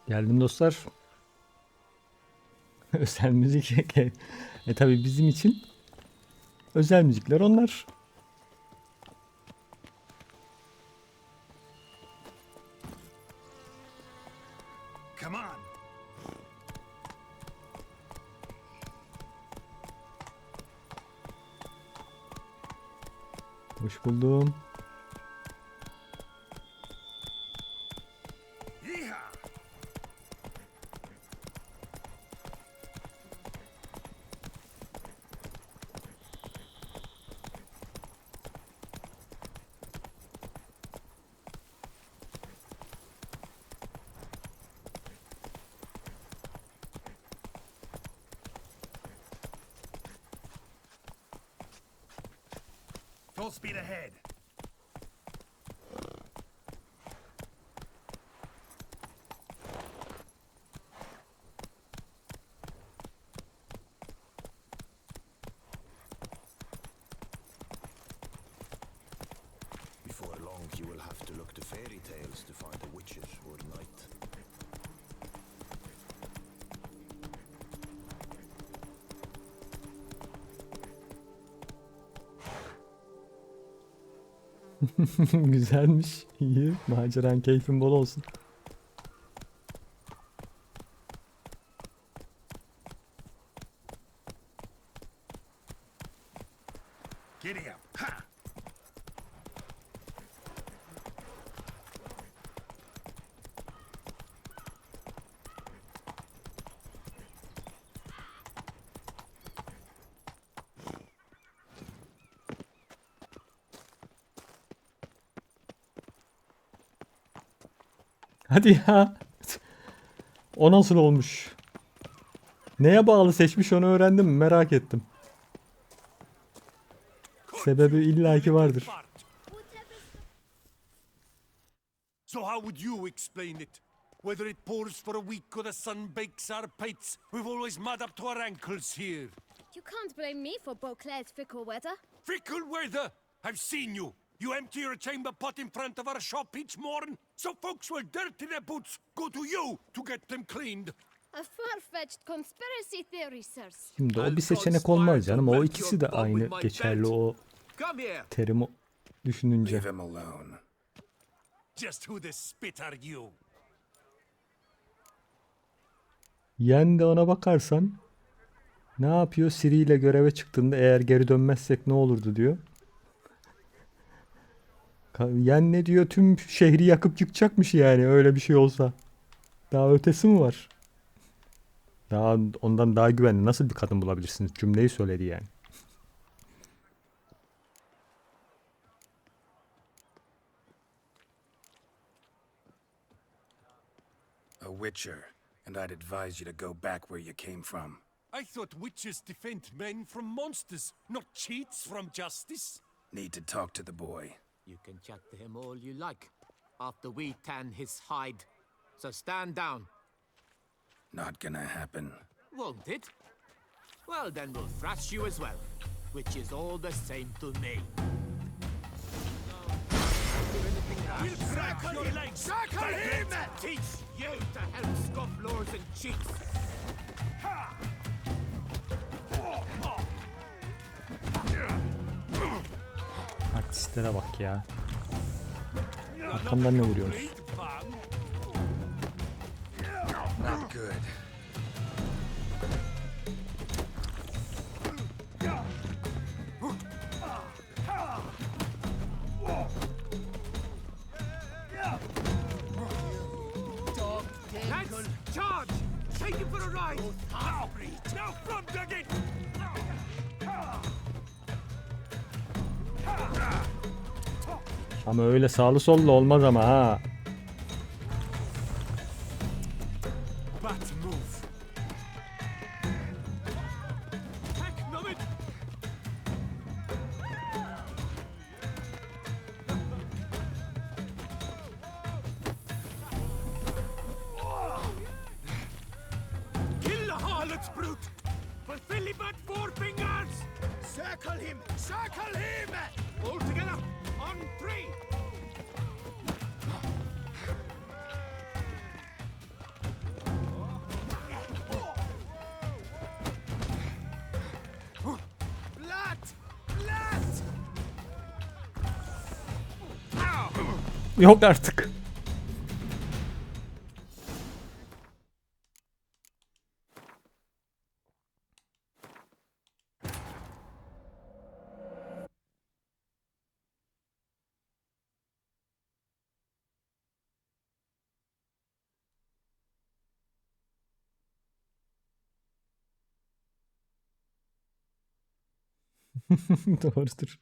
Geldim dostlar. Özel müzik. Tabi bizim için özel müzikler onlar. Come on. Hoş buldum. Full speed ahead. Before long, you will have to look to fairy tales to find a witcher or knight. Güzelmiş. İyi. Maceran keyfin bol olsun. Giddy up. Ha! Hadi ya. O nasıl olmuş? Neye bağlı seçmiş onu öğrendim mi? Merak ettim. Sebebi illaki vardır. So how would you explain it? Whether it pours for a week or the sun bakes our pates, we've always mud up to our ankles here. You can't blame me for Beauclair's fickle weather. Fickle weather! I've seen you. You empty your chamber pot in front of our shop each morn, so folks will dirty their boots, go to you to get them cleaned. A far-fetched conspiracy theory, sirs. Şimdi o bir seçenek olmaz canım. O ikisi de aynı geçerli o terimi düşününce. Leave him alone. Just who the spit are you? Yen de ona bakarsan ne yapıyor? Ciri ile göreve çıktığında eğer geri dönmezsek ne olurdu diyor. Yen ne diyor? Tüm şehri yakıp yıkacakmış yani öyle bir şey olsa. Daha ötesi mi var? Daha ondan daha güvenli nasıl bir kadın bulabilirsiniz? Cümleyi söyledi yani. A witcher, and I'd advise you to go back where you came from. I thought witches defend men from monsters, not cheats from justice. Need to talk to the boy. You can chat to him all you like, after we tan his hide. So stand down. Not gonna happen. Won't it? Well, then we'll thrash you as well, which is all the same to me. We'll crack your legs! Circle him! Teach you to help scofflaws and cheats! Artistlere bak ya. Arkamdan ne vuruyormuş? Not good. Let's charge! Take him for a ride! Now front again! Ama öyle sağlı sollu olmaz ama ha. Bat move. Kill the harlot's brute! Fulfill him at 4 fingers! Circle him! Circle him! All together! On 3! Yok artık. Doğrudur.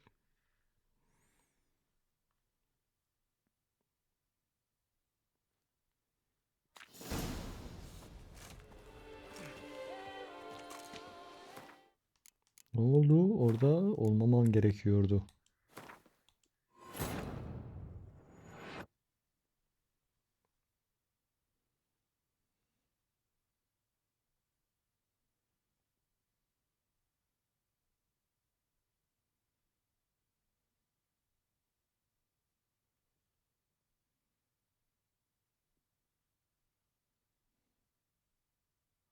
Ne oldu? Orada olmaman gerekiyordu.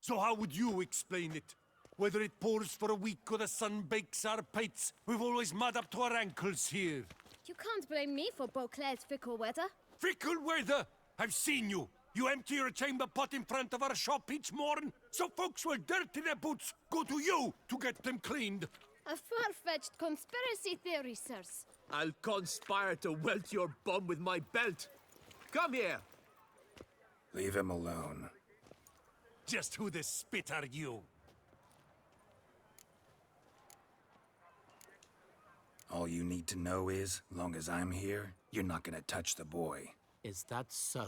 So how would you explain it? Whether it pours for a week or the sun bakes our pates, we've always mud up to our ankles here. You can't blame me for Beauclair's fickle weather. Fickle weather! I've seen you. You empty your chamber pot in front of our shop each morn, so folks will dirty their boots, go to you to get them cleaned. A far-fetched conspiracy theory, sirs. I'll conspire to welt your bum with my belt. Come here. Leave him alone. Just who the spit are you? All you need to know is, long as I'm here, you're not gonna touch the boy. Is that so?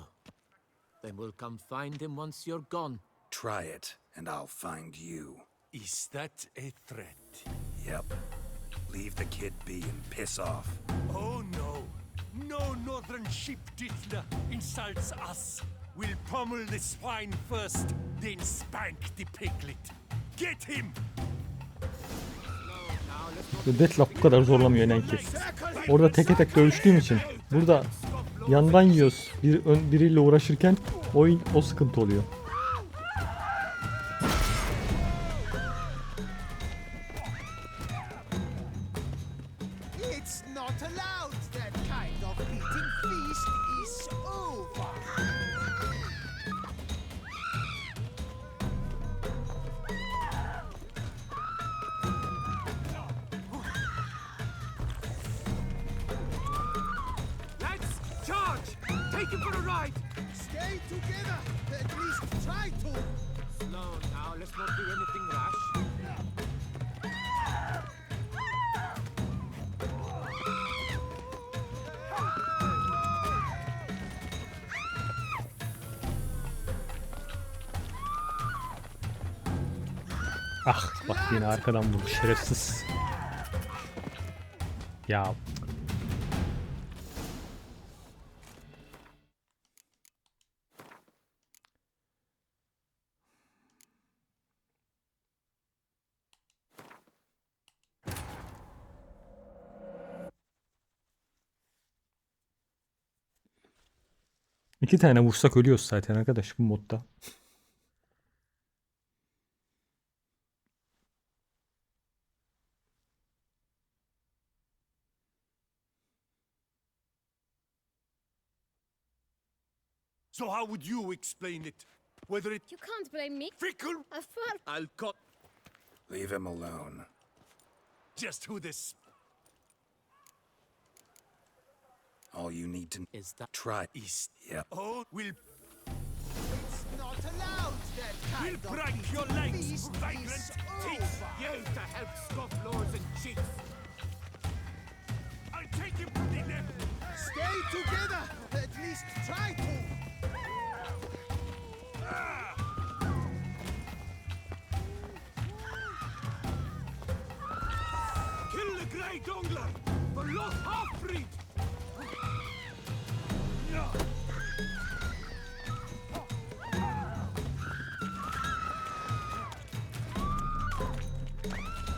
Then we'll come find him once you're gone. Try it, and I'll find you. Is that a threat? Yep. Leave the kid be and piss off. Oh no. No northern sheep diddler insults us. We'll pummel the swine first, then spank the piglet. Get him! Deathlock bu kadar zorlamıyor Nenki. Orada teke tek dövüştüğüm için. Burada yandan yiyoruz. Biriyle uğraşırken o sıkıntı oluyor. It's not allowed. That kind of eating feast is over. Let's charge! Take him for a ride! Stay together. At least try to. Slow now, let's not do anything rash. Ah bak yine arkadan vurdu şerefsiz. Ya. İki tane vursak ölüyoruz zaten arkadaş bu modda. So how would you explain it? Whether it... You can't blame me. Fickle! A far... I'll cut... Leave him alone. Just who this... All you need to is that try is yep. Oh, we'll It's not allowed. That kind we'll of break eating your legs, feast vagrant is teeth! over. You to help scofflaws and cheats. I'll take him from the neck! Stay together. At least try to. Kill the Grey Dongler! For lost half-breed!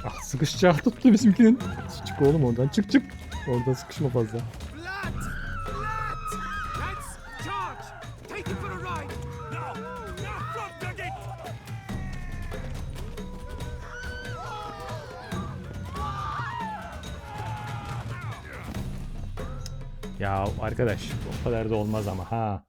Ah sıkışacağı tuttu bizimkinin. Çık oğlum oradan çık. Orada sıkışma fazla. Blood! Blood! Let's charge! Take him for a ride! Now! Now from the gate! Ya arkadaş o kadar da olmaz ama ha.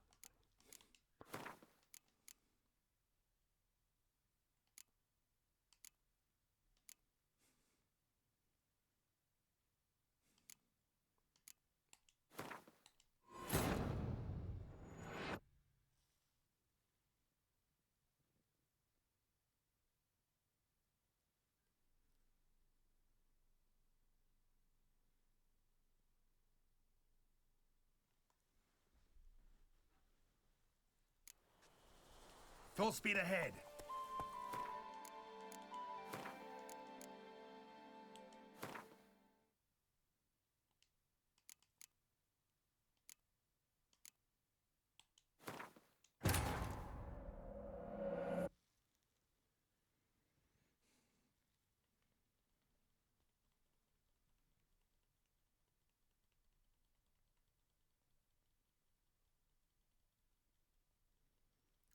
Full speed ahead.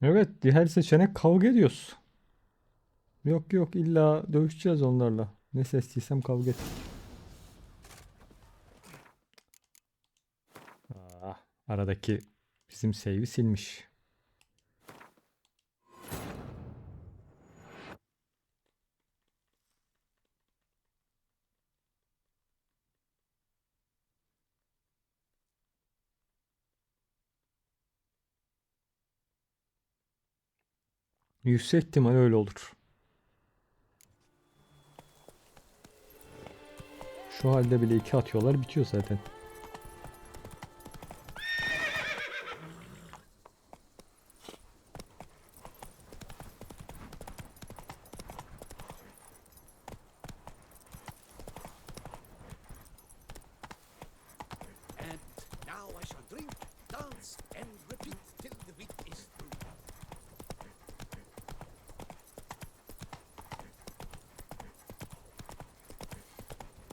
Evet, her seçenek kavga ediyoruz. Yok yok illa dövüşeceğiz onlarla. Ne sesliysem kavga et. Aradaki bizim save'i silmiş. Yüksek ihtimal öyle olur. Şu halde bile 2 atıyorlar bitiyor zaten. And now I shall drink, dance, and repeat till the week is through.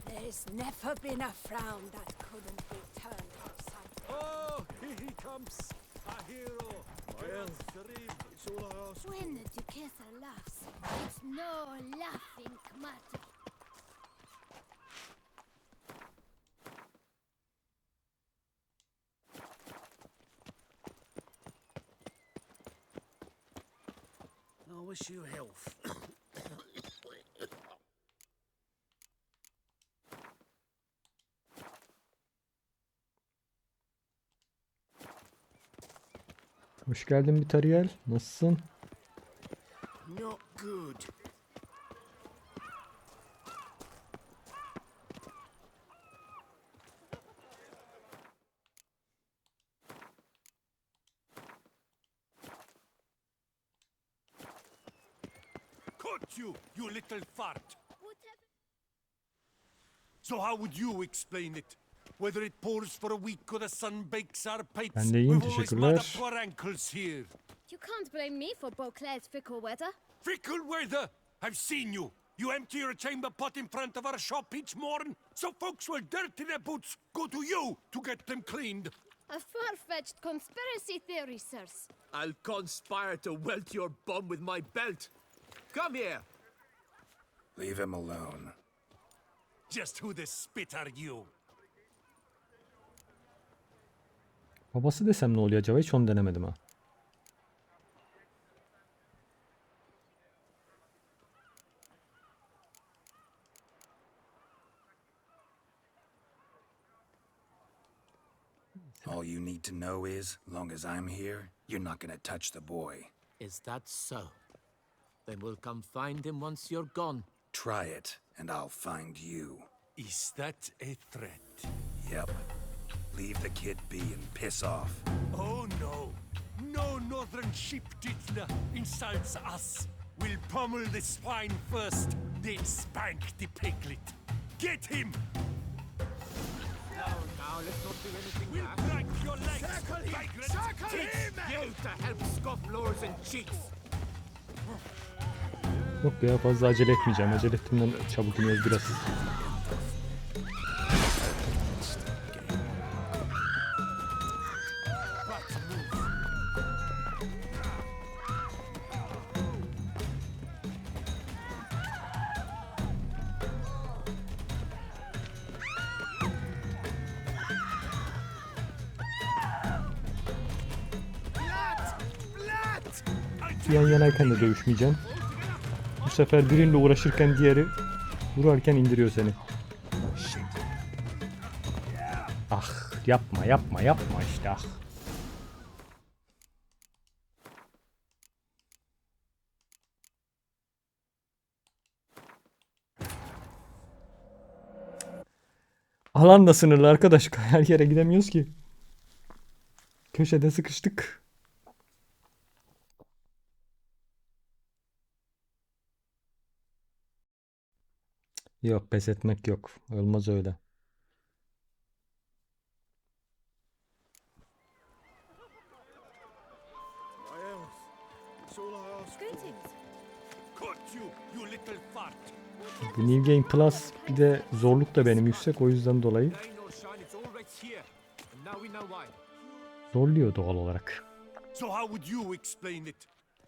There's never been a frown that couldn't be turned upside down. Oh, here he comes, a hero. Well, it's all I ask. When the Duchessa laughs, it's no laughing matter. I wish you health. Hoş geldin Bitariel. Nasılsın? Not good. Caught you, you little fart. So how would you explain it? Whether it pours for a week or the sun bakes our pates, Ben de iyiyim, we've always mud teşekkürler. up our ankles here. You can't blame me for Beauclair's fickle weather. Fickle weather! I've seen you. You empty your chamber pot in front of our shop each morn, so folks will dirty their boots go to you to get them cleaned. A far-fetched conspiracy theory, sirs. I'll conspire to welt your bum with my belt. Come here. Leave him alone. Just who the spit are you? Babası desem ne oluyor acaba? Hiç onu denemedim ha. All you need to know is, long as I'm here, you're not gonna touch the boy. Is that so? Then we'll come find him once you're gone. Try it, and I'll find you. Is that a threat? Yep. Leave the kid be and piss off. Oh no. No northern sheep Ditna insults us. We'll pummel the swine first, then spank the piglet. Get him! Now let's not do anything We'll rash. break your legs, Circle him! vagrant! Circle him! You to help scofflaws and cheats. Yok ya fazla acele etmeyeceğim. Acele ettiğimden çabuk iniyoruz biraz. İkisi yan yanayken de dövüşmeyeceğim. Bu sefer biriyle uğraşırken diğeri vurarken indiriyor seni. Ah yapma yapma yapma işte ah. Alan da sınırlı arkadaş. Her yere gidemiyoruz ki. Köşede sıkıştık. Yok, pes etmek yok. Olmaz öyle. Bu New Game Plus bir de zorluk da benim yüksek, o yüzden dolayı zorluyor doğal olarak. So how would you explain it?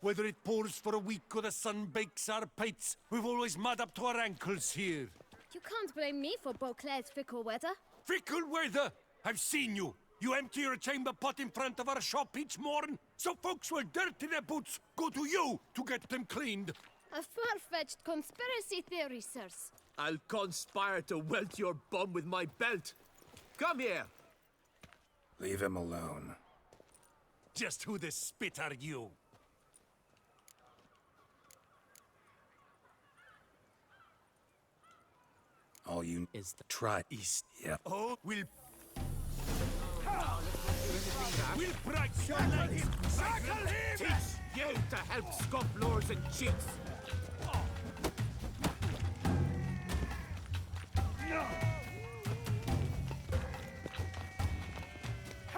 Whether it pours for a week or the sun bakes our pates, we've always mud up to our ankles here. You can't blame me for Beauclair's fickle weather. Fickle weather? I've seen you. You empty your chamber pot in front of our shop each morn, so folks will dirty their boots, go to you to get them cleaned. A far-fetched conspiracy theory, sirs. I'll conspire to welt your bum with my belt. Come here. Leave him alone. Just who the spit are you? All you is the try east. Yeah. Oh, we'll price your legs. Circle him! Teach you to help scump lords and cheats.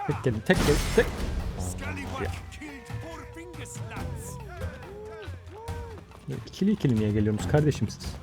Tek gelin, tek gelin, tek. İkili ikili niye geliyorsunuz kardeşim siz?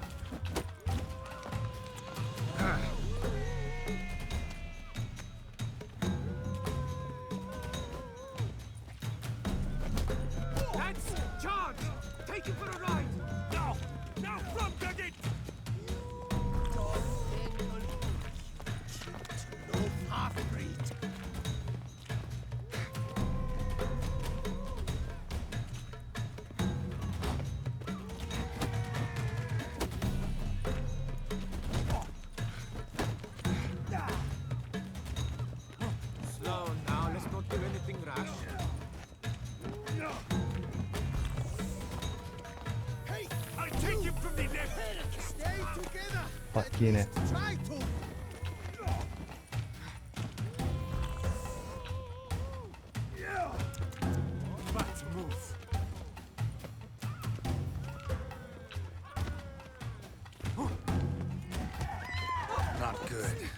Bak yine. Not good.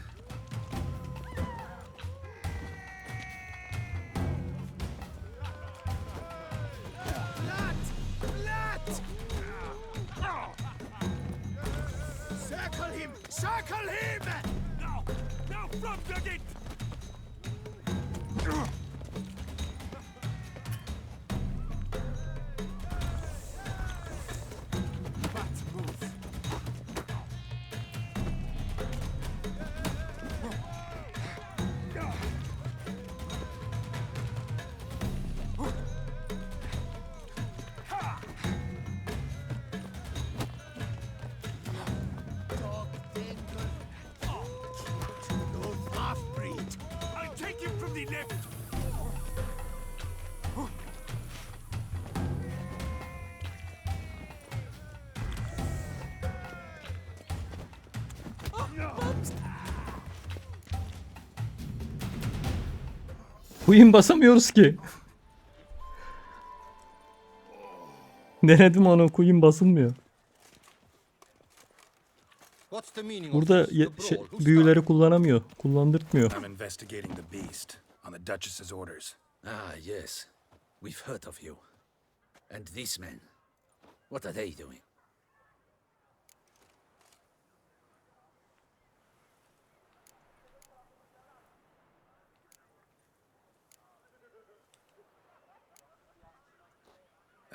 Circle him! Now! Now from the gate! Queen basamıyoruz ki. Denedim onu, Queen basılmıyor. Burada büyüleri kullanamıyor, kullandırtmıyor. I'm investigating the beast on the Duchess's orders. Ah, yes. We've heard of you. And these men, what are they doing?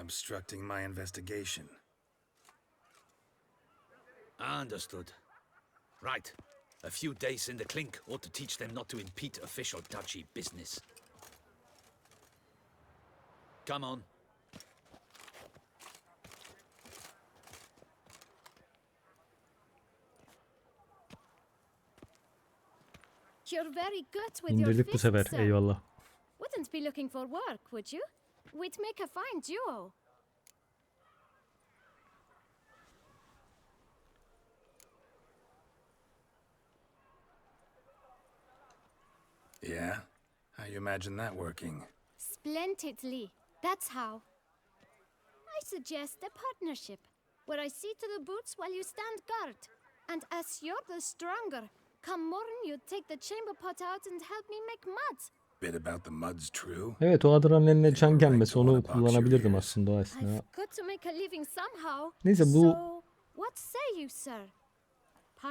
Obstructing my investigation. Understood. Right. A few days in the clink ought to teach them not to impede official duchy business. Come on. You're very good with your İndirdik bu fists, sefer. sir. Eyvallah. Wouldn't be looking for work, would you? We'd make a fine duo. Yeah? How you imagine that working? Splendidly. That's how. I suggest a partnership, where I see to the boots while you stand guard. And as you're the stronger, come morn you take the chamber pot out and help me make mud. Bit about the mud's true. Evet, o adrenalinle can gelmesi, onu kullanabilirdim aslında o esnada. Got to make a living somehow. Neyse, bu So, what say you, sir?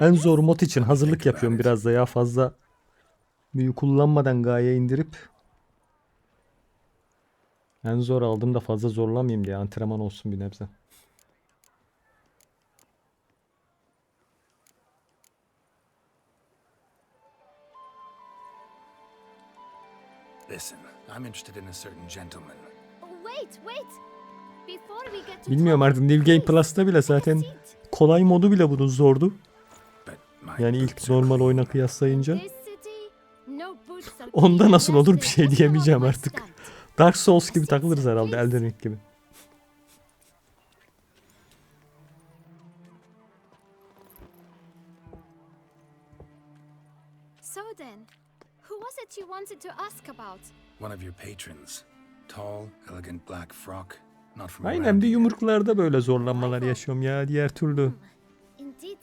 en zor mod için hazırlık yapıyorum biraz da ya, fazla büyü kullanmadan gaye indirip en zor aldığımda fazla zorlamayayım diye, antrenman olsun bir nebze. Listen, I'm interested in a certain gentleman. Wait. Before we get to Bilmiyorum artık, New Game Plus'ta bile zaten kolay modu bile bunun zordu. Yani ilk normal oyuna kıyaslayınca. Onda nasıl olur bir şey diyemeyeceğim artık. Dark Souls gibi takılırız herhalde, Elden Ring gibi. So then, who was it you wanted to ask about? One of your patrons. Tall, elegant black frock. Not from Aynen, bir yumruklarda böyle zorlanmalar yaşıyorum ya, diğer türlü.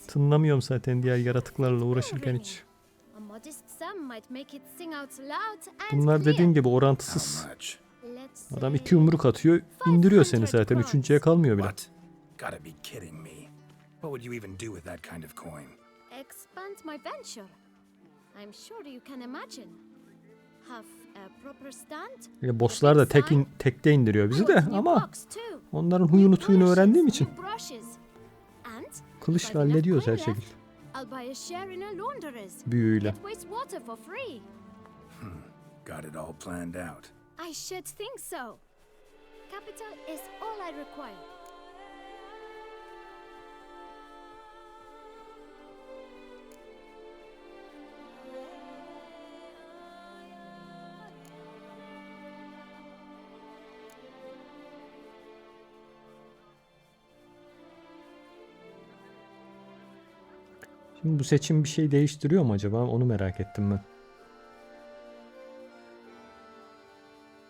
Tınlamıyorum zaten diğer yaratıklarla uğraşırken hiç. A modest sum might make it sing out loud and Bunlar dediğim gibi orantısız. Adam 2 yumruk atıyor, indiriyor seni zaten, üçüncüye kalmıyor bile. Gotta be kidding me. What would you even do with that kind of coin? expand my venture. I'm sure you can imagine. Have a proper stand. Bosslar da tekte indiriyor bizi de, ama onların huyunu tuyunu öğrendiğim için kılıçla hallediyoruz her şekilde. Büyüyle. Got it all planned out. I should think so. Capital is all I require. Şimdi bu seçim bir şey değiştiriyor mu acaba? Onu merak ettim ben.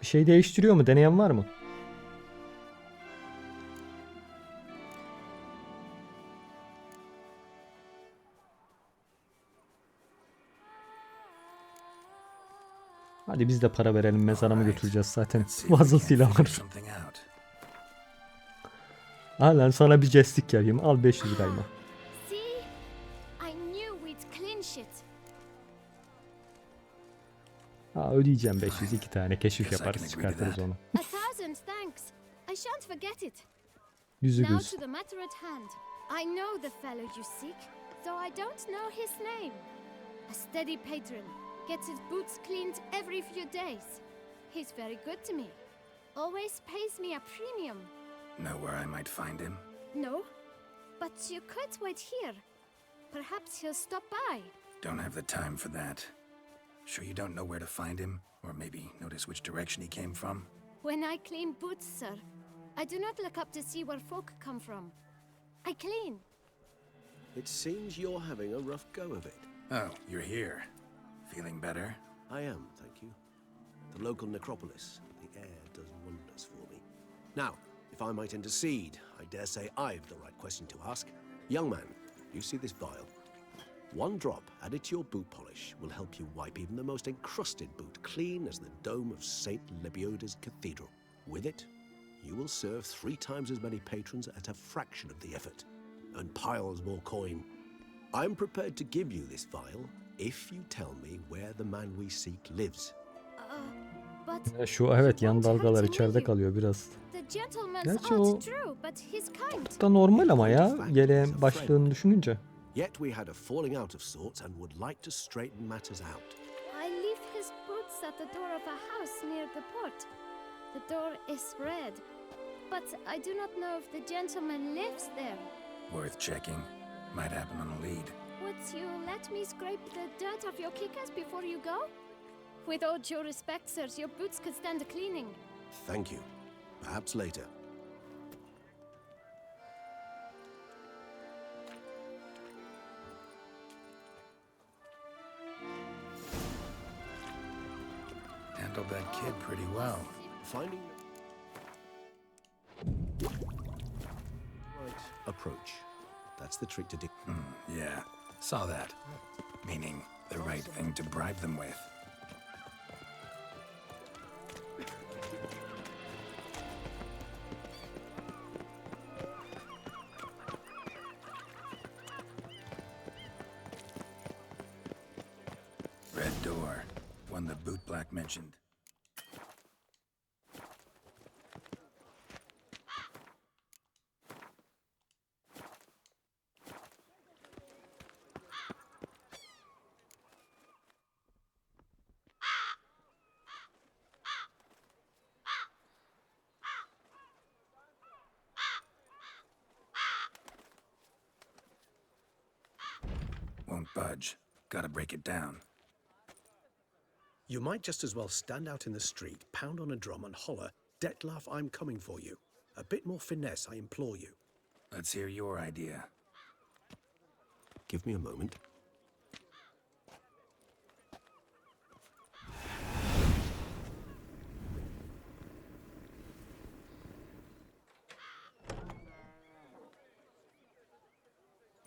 Bir şey değiştiriyor mu? Deneyen var mı? Hadi biz de para verelim, mezara mı götüreceğiz zaten. Vazıltıyla var. Al lan, sana bir jestlik yapayım. Al 500 lirayla. Ha, ödeyeceğim 500, 2 tane keşif yaparız, çıkartırız onu. Yüzü göz. Now to the matter at hand. I know the fellow you seek, though I don't know his name. A steady patron, gets his boots cleaned every few days. He's very good to me. Always pays me a premium. Know where I might find him? No, but you could wait here. Perhaps he'll stop by. Don't have the time for that. Sure you don't know where to find him? Or maybe notice which direction he came from? When I clean boots, sir, I do not look up to see where folk come from. I clean. It seems you're having a rough go of it. Oh, you're here. Feeling better? I am, thank you. The local necropolis. The air does wonders for me. Now, if I might intercede, I dare say I've the right question to ask. Young man, you see this vial? One drop added to your boot polish will help you wipe even the most encrusted boot clean as the dome of St. Lebioda's cathedral. With it, you will serve 3 times as many patrons at a fraction of the effort, and piles more coin. I'm prepared to give you this vial if you tell me where the man we seek lives. Şu evet, yan dalgalar içeride kalıyor biraz. Gerçi o da normal ama ya, yeleğin başlığını düşününce. Yet we had a falling out of sorts and would like to straighten matters out. I leave his boots at the door of a house near the port. The door is red, but I do not know if the gentleman lives there. Worth checking. Might happen on a lead. Would you let me scrape the dirt off your kickers before you go? With all due respect, sirs, your boots could stand a cleaning. Thank you. Perhaps later. Handled that kid pretty well. Finding right approach. That's the trick to do. Yeah, saw that. Meaning the right thing to bribe them with. Red door. One the bootblack mentioned. Won't budge. Gotta break it down. You might just as well stand out in the street, pound on a drum and holler, "Dettlaff, I'm coming for you." A bit more finesse, I implore you. Let's hear your idea. Give me a moment.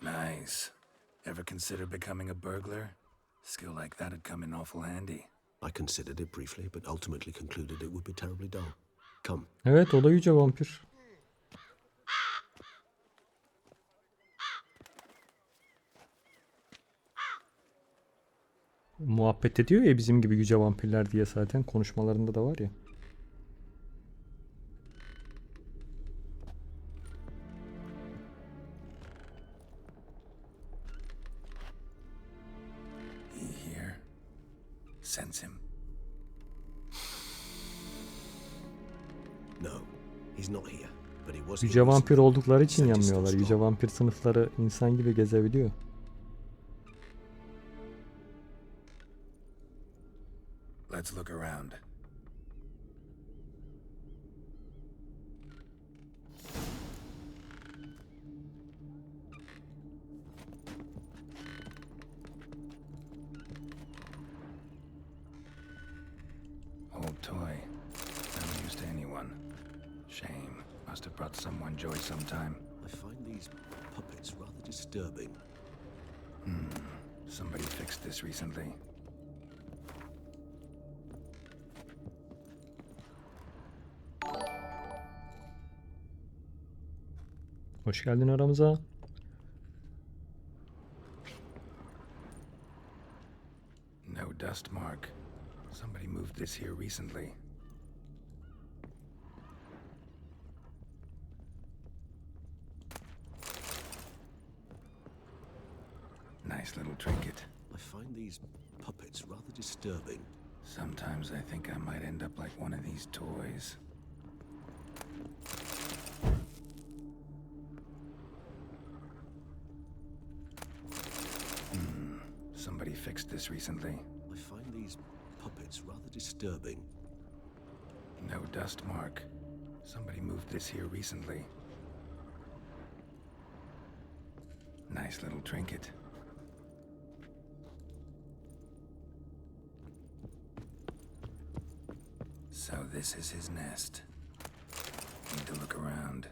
Nice. Ever consider becoming a burglar? Skill like that'd come in awful handy. I considered it briefly, but ultimately concluded it would be terribly dull. Come. Evet, o da yüce vampir. Muhabbet ediyor ya bizim gibi yüce vampirler diye, zaten konuşmalarında da var ya. He here? Sense him. No, he's not here. But he was. Yüce vampir oldukları için yanmıyorlar. Yüce vampir sınıfları insan gibi gezebiliyor. Let's look around. Old toy. Never used to anyone. Shame. Must have brought someone joy sometime. I find these puppets rather disturbing. Somebody fixed this recently. Hoş geldin aramıza. No dust mark. Somebody moved this here recently. Nice little trinket. I find these puppets rather disturbing. Sometimes I think I might end up like one of these toys. Somebody fixed this recently. I find these puppets rather disturbing. No dust mark. Somebody moved this here recently. Nice little trinket. So this is his nest. Need to look around.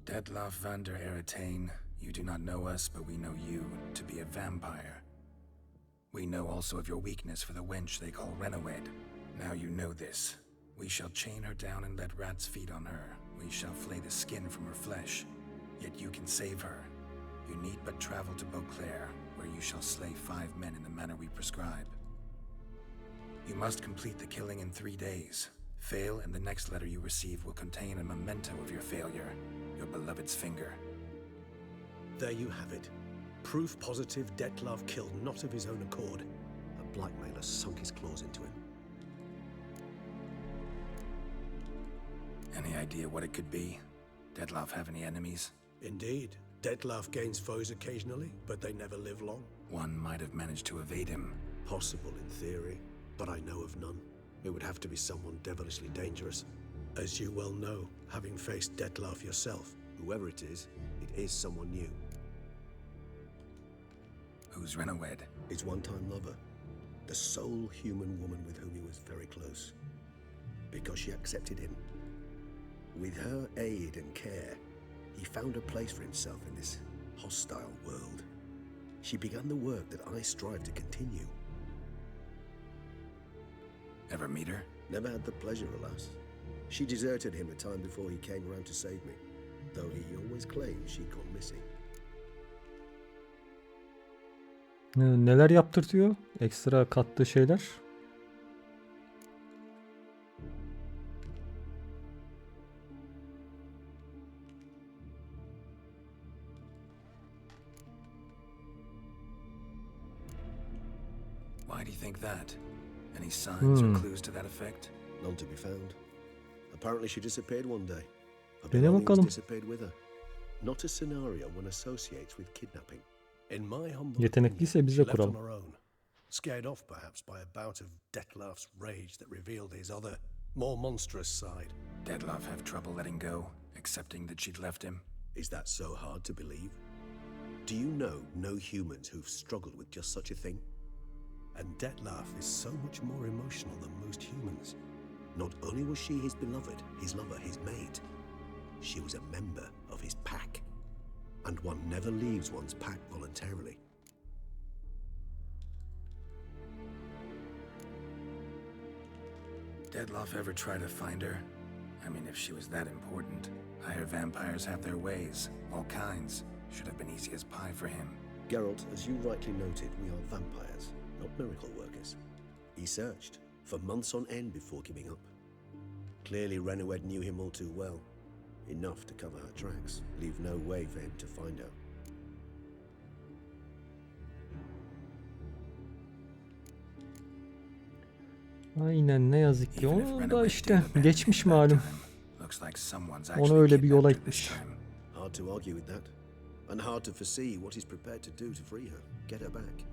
Dettlaff van der Eretain, you do not know us, but we know you to be a vampire. We know also of your weakness for the wench they call Renawed. Now you know this. We shall chain her down and let rats feed on her. We shall flay the skin from her flesh. Yet you can save her. You need but travel to Beauclair, where you shall slay 5 men in the manner we prescribe. You must complete the killing in 3 days. Fail, and the next letter you receive will contain a memento of your failure, your beloved's finger. There you have it. Proof positive Dettlaff killed not of his own accord. A blackmailer sunk his claws into him. Any idea what it could be? Dettlaff have any enemies? Indeed. Dettlaff gains foes occasionally, but they never live long. One might have managed to evade him. Possible in theory, but I know of none. It would have to be someone devilishly dangerous. As you well know, having faced Dettlaff yourself. Whoever it is someone new. Who's Renowed? His one-time lover. The sole human woman with whom he was very close. Because she accepted him. With her aid and care, he found a place for himself in this hostile world. She began the work that I strive to continue. Ever meet her? Never had the pleasure, alas. She deserted him a time before he came around to save me, though he always claimed she'd gone missing. Neler yaptırtıyor? Ekstra kattığı şeyler. Why do you think that? Any signs or clues to that effect? None to be found. Apparently she disappeared one day. Her Dene belongings bakalım. disappeared with her. Not a scenario one associates with kidnapping. In my humble Yetenekliyse opinion, bize she left on kuralım. her own. Scared off perhaps by a bout of Dettlaff's rage that revealed his other, more monstrous side. Dettlaff have trouble letting go, accepting that she'd left him? Is that so hard to believe? Do you know no humans who've struggled with just such a thing? And Dettlaff is so much more emotional than most humans. Not only was she his beloved, his lover, his mate, she was a member of his pack. And one never leaves one's pack voluntarily. Dettlaff ever try to find her? I mean, if she was that important. Higher vampires have their ways, all kinds. Should have been easy as pie for him. Geralt, as you rightly noted, we are vampires, not miracle workers. He searched for months on end before giving up. Clearly Renowed knew him all too well. Enough to cover her tracks, leave no way for him to find her. Aynen, ne yazık ki. Onu da işte geçmiş malum. Onu öyle bir yola gitmiş. Hard to argue with that. And hard to foresee what he's prepared to do to free her, get her back.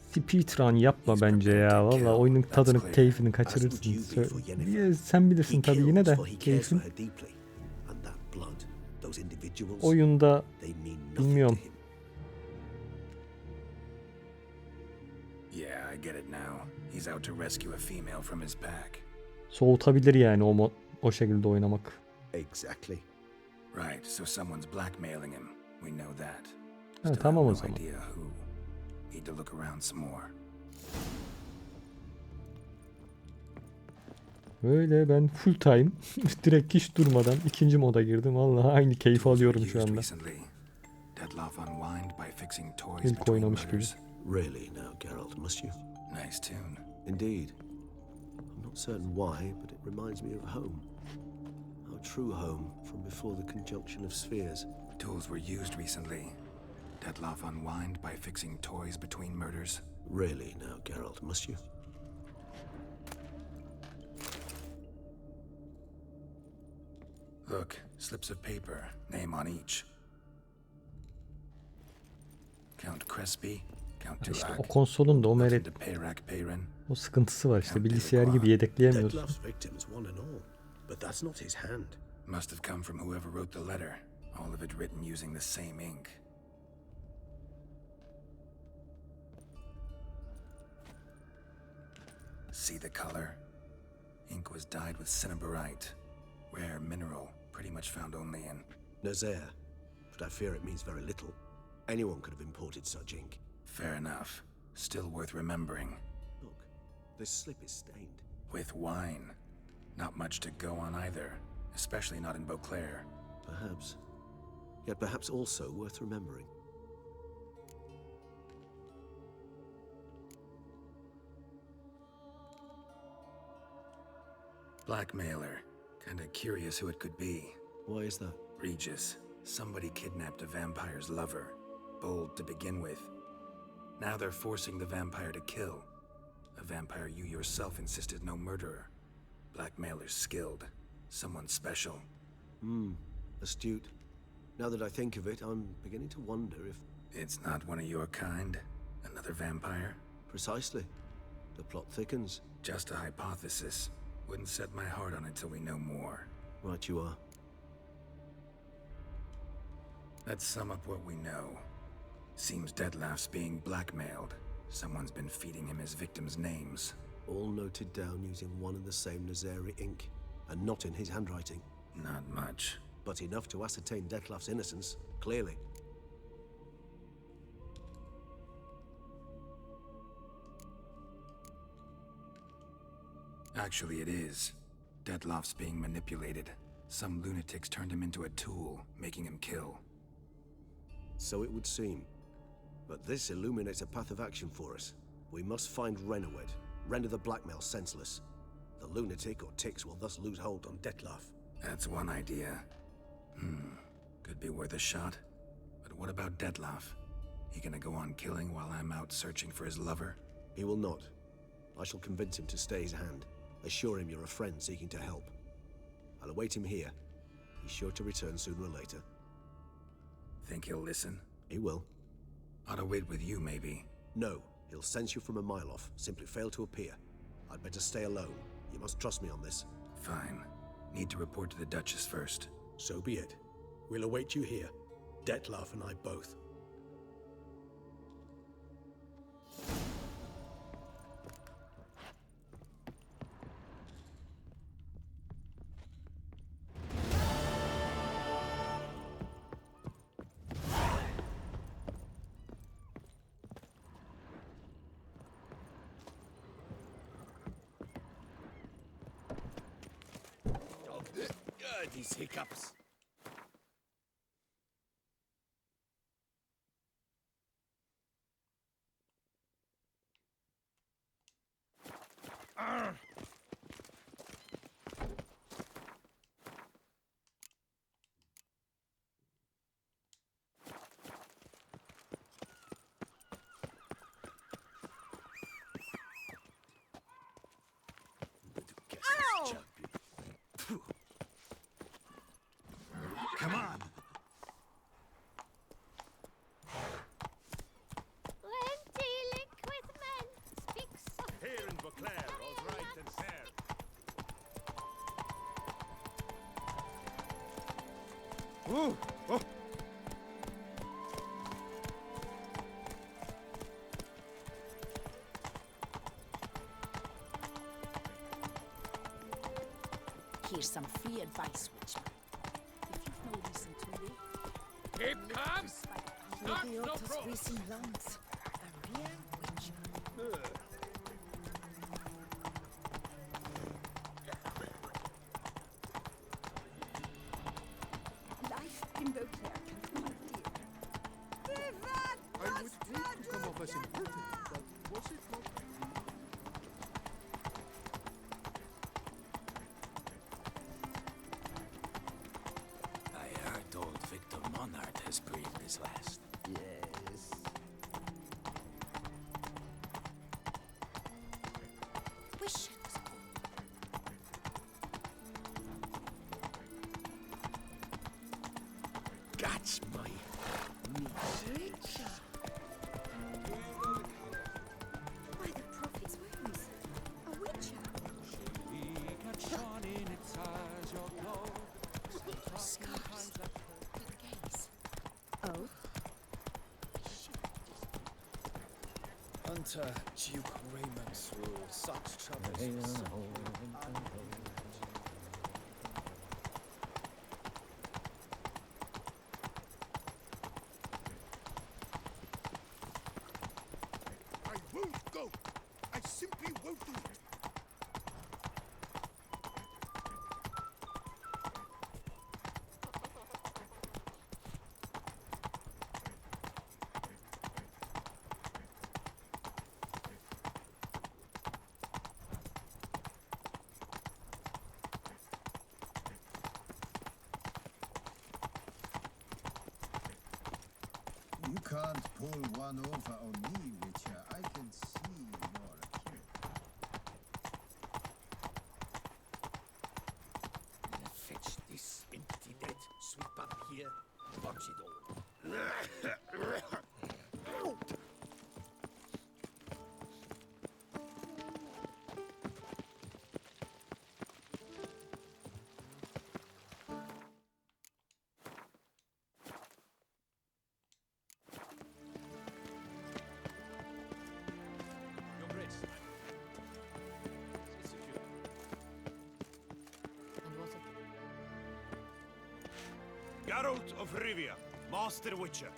Speedrun yapma bence ya. Valla oyunun tadını, keyfini kaçırırsın. Sen bilirsin tabii yine de keyfin. Oyunda bilmiyorum. Yeah, I get it now. He's out to rescue a female from his pack. Soğutabilir yani o şekilde oynamak. Exactly. Right, so someone's blackmailing him. We know that. Ha, tamam o zaman. Idea who. Need to look around some more. Böyle ben full time direkt hiç durmadan ikinci moda girdim. Vallahi aynı keyif alıyorum şu anda. İlk oynamış gibi. Really now, Geralt, must you? Nice tune. Indeed. I'm not certain why, but it reminds me of home. Our true home from before the conjunction of spheres. Tools were used recently. Dettlaff unwind by fixing toys between murders. Really now, Geralt, must you? Look, slips of paper, name on each. Count Crespi, Count İşte Turak, o konsolun da o sıkıntısı var işte, bilgisayar gibi yedekleyemiyorsun. Dettlaff's victims, one and all, but that's not his hand. Must have come from whoever wrote the letter. All of it written using the same ink. See the color? Ink was dyed with cinnabarite, rare mineral, pretty much found only in Nazaire, but I fear it means very little. Anyone could have imported such ink. Fair enough. Still worth remembering. Look, this slip is stained. With wine. Not much to go on either, especially not in Beauclair. Perhaps. Yet perhaps also worth remembering. Blackmailer. Kinda curious who it could be. Why is that? Regis. Somebody kidnapped a vampire's lover. Bold to begin with. Now they're forcing the vampire to kill. A vampire you yourself insisted no murderer. Blackmailer's skilled. Someone special. Astute. Now that I think of it, I'm beginning to wonder if... It's not one of your kind? Another vampire? Precisely. The plot thickens. Just a hypothesis. Wouldn't set my heart on it till we know more. Right you are. Let's sum up what we know. Seems Detlef's being blackmailed. Someone's been feeding him his victims' names. All noted down using one and the same Nazari ink, and not in his handwriting. Not much. But enough to ascertain Detlef's innocence, clearly. Actually, it is. Detlef's being manipulated. Some lunatics turned him into a tool, making him kill. So it would seem. But this illuminates a path of action for us. We must find Renowed, render the blackmail senseless. The lunatic or ticks will thus lose hold on Detlef. That's one idea. Could be worth a shot. But what about Detlef? He gonna go on killing while I'm out searching for his lover? He will not. I shall convince him to stay his hand. Assure him you're a friend seeking to help. I'll await him here. He's sure to return sooner or later. Think he'll listen? He will. Ought to wait with you, maybe. No, he'll sense you from a mile off. Simply fail to appear. I'd better stay alone. You must trust me on this. Fine. Need to report to the Duchess first. So be it. We'll await you here. Detlef and I both. These hiccups. Come on! Plenty liquid men speak softly. Here in Beauclair, all's right and fair. Ooh! Oh! Here's some free advice, Witchman. If you've no reason to live, Keep calm! Not no pro! lungs. A real witcher. Life in Beauclair can be dear. I would hate to come off as impertinent, but was it not? I heard old Victor Monard has breathed his last. Yes. Wish. Catch my Witcher. By the prophet's wounds. A witcher. Scars. Good gaze. Oh? Under Duke Raymond's rule, such troubles. I won't go! I simply won't do it! You can't pull one over on me, Witcher. I can see you're a kid. Fetch this empty net, sweep up here. Or Geralt of Rivia, Master Witcher.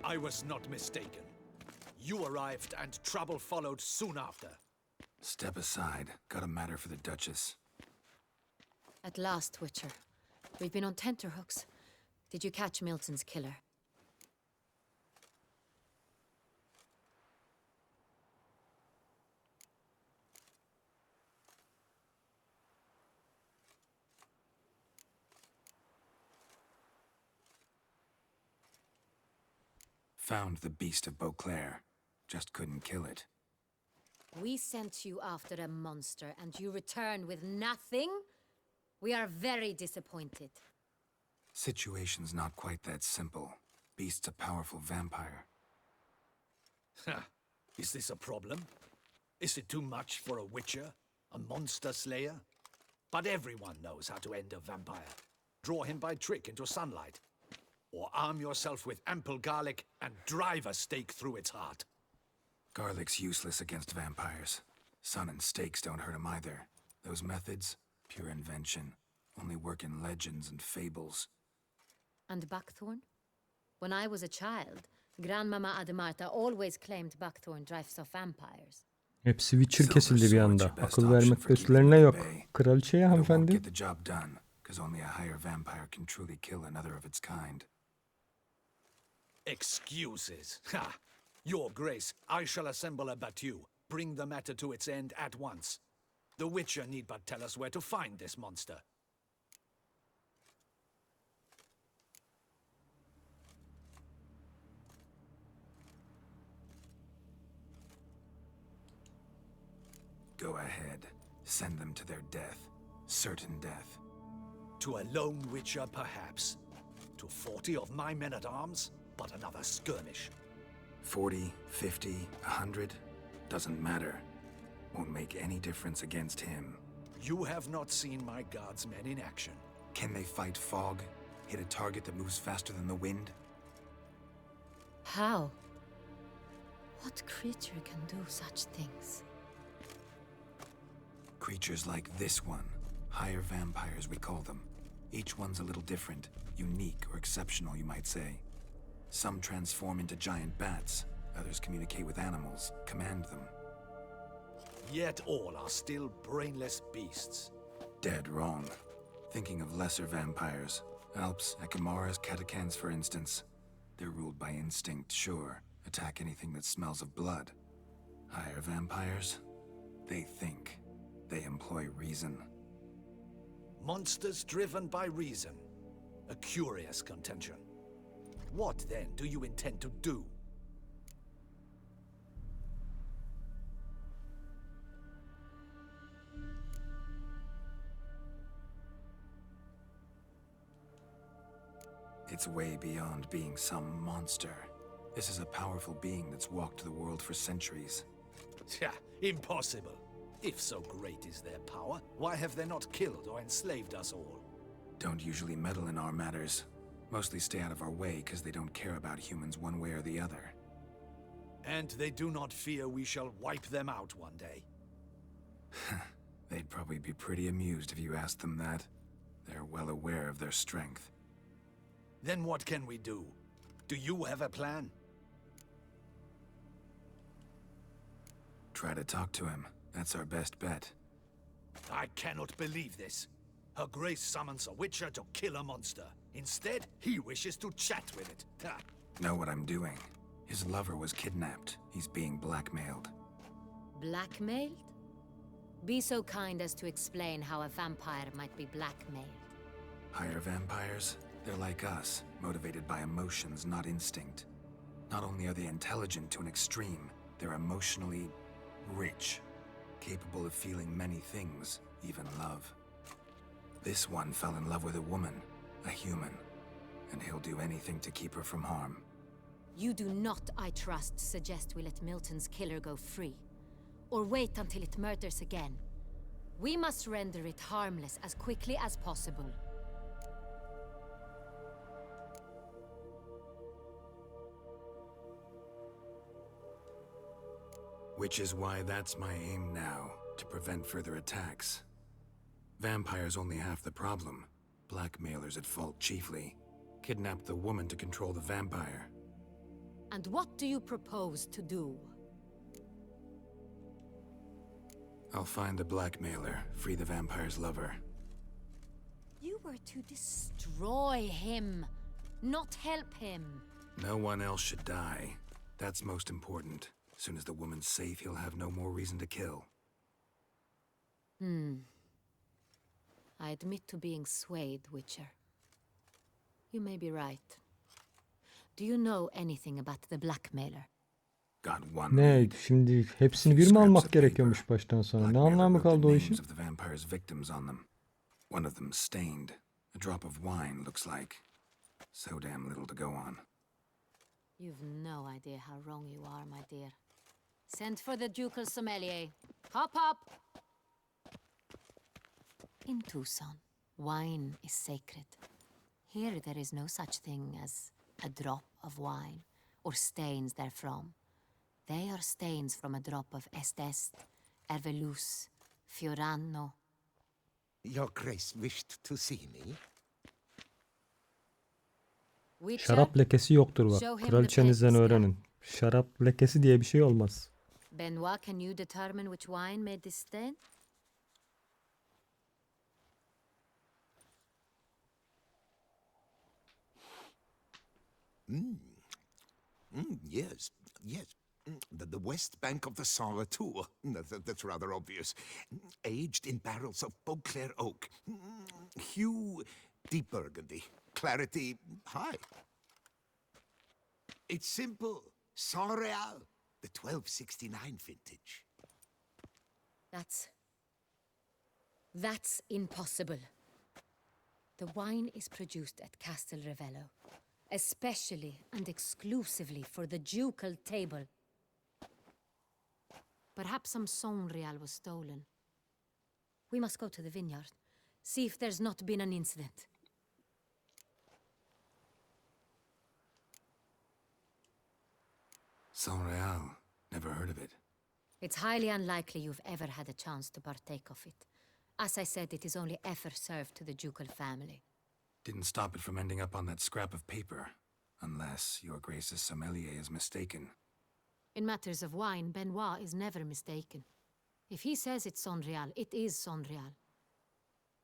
I was not mistaken. You arrived and trouble followed soon after. Step aside. Got a matter for the Duchess. At last, Witcher. We've been on tenterhooks. Did you catch Milton's killer? Found the beast of Beauclair. Just couldn't kill it. We sent you after a monster, and you returned with nothing? We are very disappointed. Situation's not quite that simple. Beast's a powerful vampire. Ha! Is this a problem? Is it too much for a witcher? A monster slayer? But everyone knows how to end a vampire. Draw him by trick into sunlight. Or arm yourself with ample garlic and drive a stake through its heart. Garlic's useless against vampires. Sun and stakes don't hurt him either. Those methods, pure invention. Only work in legends and fables. And buckthorn? When I was a child, Grandmama Ademarta always claimed buckthorn drives off vampires. Hepsi Witcher kesildi bir anda. Akıl vermekte üstlerine yok. Kraliçeye hanımefendi. Get the job done, because only a higher vampire can truly kill another of its kind. Excuses. Ha! Your Grace, I shall assemble a battue. Bring the matter to its end at once. The Witcher need but tell us where to find this monster. Go ahead. Send them to their death. Certain death. To a lone Witcher, perhaps. To 40 of my men-at-arms, but another skirmish. 40, 50, 100, doesn't matter. Won't make any difference against him. You have not seen my guardsmen in action. Can they fight fog? Hit a target that moves faster than the wind? How? What creature can do such things? Creatures like this one. Higher vampires, we call them. Each one's a little different. Unique or exceptional, you might say. Some transform into giant bats. Others communicate with animals, command them. Yet all are still brainless beasts. Dead wrong. Thinking of lesser vampires. Alps, Ekamaras, Catacans, for instance. They're ruled by instinct, sure. Attack anything that smells of blood. Higher vampires? They think. They employ reason. Monsters driven by reason. A curious contention. What, then, do you intend to do? It's way beyond being some monster. This is a powerful being that's walked the world for centuries. Yeah, impossible. If so great is their power, why have they not killed or enslaved us all? Don't usually meddle in our matters. Mostly stay out of our way because they don't care about humans one way or the other. And they do not fear we shall wipe them out one day. They'd probably be pretty amused if you asked them that. They're well aware of their strength. Then what can we do? Do you have a plan? Try to talk to him. That's our best bet. I cannot believe this. Her Grace summons a Witcher to kill a monster. Instead, he wishes to chat with it. Ha. Know what I'm doing. His lover was kidnapped. He's being blackmailed. Blackmailed? Be so kind as to explain how a vampire might be blackmailed. Higher vampires? They're like us, motivated by emotions, not instinct. Not only are they intelligent to an extreme, they're emotionally rich, capable of feeling many things, even love. This one fell in love with a woman, a human, and he'll do anything to keep her from harm. You do not, I trust, suggest we let Milton's killer go free. Or wait until it murders again. We must render it harmless as quickly as possible. Which is why that's my aim now, to prevent further attacks. Vampires only half the problem. Blackmailers at fault chiefly. Kidnapped the woman to control the vampire. And what do you propose to do? I'll find the blackmailer, free the vampire's lover. You were to destroy him, not help him. No one else should die. That's most important. As soon as the woman's safe, he'll have no more reason to kill. I admit to being swayed, Witcher. You may be right. Do you know anything about the blackmailer? Got one Ne? lead. Şimdi hepsini bir mi almak gerekiyormuş baştan sona? Ne Blackmailer anlamı wrote the kaldı o names işin? of the vampire's victims on them. One of them stained. A drop of wine, looks like. So damn little to go on. You've no idea how wrong you are, my dear. Send for the ducal sommelier. Hop, hop! In Toussaint, wine is sacred. Here there is no such thing as a drop of wine, or stains therefrom. They are stains from a drop of Est, Ervelus, Fiorano. Your Grace wished to see me? Şarap lekesi yoktur bak. Kraliçenizden öğrenin. Şarap lekesi diye bir şey olmaz. Benoit, can you determine which wine made this stain? Yes, yes. The west bank of the Sarre too. That's rather obvious. Aged in barrels of Beauclair oak. Hue, deep burgundy. Clarity, high. It's simple. Saint-Réal, the 1269 vintage. That's impossible. The wine is produced at Castel Ravello, especially and exclusively for the ducal table. Perhaps some Saint-Réal was stolen. We must go to the vineyard, see if there's not been an incident. Saint-Réal. Never heard of it. It's highly unlikely you've ever had a chance to partake of it. As I said, it is only ever served to the ducal family. Didn't stop it from ending up on that scrap of paper. Unless your Grace's sommelier is mistaken. In matters of wine, Benoit is never mistaken. If he says it's Saint-Réal, it is Saint-Réal.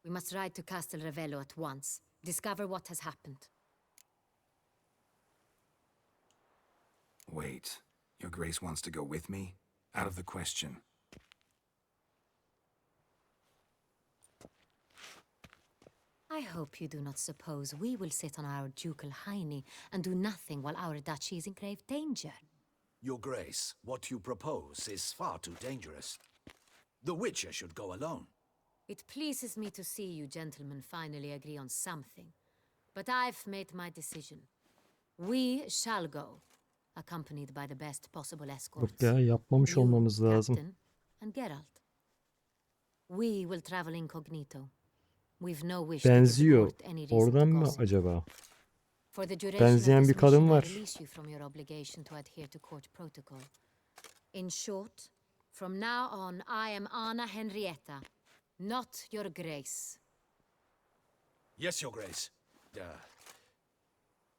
We must ride to Castel Ravello at once. Discover what has happened. Wait. Your Grace wants to go with me? Out of the question. I hope you do not suppose we will sit on our ducal hiney and do nothing while our duchy is in grave danger. Your Grace, what you propose is far too dangerous. The Witcher should go alone. It pleases me to see you gentlemen finally agree on something. But I've made my decision. We shall go, accompanied by the best possible escorts. Yok ya, yapmamış olmamız lazım. Captain and Geralt. We will travel incognito. We've no wish to Benziyor. report any reason Oradan to mı gossip. acaba? For the duration Benzeyen of bir this kadın mission, I var. release you from your obligation to adhere to court protocol. In short, from now on, I am Anna Henrietta, not your Grace. Yes, Your Grace.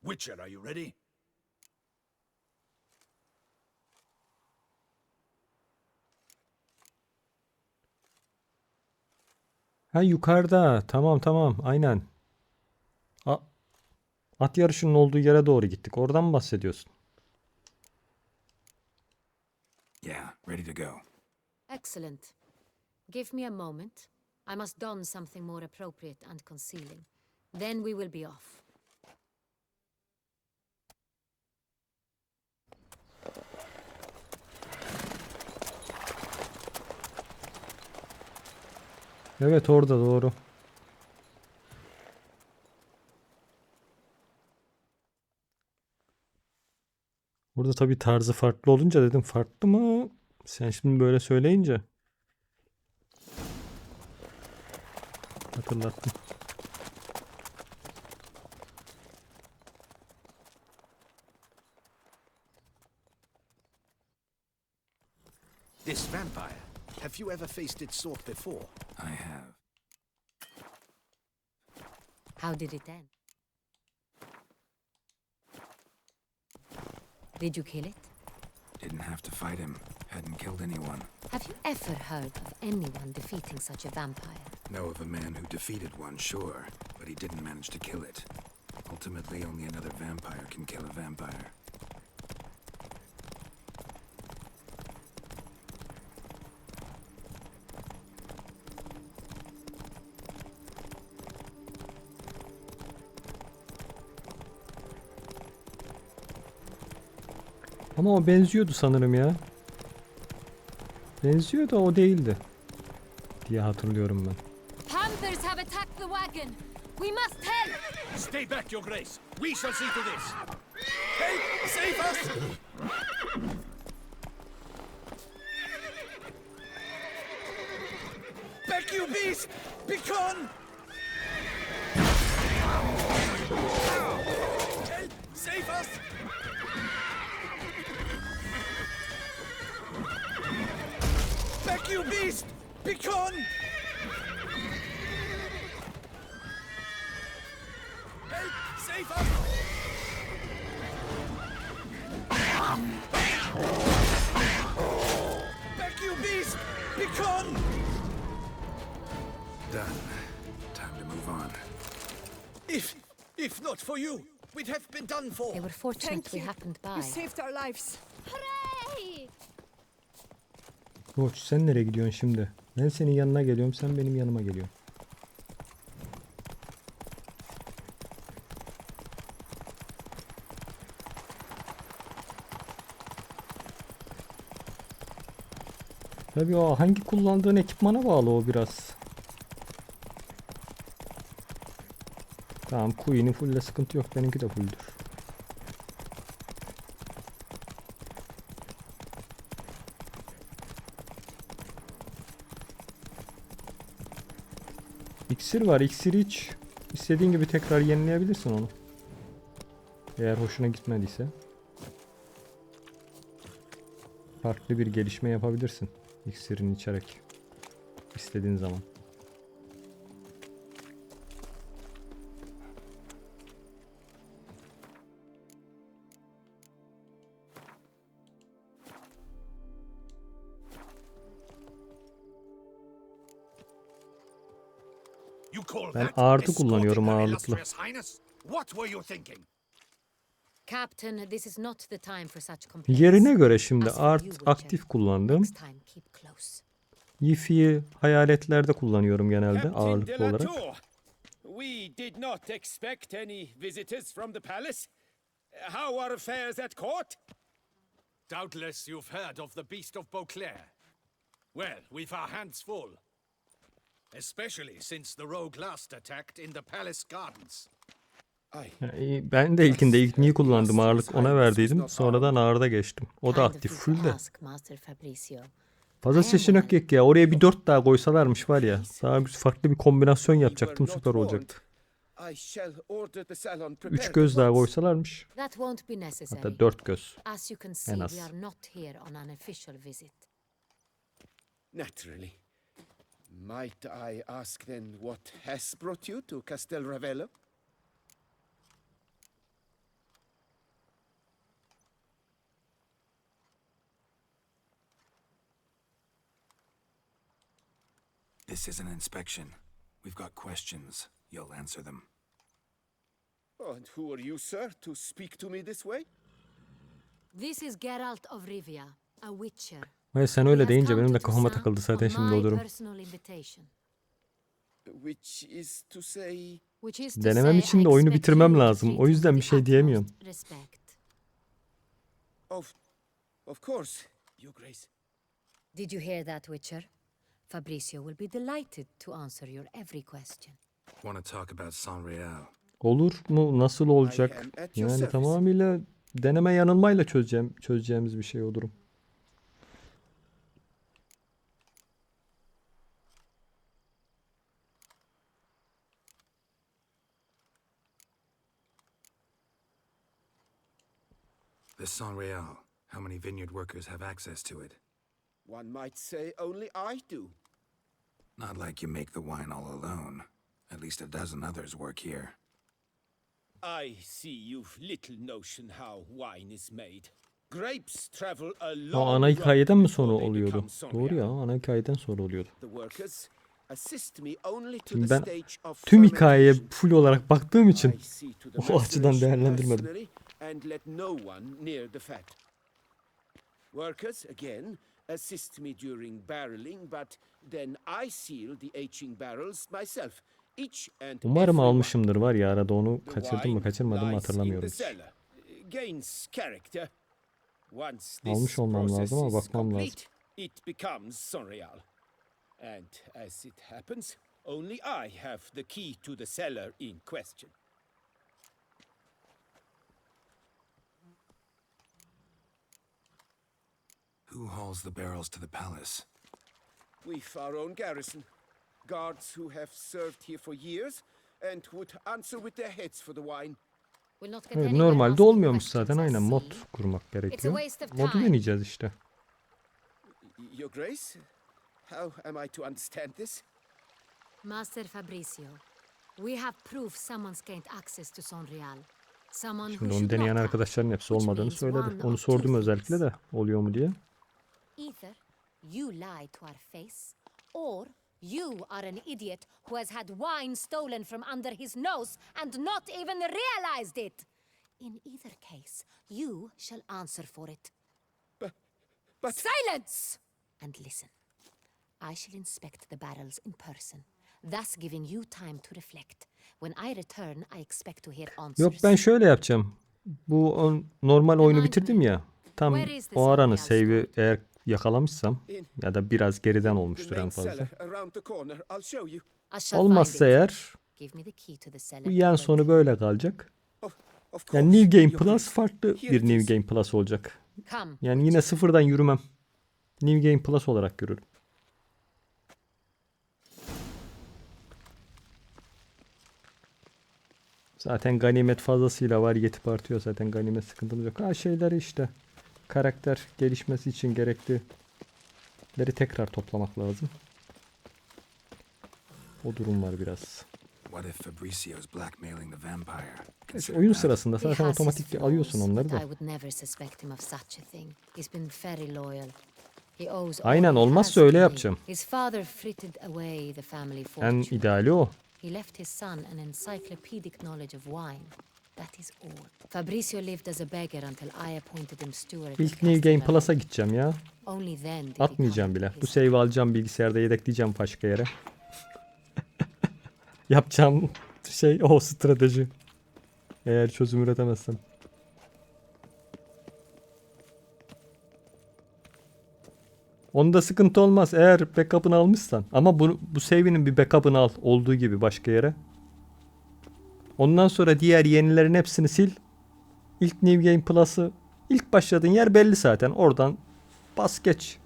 Witcher, are you ready? Ha, yukarıda. Tamam aynen. At yarışının olduğu yere doğru gittik. Oradan mı bahsediyorsun? Yeah, ready to go. Excellent. Give me a moment. I must don something more appropriate and concealing. Then we will be off. Evet, orada doğru. Burada tabii tarzı farklı olunca dedim, farklı mı? Sen şimdi böyle söyleyince hatırlattın. This vampire, have you ever faced its sort before? I have. How did it end? Did you kill it? Didn't have to fight him. Hadn't killed anyone. Have you ever heard of anyone defeating such a vampire? Know of a man who defeated one, sure, but he didn't manage to kill it. Ultimately, only another vampire can kill a vampire. Ama o benziyordu sanırım ya. Benziyor da o değildi diye hatırlıyorum ben. Panthers have attacked the wagon. We must help. Stay back, Your Grace. We shall see to this. Help! Save us! Back, you beast! Begone! Help! Save us! Back, you beast! Begone! Help! Save us! Back, you beast! Begone! Done. Time to move on. If not for you, we'd have been done for. They were fortunate we happened by. You saved our lives. Hooray! Koç sen nereye gidiyorsun şimdi? Ben senin yanına geliyorum, sen benim yanıma geliyorsun. Tabii o hangi kullandığın ekipmana bağlı o biraz. Tamam, Queen'in fulle sıkıntı yok, benimki de fulldür. İksir var, iksiri iç. İstediğin gibi tekrar yenileyebilirsin onu. Eğer hoşuna gitmediyse. Farklı bir gelişme yapabilirsin. İksirini içerek. İstediğin zaman. Ben ağırlıklı kullanıyorum, ağırlıklı. What were you thinking? Captain, this is not the time for such Yerine göre şimdi aktif kullandım. Yifi'yi hayaletlerde kullanıyorum genelde ağırlıklı olarak. We did not expect any visitors from the palace. How are affairs at court? Doubtless you've heard of the Beast of Beauclair. Well, we've our hands full. Especially since the rogue last attacked in the palace gardens. Ben de ilkinde ilk niye kullandım, ağırlık ona verdiydim. Sonradan ağırda geçtim. O da aktif full de. Fazla seçenek yok ya. Oraya bir 4 daha koysalarmış var ya. Daha farklı bir kombinasyon yapacaktım, süper olacaktı. 3 göz daha koysalarmış. Hatta 4 göz. En az. Naturally. Might I ask then what has brought you to Castel Ravello? This is an inspection. We've got questions. You'll answer them. Oh, and who are you, sir, to speak to me this way? This is Geralt of Rivia, a witcher. Hayır, sen öyle deyince benim de kafama takıldı zaten şimdi o durum. Which is to say... Denemem için de oyunu bitirmem lazım. O yüzden bir şey diyemiyorum. Of course, Your Grace. Did you hear that, Witcher? Fabricio will be delighted to answer your every question. Want to talk about Saint-Réal? Olur mu? Nasıl olacak? Yani tamamıyla deneme yanılmayla çözeceğimiz bir şey o durum. This Saint-Réal, how many vineyard workers have access to it? One might say only I do. Not like you make the wine all alone. At least a dozen others work here. I see you've little notion how wine is made. Grapes travel a O long ana road hikayeden mi before sonra they oluyordu? become Saint Doğru ya, Real. ana hikayeden sonra oluyordu. The workers assist me only to Şimdi the ben stage of tüm hikayeye fermentation. full olarak baktığım için I see to the o açıdan maceration değerlendirmedim. personally and let no one near the fat. Workers again assist me during barreling, but then I seal the aging barrels myself. Each and Umarım every one. almışımdır, var ya arada onu The kaçırdım mı wine kaçırmadım mı lies in hatırlamıyorum the hiç. cellar, gains character. Once Almış this olmam process lazım ama is bakmam lazım. complete, it becomes Saint Real. And as it happens, only I have the key to the cellar in question. Who hauls the barrels to the palace? We've our own garrison. Guards who have served here for years and would answer with their heads for the wine. Evet, normalde olmuyormuş zaten, aynen mod kurmak gerekiyor. Modu deneyeceğiz işte. Your Grace, how am I to understand this? Master Fabricio, we have proof someone's gained access to Saint Real. Someone who Şimdi onu should deneyen not have, arkadaşların hepsi which olmadığını means söyledi. one Onu of sordum two özellikle de oluyor mu diye. Either you lie to our face, or you are an idiot who has had wine stolen from under his nose and not even realized it. In either case, you shall answer for it. But silence! And listen. I shall inspect the barrels in person, thus giving you time to reflect. When I return, I expect to hear answers. Yok, ben şöyle yapacağım. Bu normal oyunu bitirdim ya. Tam o aranın save'i eğer yakalamışsam ya da biraz geriden olmuştur en fazla. Olmazsa eğer bu yan sonu böyle kalacak. Yani New Game Plus farklı bir New Game Plus olacak. Yani yine sıfırdan yürümem. New Game Plus olarak görürüm. Zaten ganimet fazlasıyla var, yetip artıyor zaten, ganimet sıkıntımız yok. Ha, şeyleri işte karakter gelişmesi için gereklileri tekrar toplamak lazım. O durum var biraz. Evet, oyun sırasında zaten otomatik alıyorsun onları da. Aynen, olmazsa öyle yapacağım. En ideali o. He left his son an encyclopedic knowledge of wine. That is all. Fabricio lived as a beggar until I appointed him steward. İlk New Game Plus'a gideceğim ya. Only then did Atmayacağım bile. Bu save'i alacağım, bilgisayarda yedekleyeceğim başka yere. Yapacağım şey o strateji. Eğer çözüm üretemezsem. Onda sıkıntı olmaz eğer backup'ını almışsan. Ama bu save'inin bir backup'ını al olduğu gibi başka yere. Ondan sonra diğer yenilerin hepsini sil. İlk New Game Plus'ı, ilk başladığın yer belli zaten. Oradan bas geç.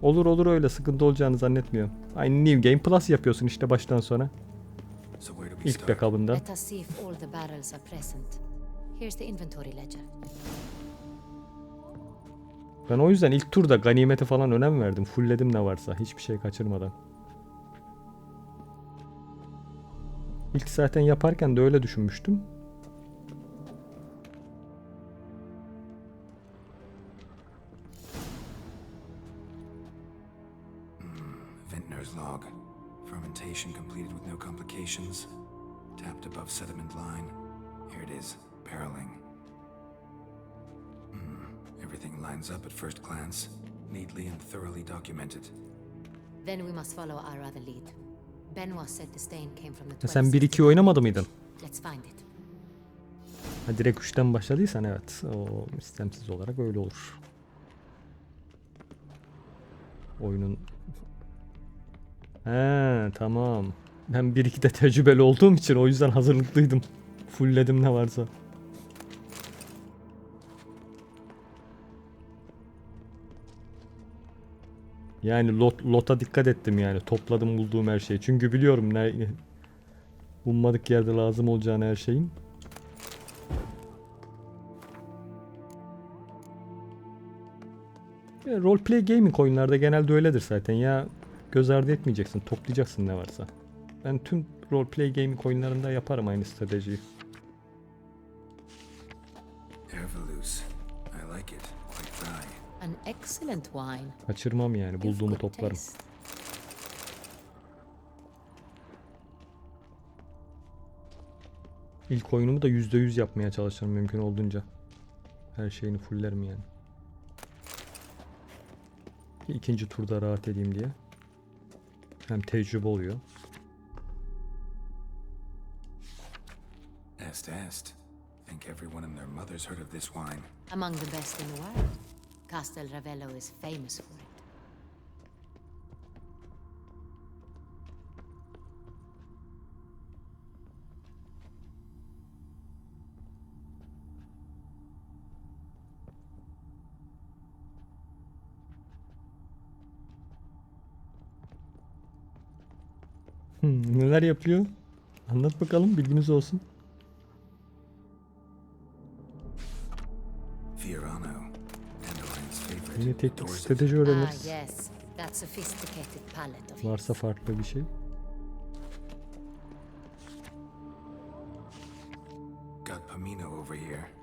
Olur öyle, sıkıntı olacağını zannetmiyorum. Aynı New Game Plus yapıyorsun işte baştan sona. İlk backup'ında. Ben o yüzden ilk turda ganimete falan önem verdim. Fullledim ne varsa, hiçbir şey kaçırmadan. İlk zaten yaparken de öyle düşünmüştüm. Vintner's log. Fermentation completed with no complications. Tapped above sediment line. Here it is, barreling. Everything lines up at first glance, neatly and thoroughly documented. Then we must follow our other lead. Benoit said the stain came from the Sen 1-2 oynamadı mıydın? Let's find it. Ha, direkt 3'ten başladıysan evet. O istemsiz olarak öyle olur. Oyunun... He, tamam. Ben 1-2'de tecrübeli olduğum için o yüzden hazırlıklıydım. Fullledim ne varsa. Yani lota dikkat ettim yani. Topladım bulduğum her şeyi. Çünkü biliyorum ne ummadık yerde lazım olacağını her şeyin. Ya, roleplay gaming oyunlarda genelde öyledir zaten. Ya göz ardı etmeyeceksin, toplayacaksın ne varsa. Ben tüm roleplay gaming oyunlarında yaparım aynı stratejiyi. An excellent wine. Kaçırmam yani, bulduğumu toplarım. İlk oyunumu da %100 yapmaya çalışırım mümkün olduğunca. Her şeyini fullerim yani. İkinci turda rahat edeyim diye. Hem tecrübe oluyor. Est. Think everyone and their mother's heard of this wine. Among the best in the world. Castel Ravello is famous for it. Neler yapıyor? Anlat bakalım, bilginiz olsun. Yine teknik strateji öğreniriz. Varsa farklı bir şey. Got Pamina over here.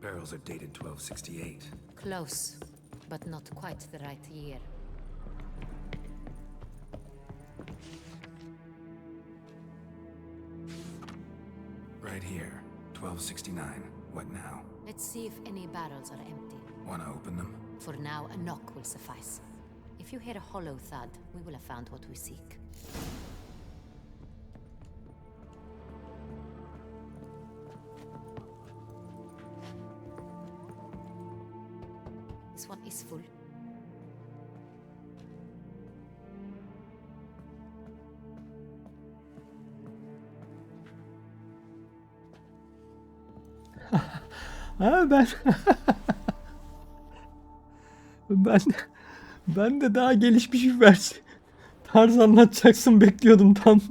Barrels are dated 1268. Close, but not quite the right year. Right here, 1269. What now? Let's see if any barrels are empty. Wanna open them? For now, a knock will suffice. If you hear a hollow thud, we will have found what we seek. This one is full. Ha ben de daha gelişmiş bir versiyon tarz anlatacaksın bekliyordum tam.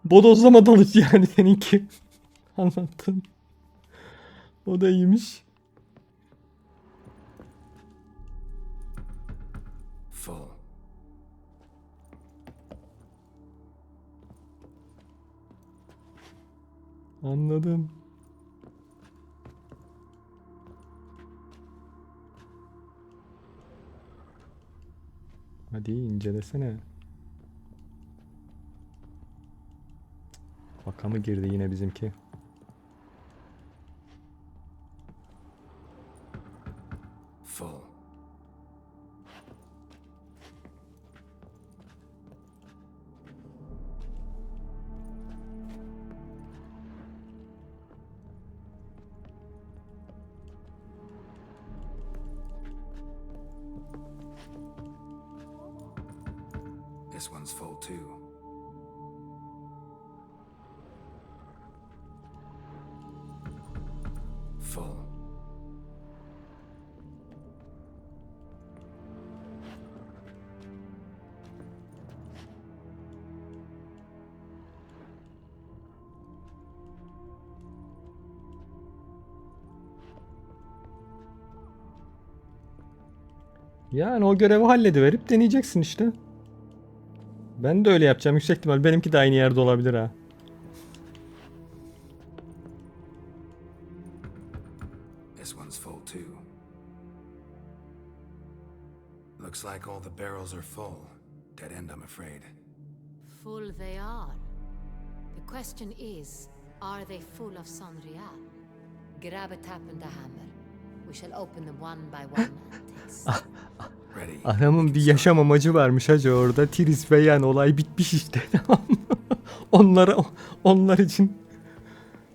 Bodozlama dalıcı yani seninki. Anlattın. O da iyiymiş. Full. Anladım. Hadi incelesene. Baka mı girdi yine bizimki? Full. This one's full too. Full. Yani o görevi hallediverip deneyeceksin işte. Ben de öyle yapacağım. Yüksek ihtimal benimki de aynı yerde olabilir ha. This one's full too. Looks like all the barrels are full. Dead end, I'm afraid. Full they are. The question is, are they full of Sanrial? Grab a tap and a hammer. We shall open them one by one and taste. Adamın bir yaşam amacı varmış hacı orada. Tiris ve Yen olay bitmiş işte. Tamam mı? Onlar için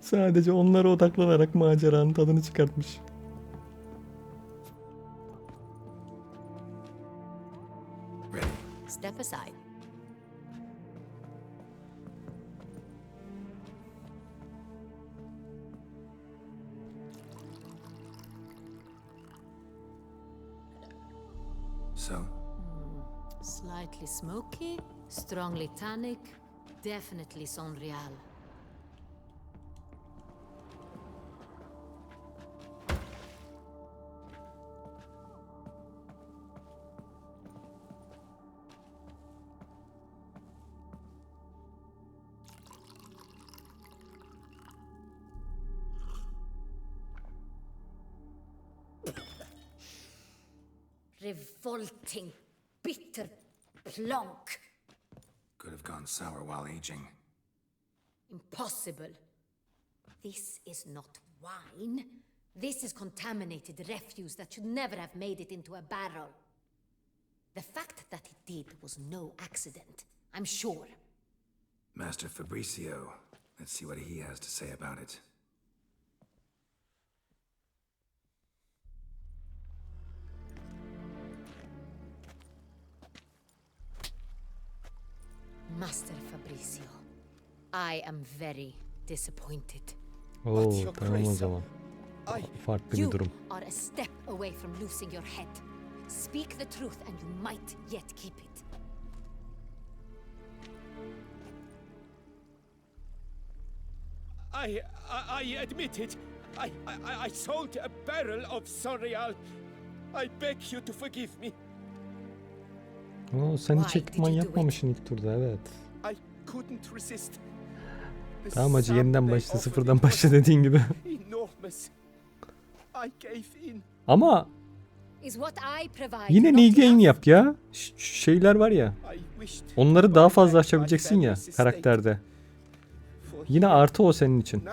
sadece onlara odaklanarak maceranın tadını çıkartmış. Step aside. So, Slightly smoky, strongly tannic, definitely son real. Revolting, bitter plonk. could have gone sour while aging. Impossible. This is not wine. This is contaminated refuse that should never have made it into a barrel. The fact that it did was no accident, I'm sure. Master Fabricio, let's see what he has to say about it. Master Fabricio, I am very disappointed. Oo, tamam o zaman. Farklı bir durum. You are a step away from losing your head. Speak the truth and you might yet keep it. I admit it. I sold a barrel of Sorial. I beg you to forgive me. Oo, sen hiç ekipman yapmamışsın ilk turda, evet. I couldn't resist. Tamam hacı, yeniden başla, sıfırdan başla dediğin gibi. Ama yine new game yap ya. Şeyler var ya. Onları daha fazla açabileceksin ya karakterde. Yine artı o senin için.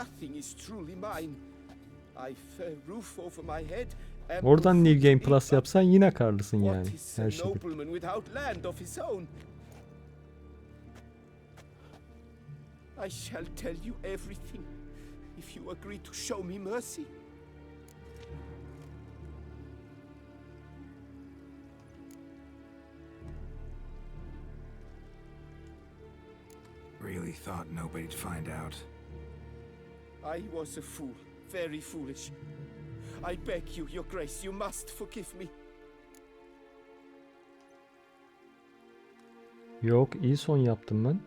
Oradan New Game Plus yapsan yine karlısın yani. Her şey. I shall tell you everything if you agree to show me mercy. Really thought nobody'd find out. I was a fool, very foolish. I beg you, Your Grace, you must forgive me. Yok, iyi son yaptım ben.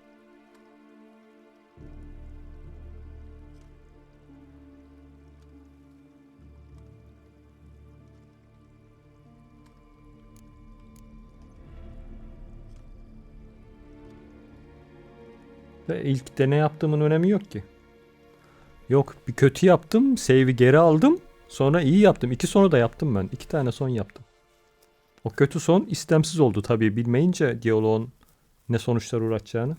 Ve ilk de ne yaptığımın önemi yok ki. Yok, bir kötü yaptım, save'i geri aldım. Sonra iyi yaptım. İki sonu da yaptım ben. 2 tane son yaptım. O kötü son istemsiz oldu tabii, bilmeyince diyaloğun ne sonuçlar uğratacağını.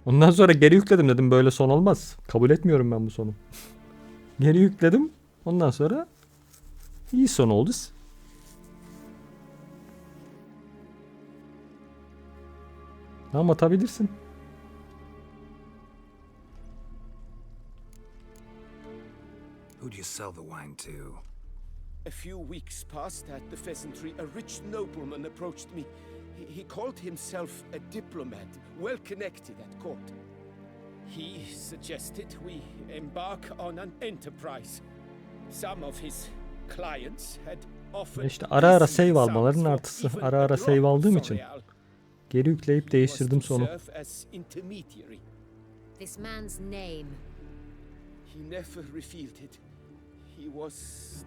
Ondan sonra geri yükledim, dedim böyle son olmaz. Kabul etmiyorum ben bu sonu. Geri yükledim. Ondan sonra iyi son oldu. Tamam, atabilirsin. Who'd you sell the wine to? A few weeks past at the pheasantry, a rich nobleman approached me. He called himself a diplomat, well connected at court. He suggested we embark on an enterprise. Some of his clients had offered. İşte ara ara save almaların artısı. Ara ara save aldığım için geri yükleyip değiştirdim sonu. This man's name. He never revealed it. He was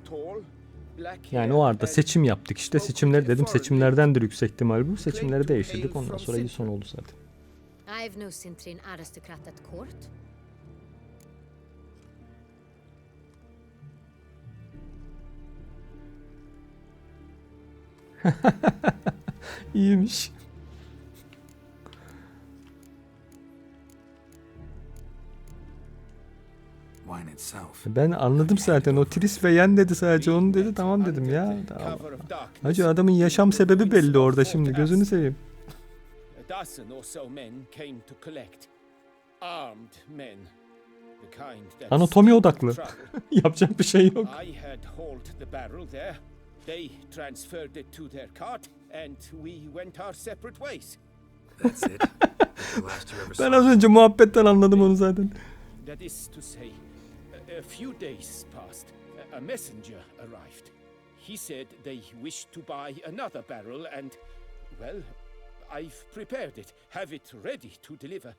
tall, black. Yani o arada seçim yaptık işte. Seçimleri dedim, seçimlerdendir yüksek ihtimal bu. Seçimleri değiştirdik. Ondan sonra iyi son oldu zaten. I've no Sintrin aristocrat at court. İyiymiş. wine itself. Ben anladım zaten. O Tris ve Yen dedi sadece. Onu dedi. Tamam dedim ya. Tamam. Hacı adamın yaşam sebebi belli orada şimdi. Gözünü seveyim. A dozen or so men came to collect. Armed men. The kind that Anatomi odaklı. trouble. Yapacak bir şey yok. I had hauled the barrel there. They transferred it to their cart and we went our separate ways. That's it. The last you ever Ben saw. az önce muhabbetten anladım onu zaten. That is to say, a few days passed. A messenger arrived. He said they wished to buy another barrel and, well, I've prepared it. Have it ready to deliver.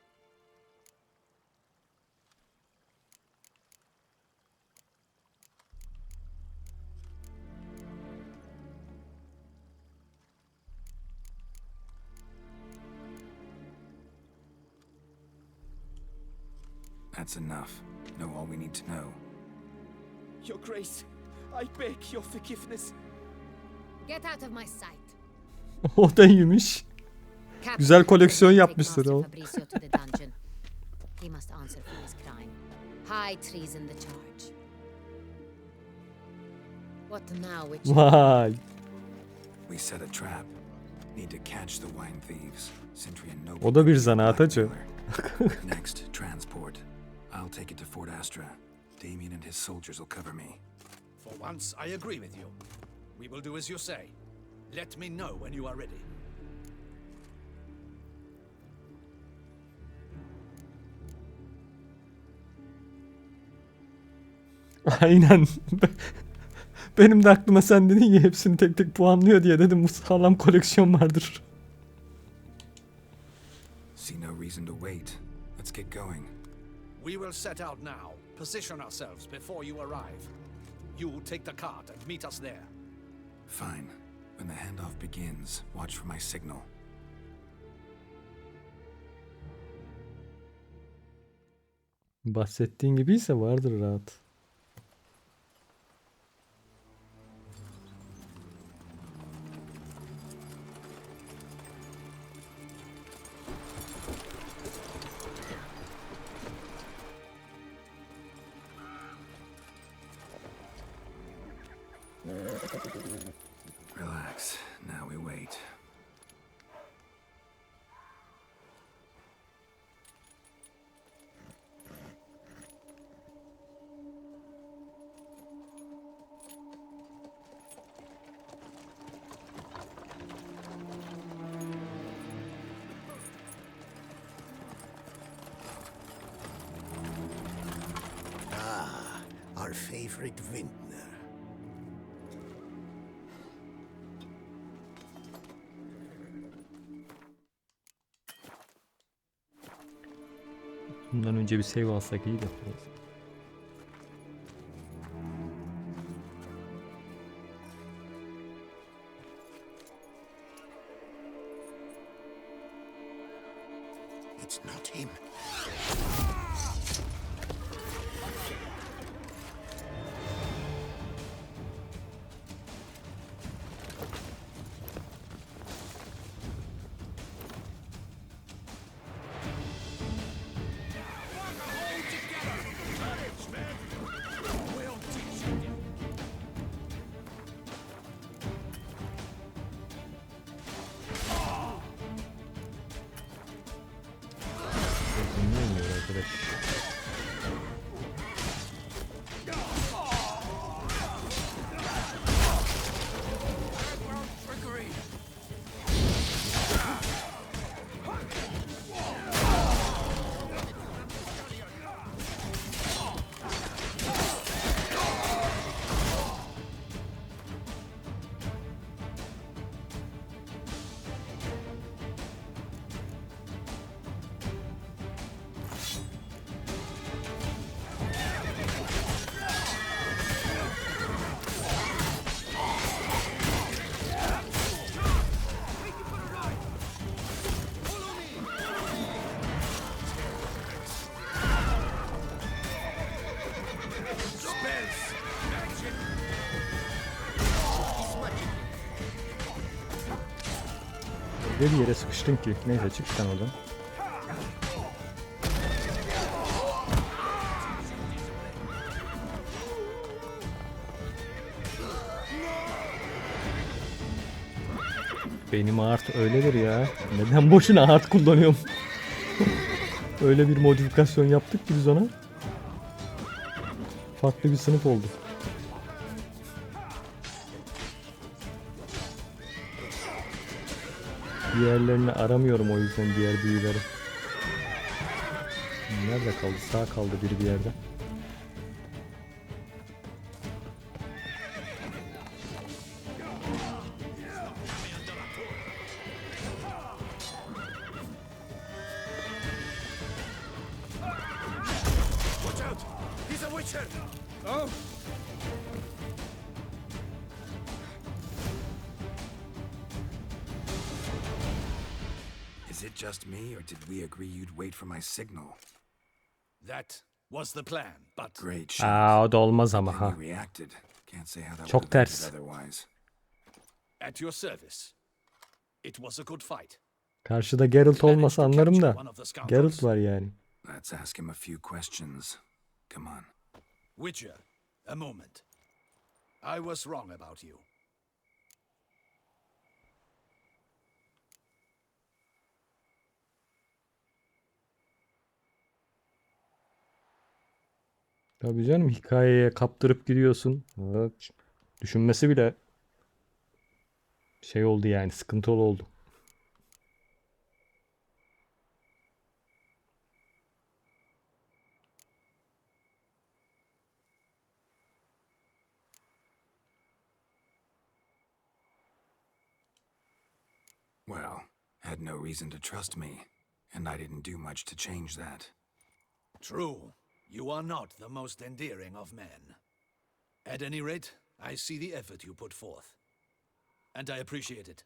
That's enough. Know all we need to know. Your Grace, I beg your forgiveness. Get out of my sight. O da iyiymiş. Güzel koleksiyon yapmıştır o. Fabrizio to the dungeon. He must answer for his crime. High treason the charge. What now, Witcher? Vay. We set a trap. Need to catch the wine thieves. Sentry and Noble. O da bir zanaat hacı. Next, transport. I'll take it to Fort Astra. Damien and his soldiers will cover me. For once, I agree with you. We will do as you say. Let me know when you are ready. Aynen. Benim de aklıma sen dedin ya hepsini tek tek puanlıyor diye dedim bu sağlam koleksiyon vardır. See no reason to wait. Let's get going. We will set out now. Position ourselves before you arrive. You take the cart and meet us there. Fine. When the handoff begins, watch for my signal. Bahsettiğin gibiyse vardır rahat. Relax. Now we wait. Ah, our favorite vintner. Bundan önce bir save alsak iyiydi. It's not him. Dinleyemiyor arkadaş. Öyle bir yere sıkıştın ki. Neyse çık sen oradan. Benim art öyledir ya. Neden boşuna art kullanıyorum? Öyle bir modifikasyon yaptık ki biz ona. Farklı bir sınıf oldu. Diğerlerini aramıyorum o yüzden, diğer büyüleri. Nerede kaldı? Sağ kaldı biri bir yerde. Watch out! He's a witcher! Oh! Is it just me, or did we agree you'd wait for my signal? That was the plan, but... Great shot. Aa, o da olmaz ama ha. You reacted. Can't say how that Çok would have ters. ended otherwise. At your service. It was a good fight. Karşıda Geralt olmasa anlarım da. Geralt var yani. Let's ask him a few questions. Come on. Witcher, a moment. I was wrong about you. Tabii canım, hikayeye kaptırıp gidiyorsun. Evet. Düşünmesi bile şey oldu yani, sıkıntılı oldu. Well, had no reason to trust me, and I didn't do much to change that. True. You are not the most endearing of men. At any rate, I see the effort you put forth. And I appreciate it.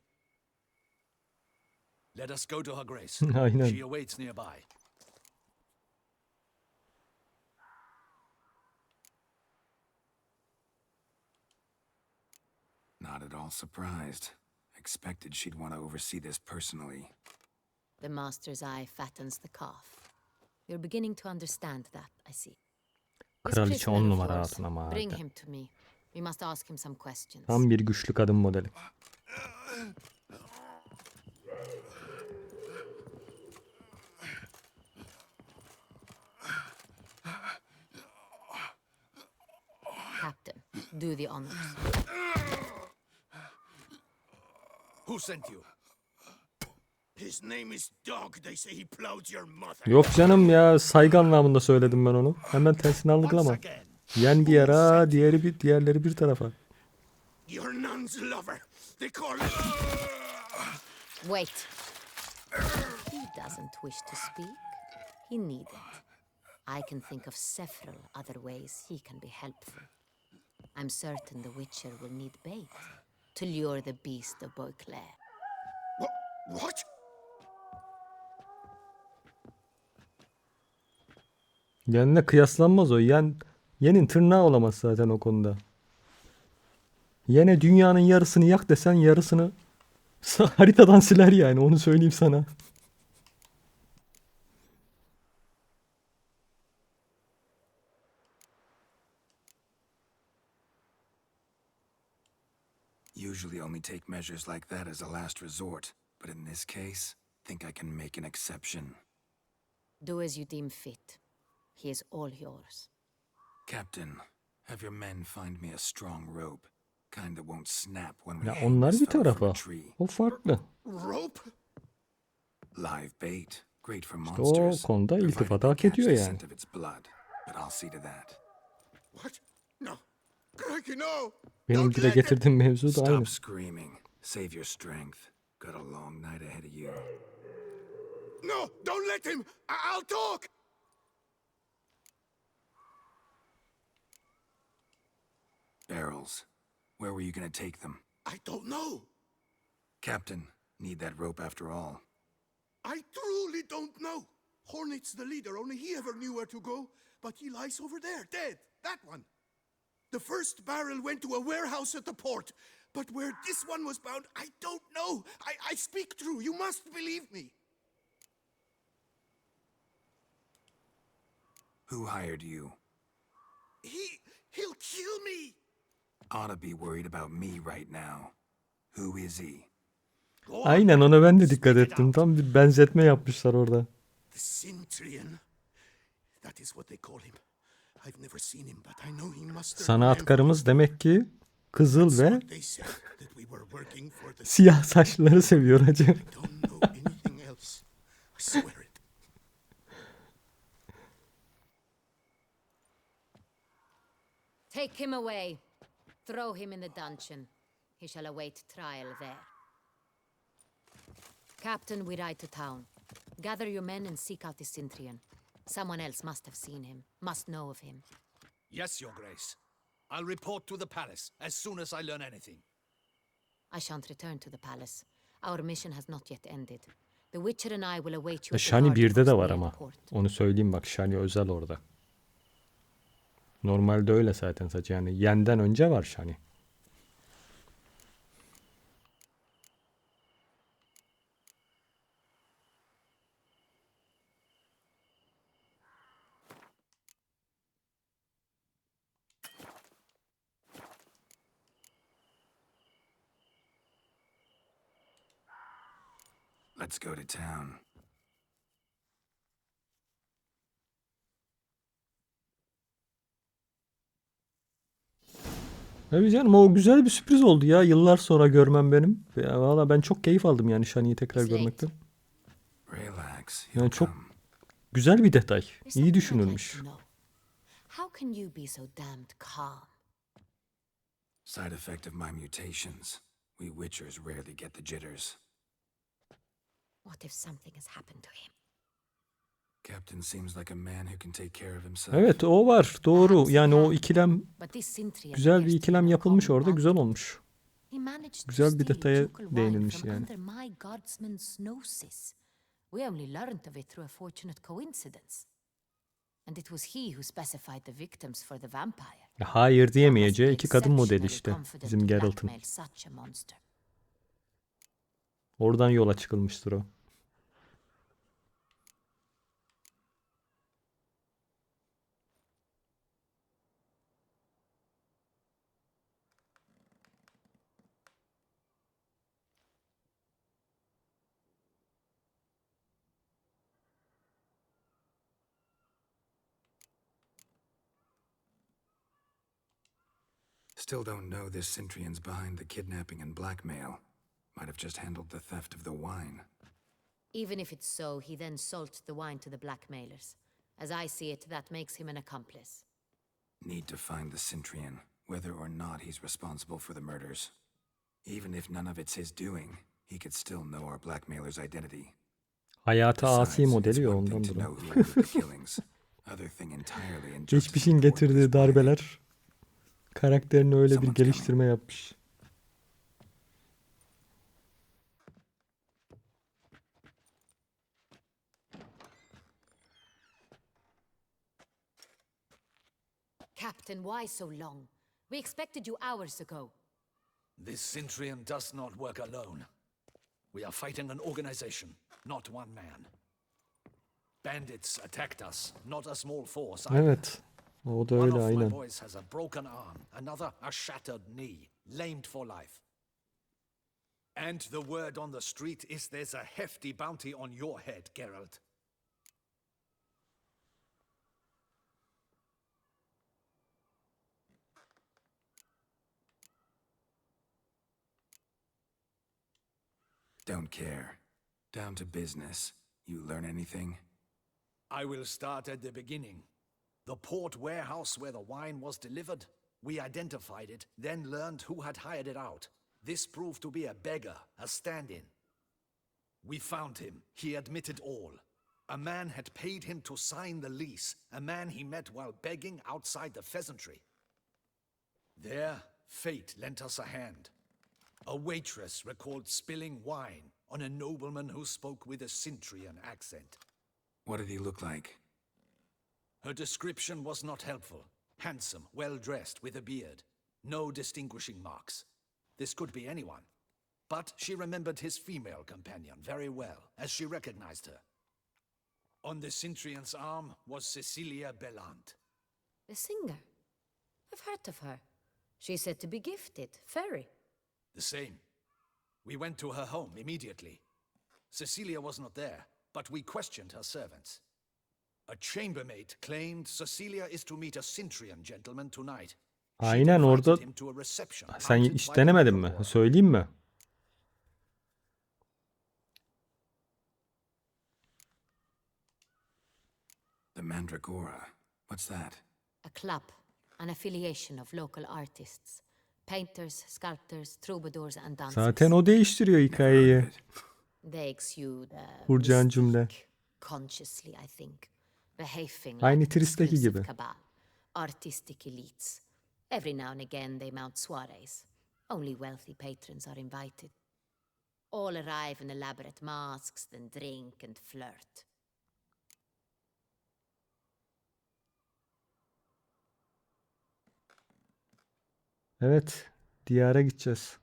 Let us go to her grace. Aynen. She awaits nearby. Not at all surprised. Expected she'd want to oversee this personally. The master's eye fattens the calf. You're beginning to understand that, I see. This Kraliçe 10 prisoner of numara yours, hatun ama bring harbiden. him to me. We must ask him some questions. Tam bir güçlü kadın modeli. Captain, do the honors. Who sent you? His name is Dog. They say he plowed your mother. Yok canım ya, saygı anlamında söyledim ben onu. Hemen tersini algılama. Yen bir yere, diğerleri bir tarafa. Your nun's lover. They call Wait. He doesn't wish to speak. He needn't. I can think of several other ways he can be helpful. I'm certain the Witcher will need bait to lure the beast of Beauclair. What? Yenle kıyaslanmaz o. Yen'in tırnağı olamaz zaten o konuda. Yen'e dünyanın yarısını yak desen yarısını haritadan siler yani, onu söyleyeyim sana. Usually only take measures like that as a last resort, but in this case, think I can make an exception. Do as you deem fit. He is all yours. Captain, have your men find me a strong rope. Kind that won't snap when we Ya hang onlar this bir fella from tarafa. a tree. O farklı. Rope? Live bait. Great for İşte o monsters. konuda provided iltifat they hak catch ediyor the yani. scent of its blood. But I'll see to that. What? No. Crikey, no. Benim dile getirdiğim mevzu da aynı. Stop screaming. Save your strength. Got a long night ahead of you. No, don't let him. I'll talk. Barrels. Where were you gonna take them? I don't know. Captain, need that rope after all. I truly don't know. Hornet's the leader, only he ever knew where to go. But he lies over there, dead. That one. The first barrel went to a warehouse at the port. But where this one was bound, I don't know. I speak true. You must believe me. Who hired you? He'll kill me. Ought to be worried about me right now. Who is he? Aynen, ona ben de dikkat ettim. Tam bir benzetme yapmışlar orada. The Cintrian. That is what they call him. I've never seen him, but I know he must. Sanatkarımız demek ki kızıl ve siyah saçlıları seviyor hacı. Anything else. I swear it. Take him away. Throw him in the dungeon. He shall await trial there. Captain, we ride to town. Gather your men and seek out the Cintrian. Someone else must have seen him, must know of him. Yes, Your Grace. I'll report to the palace as soon as I learn anything. I shan't return to the palace. Our mission has not yet ended. The Witcher and I will await you at the Shani guard 1'de de post var near ama. the port. Onu söyleyeyim bak, Shani özel orada. Normalde öyle zaten sadece, yani Yen'den önce var Shani. Let's go to town. Evet canım, o güzel bir sürpriz oldu ya, yıllar sonra görmem benim. Ya, valla ben çok keyif aldım yani Shani'yi tekrar görmekten. Yani çok güzel bir detay. İyi düşünülmüş. How can you be so damned calm? Side effect of my mutations. We Witchers rarely get the jitters. What if something has happened to him? Captain seems like a man who can take care of himself. Evet, o var. Doğru. Yani o ikilem, güzel bir ikilem yapılmış orada. Güzel olmuş. Güzel bir detaya değinilmiş yani. We only learned of it through a fortunate coincidence. And it was he who specified the victims for the vampire. Hayır diyemeyeceği iki kadın modeli işte bizim Geralt'ın. Oradan yola çıkılmıştır o. Still don't know this Cintrian's behind the kidnapping and blackmail. Might have just handled the theft of the wine. Even if it's so, he then sold the wine to the blackmailers. As I see it, that makes him an accomplice. Need to find the Cintrian, whether or not he's responsible for the murders. Even if none of it's his doing, he could still know our blackmailer's identity. Hayata asi modeli ya, ondandır o. Geçmişin getirdiği darbeler karakterini öyle bir geliştirme yapmış. Captain, why so long? We expected you hours ago. This Cintrian does not work alone. We are fighting an organization, not one man. Bandits attacked us, not a small force. Evet. O da öyle, One of my aynen. boys has a broken arm, another a shattered knee, lamed for life. And the word on the street is there's a hefty bounty on your head, Geralt. Don't care. Down to business. You learn anything? I will start at the beginning. The port warehouse where the wine was delivered. We identified it, then learned who had hired it out. This proved to be a beggar, a stand-in. We found him. He admitted all. A man had paid him to sign the lease, a man he met while begging outside the pheasantry. There, fate lent us a hand. A waitress recalled spilling wine on a nobleman who spoke with a Cintrian accent. What did he look like? Her description was not helpful. Handsome, well-dressed, with a beard. No distinguishing marks. This could be anyone. But she remembered his female companion very well, as she recognized her. On the Cintrian's arm was Cecilia Bellant. The singer. I've heard of her. She's said to be gifted, fairy. The same. We went to her home immediately. Cecilia was not there, but we questioned her servants. A chambermaid claimed Cecilia is to meet a Cintrian gentleman tonight. Aynen orada. Sen hiç denemedin mi? Söyleyeyim mi? The Mandragora. What's that? A club, an affiliation of local artists. Painters, sculptors, troubadours and dancers. Zaten o değiştiriyor hikayeyi. They exude Kuracağın cümle. consciously, I think. Behaving Aynı like Trist'teki exclusive gibi. cabal, artistic elites. Every now and again they mount soirees. Only wealthy patrons are invited. All arrive in elaborate masks, then drink and flirt. Evet. Diyara gideceğiz.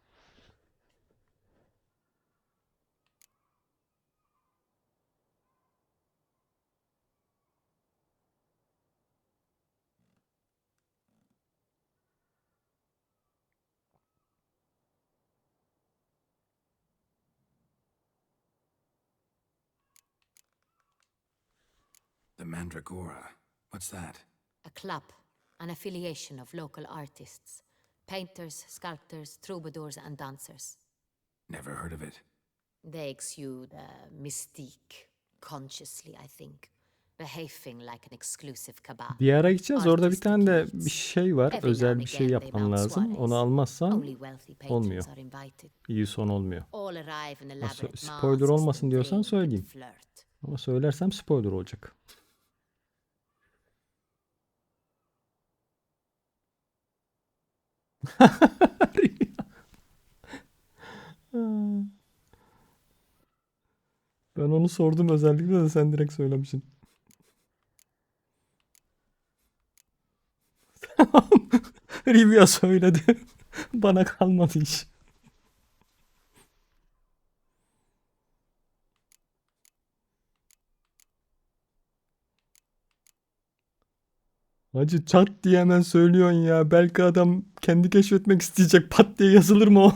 The Mandragora. What's that? A club, an affiliation of local artists. Painters, sculptors, troubadours and dancers. Never heard of it. They exude mystique, consciously, I think. Behaving like an exclusive cabal. Diyara gideceğiz. Orada bir tane de bir şey var. Özel bir şey yapman lazım. Onu almazsan olmuyor. İyi son olmuyor. Spoiler olmasın diyorsan söyleyeyim. Ama söylersem spoiler olacak. Ben onu sordum özellikle de sen direkt söylemişsin. Tamam. Rivia söyledi. Bana kalmadı iş. Hacı çat diye hemen söylüyorsun ya. Belki adam kendi keşfetmek isteyecek. Pat diye yazılır mı o?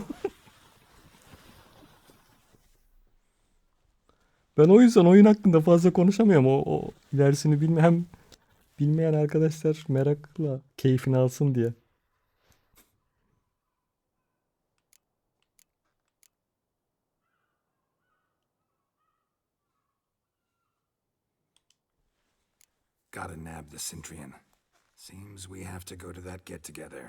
Ben o yüzden oyun hakkında fazla konuşamıyorum. O ilerisini hem bilmeyen arkadaşlar merakla keyfini alsın diye. Gotta nab the Cintrian. Seems we have to go to that get-together.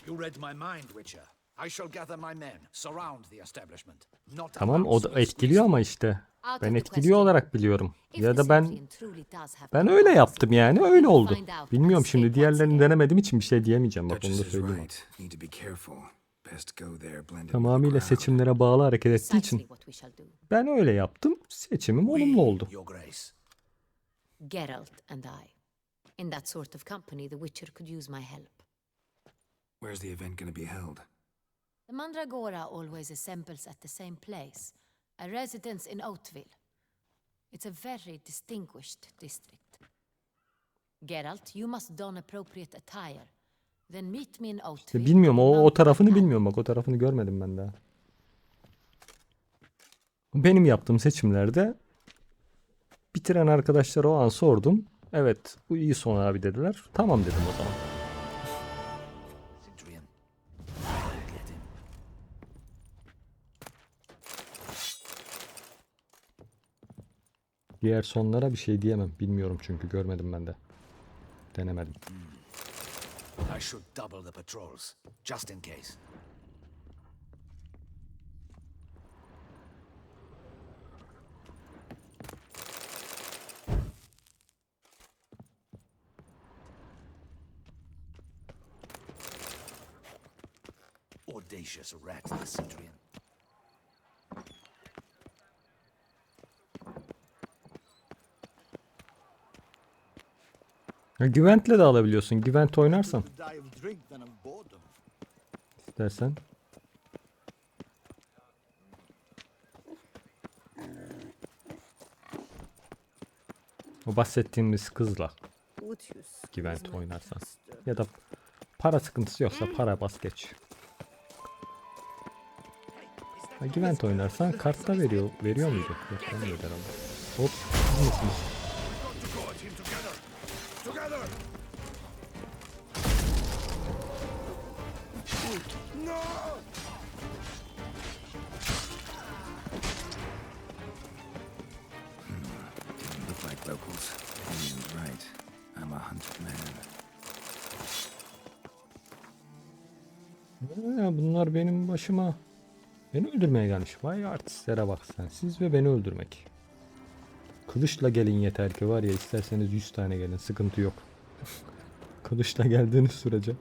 You read my mind, Witcher. I shall gather my men, surround the establishment. Not Tamam o da etkiliyor ama işte. Ben etkiliyor olarak biliyorum. Ya da ben öyle yaptım yani öyle oldu. Bilmiyorum şimdi diğerlerini denemediğim için bir şey diyemeyeceğim. Bak onu da söyleyeyim. Tamamıyla seçimlere bağlı hareket ettiği için ben öyle yaptım. Seçimim olumlu oldu. Geralt and I. In that sort of company, the Witcher could use my help. Where's the event going to be held? The Mandragora always assembles at the same place, a residence in Oatville. It's a very distinguished district. Geralt, you must don appropriate attire. Then meet me in Oatville. Bilmiyorum o tarafını bilmiyorum bak o tarafını görmedim ben daha. Benim yaptığım seçimlerde bitiren arkadaşlara o an sordum. Evet bu iyi son abi dediler. Tamam dedim o zaman. Diğer sonlara bir şey diyemem. Bilmiyorum çünkü görmedim ben de. Denemedim. I should double the patrols, just in case. Audacious rat, the Cintrian. Gwent'le de alabiliyorsun. Gwent oynarsan. İstersen. O bahsettiğimiz kızla Gwent oynarsan. Ya da para sıkıntısı yoksa para bas geç. Gwent oynarsan kartta veriyor muydu? Yok, vermiyor herhalde. Hop, siz misiniz? Didn't look like locals. Ian's right. I'm a hunted man. Ya bunlar benim başıma beni öldürmeye gelmiş. Vay artistlere bak sen. Siz ve beni öldürmek. Kılıçla gelin yeter ki var ya, isterseniz 100 tane gelin. Sıkıntı yok. Kılıçla geldiğiniz sürece.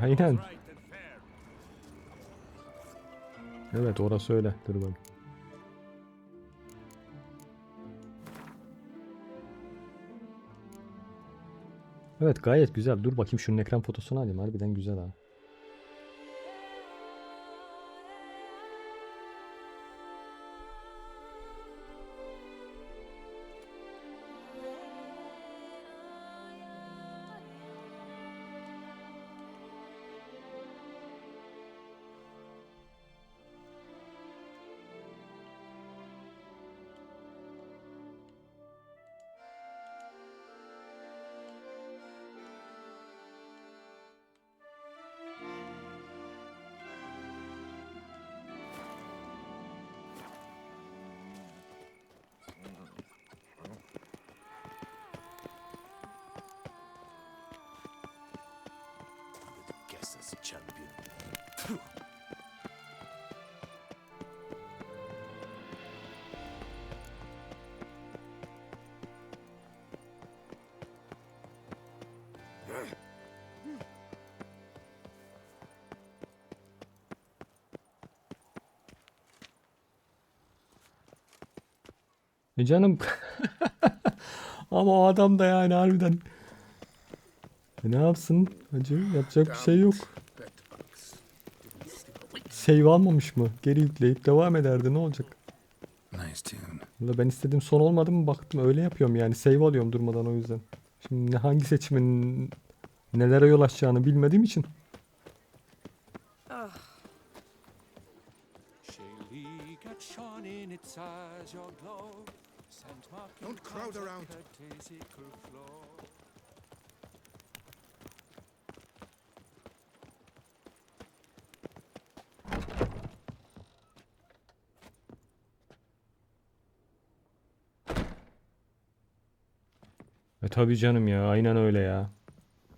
Aynen. Evet, orası öyle. Dur bak. Evet, gayet güzel. Dur bakayım şunun ekran fotosunu alayım. Harbiden güzel ha. Guess as a champion. Canım. Ama o adam da yani harbiden. Ne yapsın hacı? Yapacak bir şey yok. Save almamış mı? Geri yükleyip devam ederdi, ne olacak? Valla ben istediğim son olmadı mı baktım, öyle yapıyorum yani. Save alıyorum durmadan o yüzden. Şimdi hangi seçimin nelere yol açacağını bilmediğim için. Don't crowd around. Tabii canım ya, aynen öyle ya.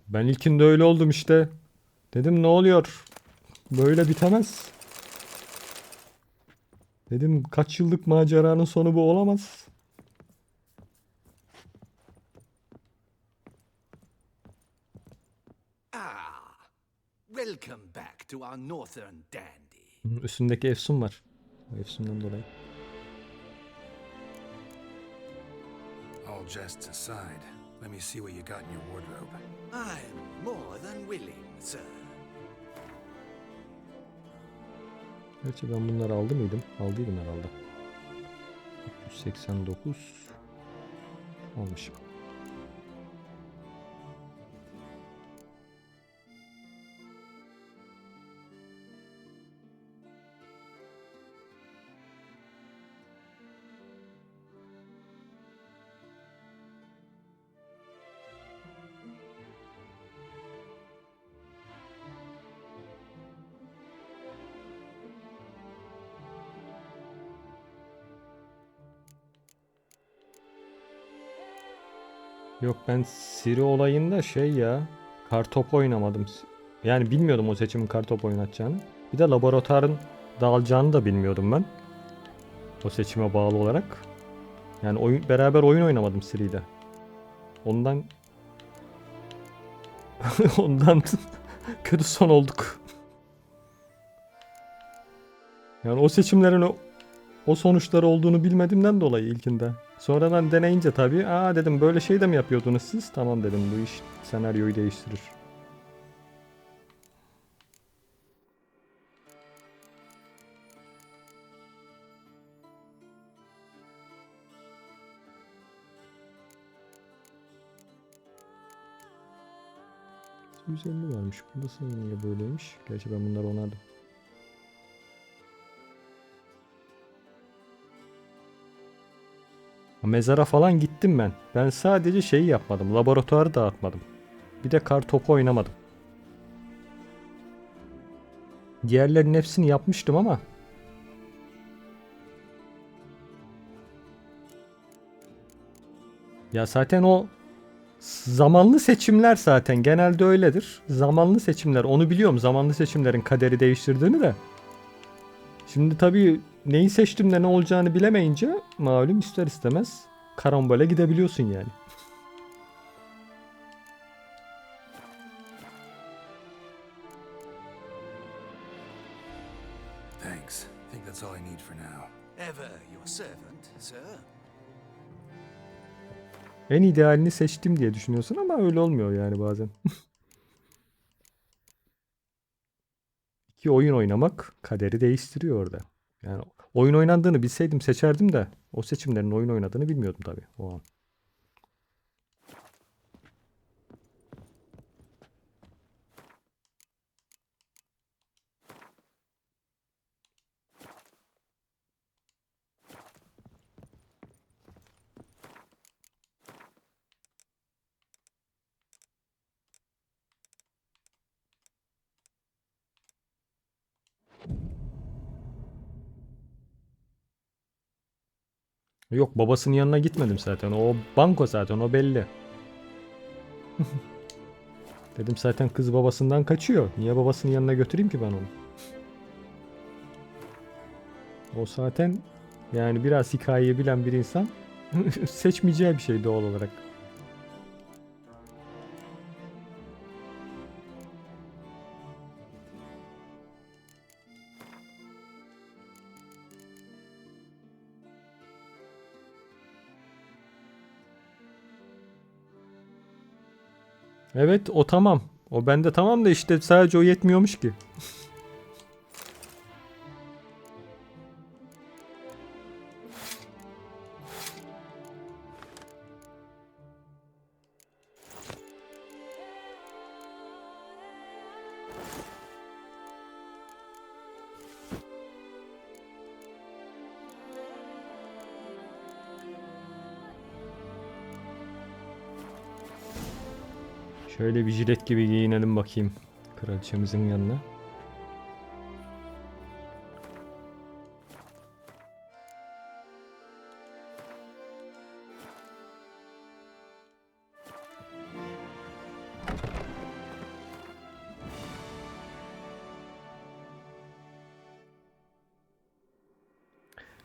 Ben ilkinde öyle oldum işte. Dedim ne oluyor? Böyle bitemez. Dedim kaç yıllık maceranın sonu bu olamaz. Welcome back to our northern dandy. Üstündeki efsun var. O efsundan dolayı. All jests aside, let me see what you got in your wardrobe. I'm more than willing, sir. Gerçi ben bunları aldı mıydım? Aldıydım herhalde. 389 almışım. Yok, ben Siri olayında şey ya, kartopu oynamadım. Yani bilmiyordum o seçimin kartopu oynatacağını. Bir de laboratuvarın dağılacağını da bilmiyordum ben. O seçime bağlı olarak. Yani beraber oyun oynamadım Siri'yle. Ondan ondan kötü son olduk. Yani o seçimlerin o sonuçları olduğunu bilmediğimden dolayı ilkinde. Sonradan deneyince tabii, dedim böyle şey de mi yapıyordunuz siz? Tamam dedim, bu iş senaryoyu değiştirir. 250 varmış. Burası niye böyleymiş? Gerçi ben bunları onardım. Mezara falan gittim ben. Ben sadece şeyi yapmadım. Laboratuvarı dağıtmadım. Bir de kar topu oynamadım. Diğerlerinin hepsini yapmıştım ama ya zaten o zamanlı seçimler zaten genelde öyledir. Zamanlı seçimler, onu biliyorum, zamanlı seçimlerin kaderi değiştirdiğini de. Şimdi tabii neyi seçtiğimde ne olacağını bilemeyince malum ister istemez karambole gidebiliyorsun yani. Thanks. I think that's all I need for now. Ever your servant, sir. En idealini seçtim diye düşünüyorsun ama öyle olmuyor yani bazen. İki oyun oynamak kaderi değiştiriyor orada. Yani oyun oynandığını bilseydim seçerdim de o seçimlerin oyun oynadığını bilmiyordum tabii o an. Yok, babasının yanına gitmedim zaten. O banko zaten, o belli. Dedim zaten kız babasından kaçıyor. Niye babasının yanına götüreyim ki ben onu? O zaten yani biraz hikayeyi bilen bir insan seçmeyeceği bir şey doğal olarak. Evet, o tamam. O bende tamam da işte sadece o yetmiyormuş ki. Şöyle bir jilet gibi giyinelim bakayım kraliçemizin yanına.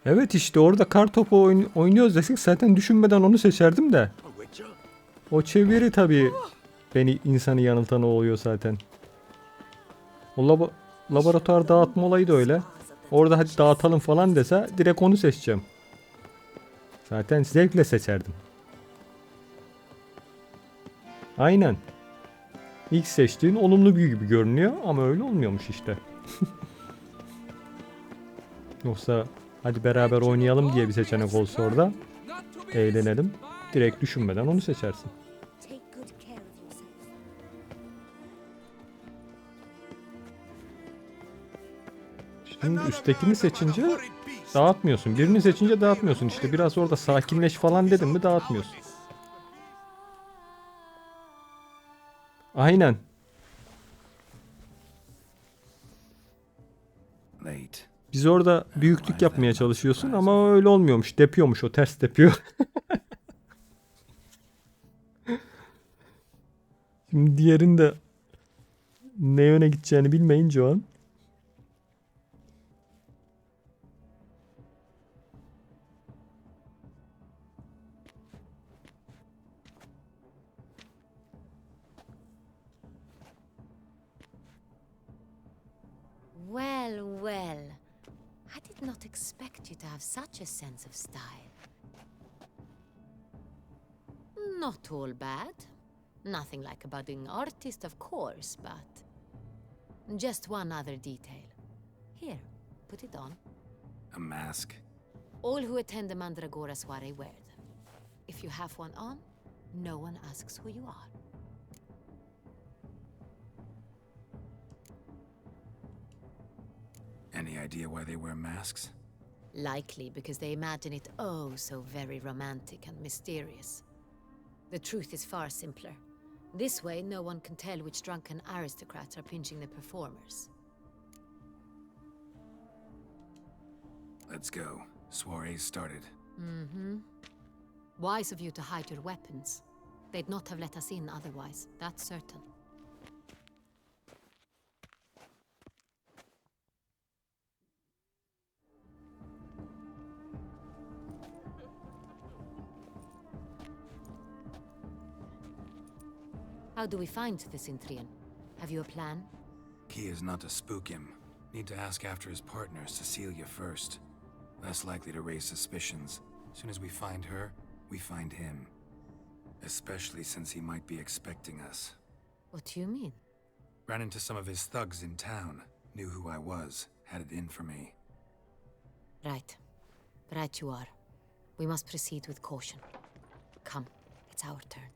Evet, işte orada kartopu oynuyoruz desek zaten düşünmeden onu seçerdim de. O çeviri tabii beni, insanı yanıltan oluyor zaten. O laboratuvar dağıtma olayı da öyle. Orada hadi dağıtalım falan dese direkt onu seçeceğim. Zaten zevkle seçerdim. Aynen. İlk seçtiğin olumlu bir gibi görünüyor ama öyle olmuyormuş işte. Yoksa hadi beraber oynayalım diye bir seçenek olsa orada, eğlenelim, direkt düşünmeden onu seçersin. Şimdi üsttekini seçince dağıtmıyorsun. Birini seçince dağıtmıyorsun. İşte biraz orada sakinleş falan dedim mi dağıtmıyorsun. Aynen. Biz orada büyüklük yapmaya çalışıyorsun ama öyle olmuyormuş. Depiyormuş o, ters depiyor. Şimdi diğerin de ne yöne gideceğini bilmeyince o an. Well, well. I did not expect you to have such a sense of style. Not all bad. Nothing like a budding artist, of course, but... Just one other detail. Here, put it on. A mask? All who attend the Mandragora soiree wear them. If you have one on, no one asks who you are. Any idea why they wear masks? Likely because they imagine it oh so very romantic and mysterious. The truth is far simpler. This way, no one can tell which drunken aristocrats are pinching the performers. Let's go. Soiree's started. Mm-hmm. Wise of you to hide your weapons. They'd not have let us in otherwise, that's certain. How do we find the Cintrian? Have you a plan? Key is not to spook him. Need to ask after his partner, Cecilia, first. Less likely to raise suspicions. Soon as we find her, we find him. Especially since he might be expecting us. What do you mean? Ran into some of his thugs in town. Knew who I was. Had it in for me. Right. Right you are. We must proceed with caution. Come, it's our turn.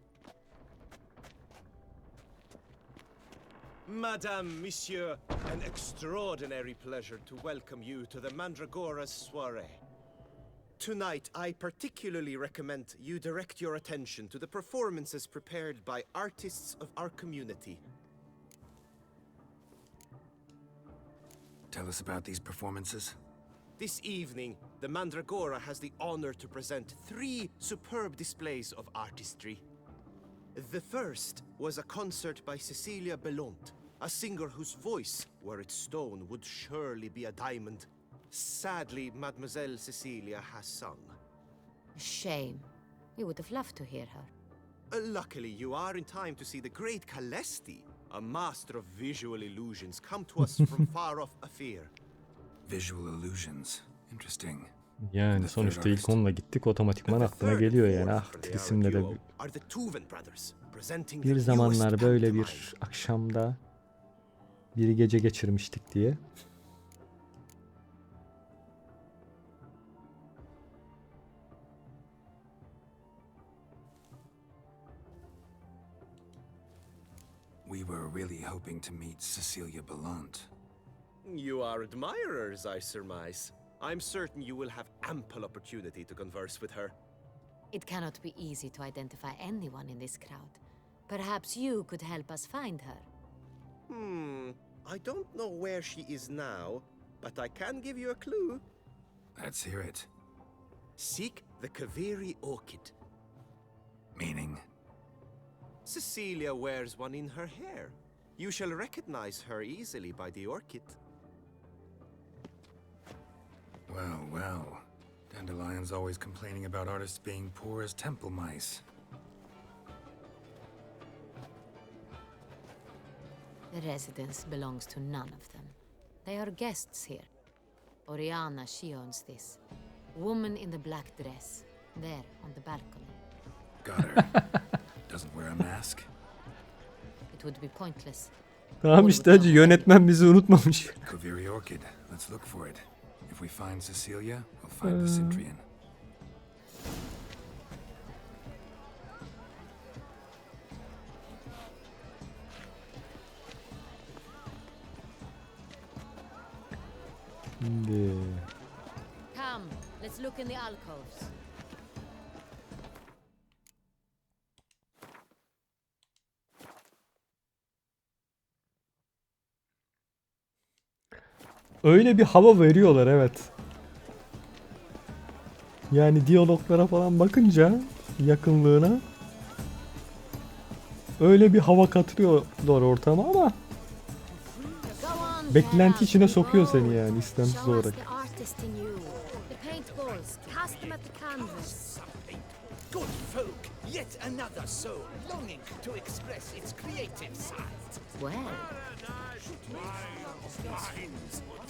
Madame, Monsieur, an extraordinary pleasure to welcome you to the Mandragora's soiree. Tonight, I particularly recommend you direct your attention to the performances prepared by artists of our community. Tell us about these performances. This evening, the Mandragora has the honor to present 3 superb displays of artistry. The first was a concert by Cecilia Bellont, a singer whose voice, were it stone, would surely be a diamond. Sadly, Mademoiselle Cecilia has sung. A shame. We would have loved to hear her. Luckily, you are in time to see the great Calesti, a master of visual illusions, come to us from far off Afir. Visual illusions. Interesting. Yani sonuçta ilk onunla gittik, otomatikman aklına geliyor yani. Artık isimle de bir zamanlar böyle bir akşamda bir gece geçirmiştik diye. We were really hoping to meet Cecilia Bellont. You are admirers, I surmise. I'm certain you will have ample opportunity to converse with her. It cannot be easy to identify anyone in this crowd. Perhaps you could help us find her. I don't know where she is now, but I can give you a clue. Let's hear it. Seek the Kaveri orchid. Meaning? Cecilia wears one in her hair. You shall recognize her easily by the orchid. Well, well. Dandelion's always complaining about artists being poor as temple mice. The residence belongs to none of them. They are guests here. Oriana, she owns this. Woman in the black dress. There, on the balcony. Got her. Doesn't wear a mask. It would be pointless. Tamam işte hacı, yönetmen bizi unutmamış. Kaveri orchid. Let's look for it. If we find Cecilia, we'll find the Cintrian. Şimdi Come, let's look in the alcoves. öyle bir hava veriyorlar, evet. Yani diyaloglara falan bakınca yakınlığına öyle bir hava katıyorlar ortama ama beklenti içine sokuyor seni yani istemsiz olarak. Good folk, yet another soul longing to express its creative side. Well,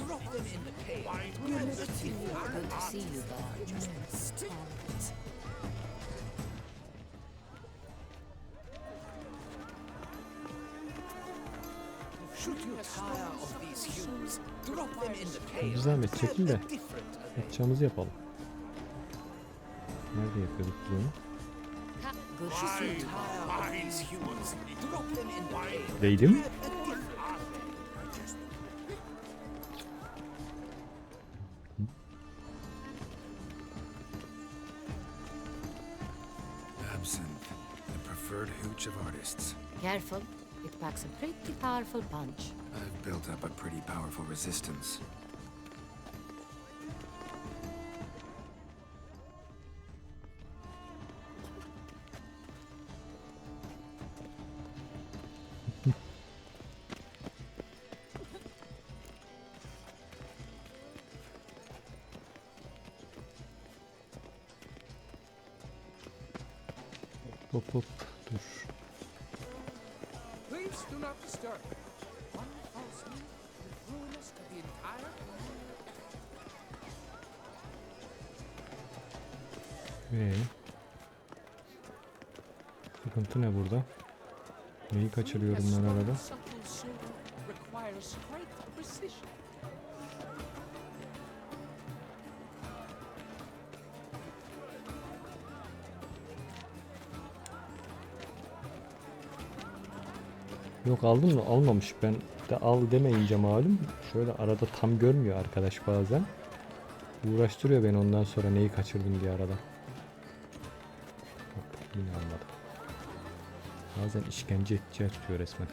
drop them in the cave. Good to see you there. Should you tire of these hues, drop them in the cave. Bir zahmet çekil de yapacağımızı yapalım. Nerede yapıyorduk biz onu? Değdim. bird hooch of artists. Careful, it packs a pretty powerful punch. I've built up a pretty powerful resistance. Hop hop dur. Please do not disturb. One false move will ruin us to the entire. Sıkıntı ne burada? Neyi kaçırıyorum ben arada? Subtle silver requires great precision. Yok aldın mı? Almamış. Ben de al demeyince malum. Şöyle arada tam görmüyor arkadaş bazen. Uğraştırıyor beni ondan sonra neyi kaçırdım diye arada. Bak yine almadım. Bazen işkence edeceği tutuyor resmen.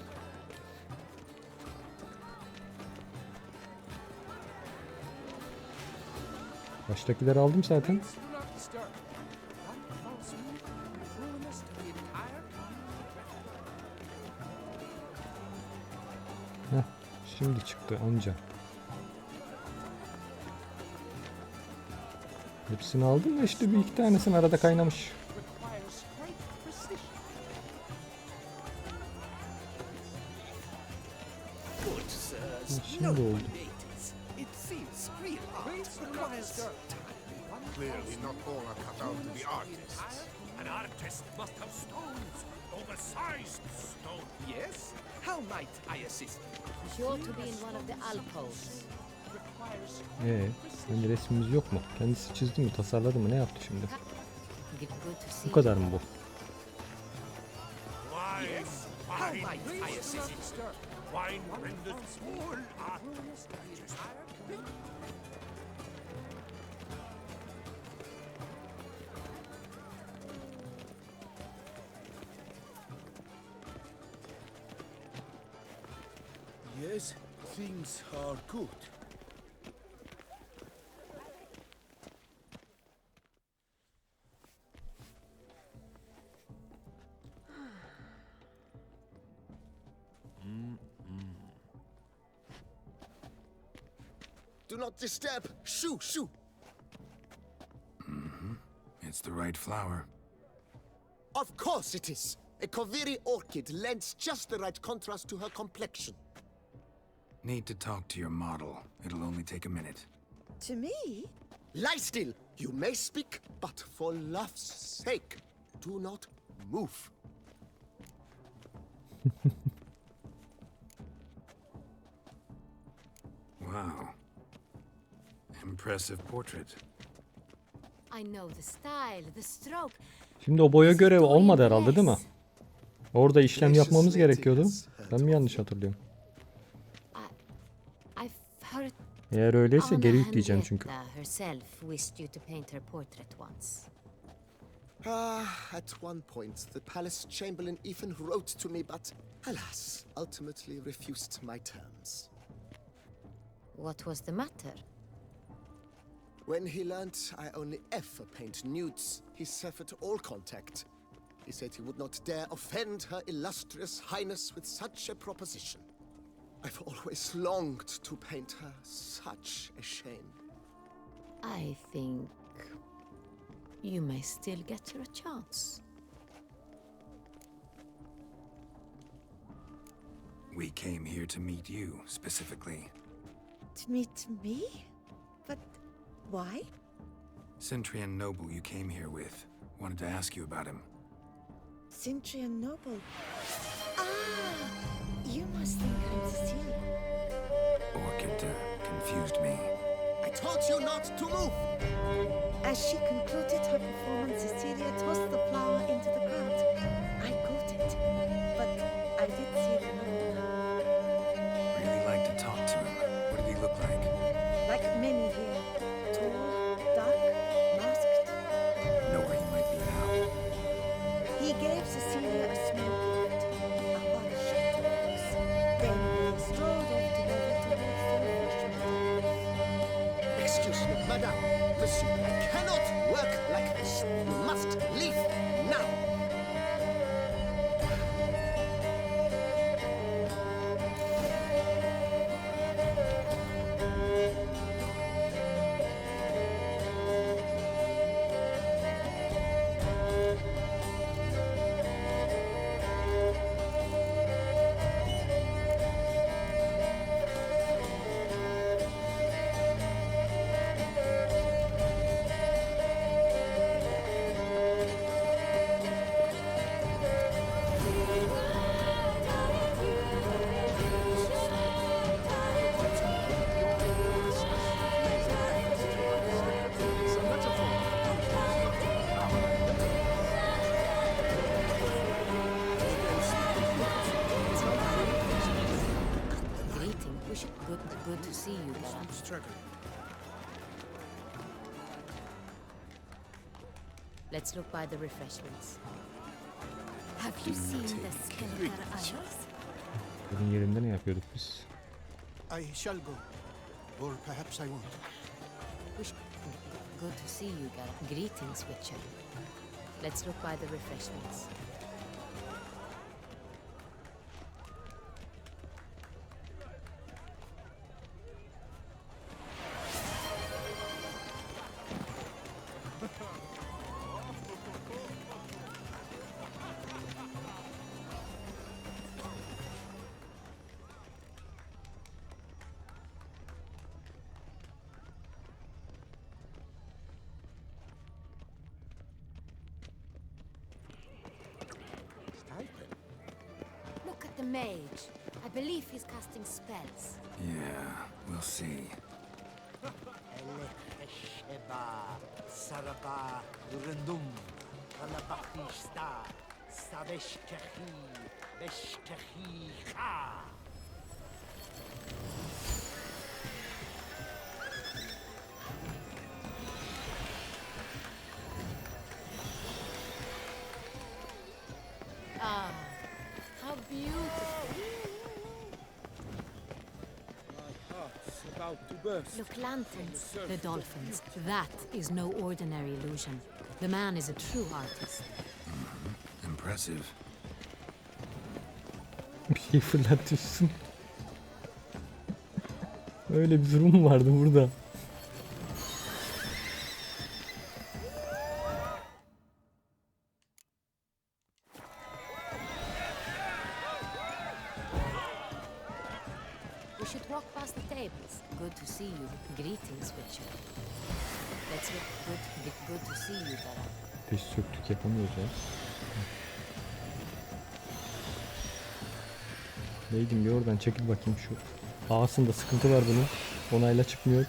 Baştakileri aldım zaten. Heh, şimdi çıktı anca. Hepsini aldım da işte bir iki tanesinin arada kaynamış. Şimdi oldu. Clearly not all are cut out to be artists. An artist must have stones, oversized stone. Yes? How might I assist? Sure to be in one of the alcoves. Hani resmimiz yok mu? Kendisi çizdi mi, tasarladı mı, ne yaptı şimdi? Good to see Bu kadar mı bu? Yes? How might I assist? Wine renders all artists. Yes, things are good. Do not disturb. Shoo, shoo. It's the right flower. Of course it is. A Koviri orchid lends just the right contrast to her complexion. Need to talk to your model. It'll only take a minute. To me? Lie still. You may speak, but for love's sake, do not move. Wow. Impressive portrait. I know the style, the stroke. Şimdi o boya görevi olmadı herhalde değil mi? Orada işlem yapmamız gerekiyordu. Ben mi yanlış hatırlıyorum? Eğer öyleyse geri yükleyeceğim çünkü. At one point, the palace chamberlain even wrote to me, but alas, ultimately refused my terms. What was the matter? When he learned I only ever paint nudes, he severed all contact. He said he would not dare offend her illustrious highness with such a proposition. I've always longed to paint her. Such a shame. I think you may still get your chance. We came here to meet you, specifically. To meet me? But why? Centrian noble you came here with. Wanted to ask you about him. Centrian noble. Ah! You must think I'm Cecilia. Orchid confused me. I told you not to move! As she concluded her performance, Cecilia tossed the flower into the crowd. I caught it, but I did see the note. Really like to talk to him. What did he look like? Like many here. Tall, dark, masked. Know where he might be now. He gave Cecilia a Monsieur, you cannot work like this. You must leave now. Good to see you, Kaer. Let's look by the refreshments. Have you seen the Çılgınlar Isles? Bunun yerinde ne yapıyorduk biz? I shall go. Or perhaps I won't. Good to see you, Kaer. Greetings, Witcher. Let's look by the refreshments. Look at the mage. I believe he's casting spells. Yeah, we'll see. Saraba Rundum Kalabakista Saveshkahi Beshkahi Ha. Ah, how beautiful. My heart's about to burst. Look, lanterns, the dolphins. That is no ordinary illusion. The man is a true artist. Impressive. Bir şey fırlatıyorsun. Öyle bir durum mu vardı burada? We should walk past the tables. Good to see you. Greetings, Witcher. Let's look. Good to see you, Kaer. Ateş söktük, yapamıyoruz ya. Neydim, bir oradan çekil bakayım şu. Ağasında sıkıntı var bunun. Onayla çıkmıyor.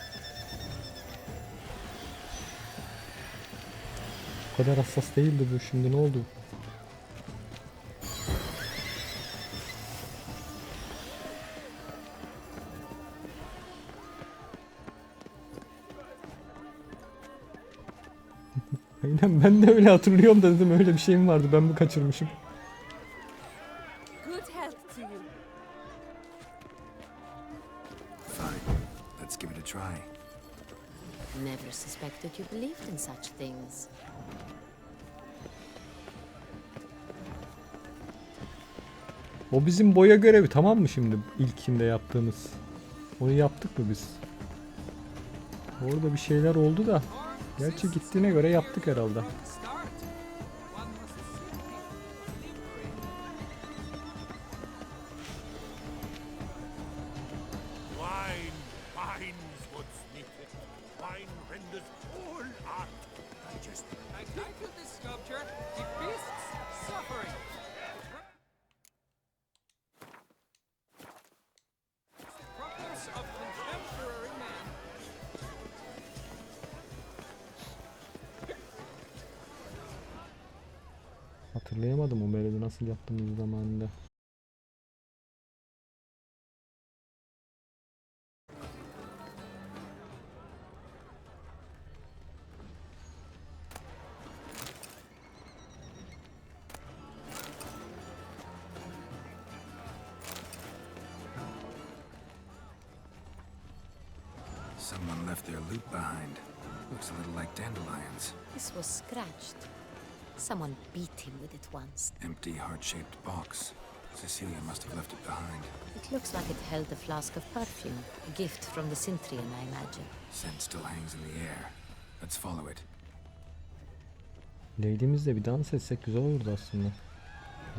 Bu kadar hassas değildi bu, şimdi ne oldu? Aynen, ben de öyle hatırlıyorum da dedim, öyle bir şey mi vardı, ben mi kaçırmışım? Good health to you. Fine. Let's give it a try. Never suspected you believed in such things. O bizim boya görevi, tamam mı şimdi, ilkinde yaptığımız? Onu yaptık mı biz? Orada bir şeyler oldu da. Gerçi gittiğine göre yaptık herhalde. Wine what's needed. Wine renders all art digest. I titled this sculpture "The Beast's Suffering." Progress of contemporary man. Hatırlayamadım o melodi nasıl yaptığımız zamanında. Someone left their loot behind. Looks a little like dandelions. This was scratched. Someone beat him with it once. Empty, heart-shaped box. Cecilia must have left it behind. It looks like it held a flask of perfume. A gift from the Sintrian, I imagine. Scent still hangs in the air. Let's follow it. Lady'mizle bir dans etsek güzel olurdu aslında.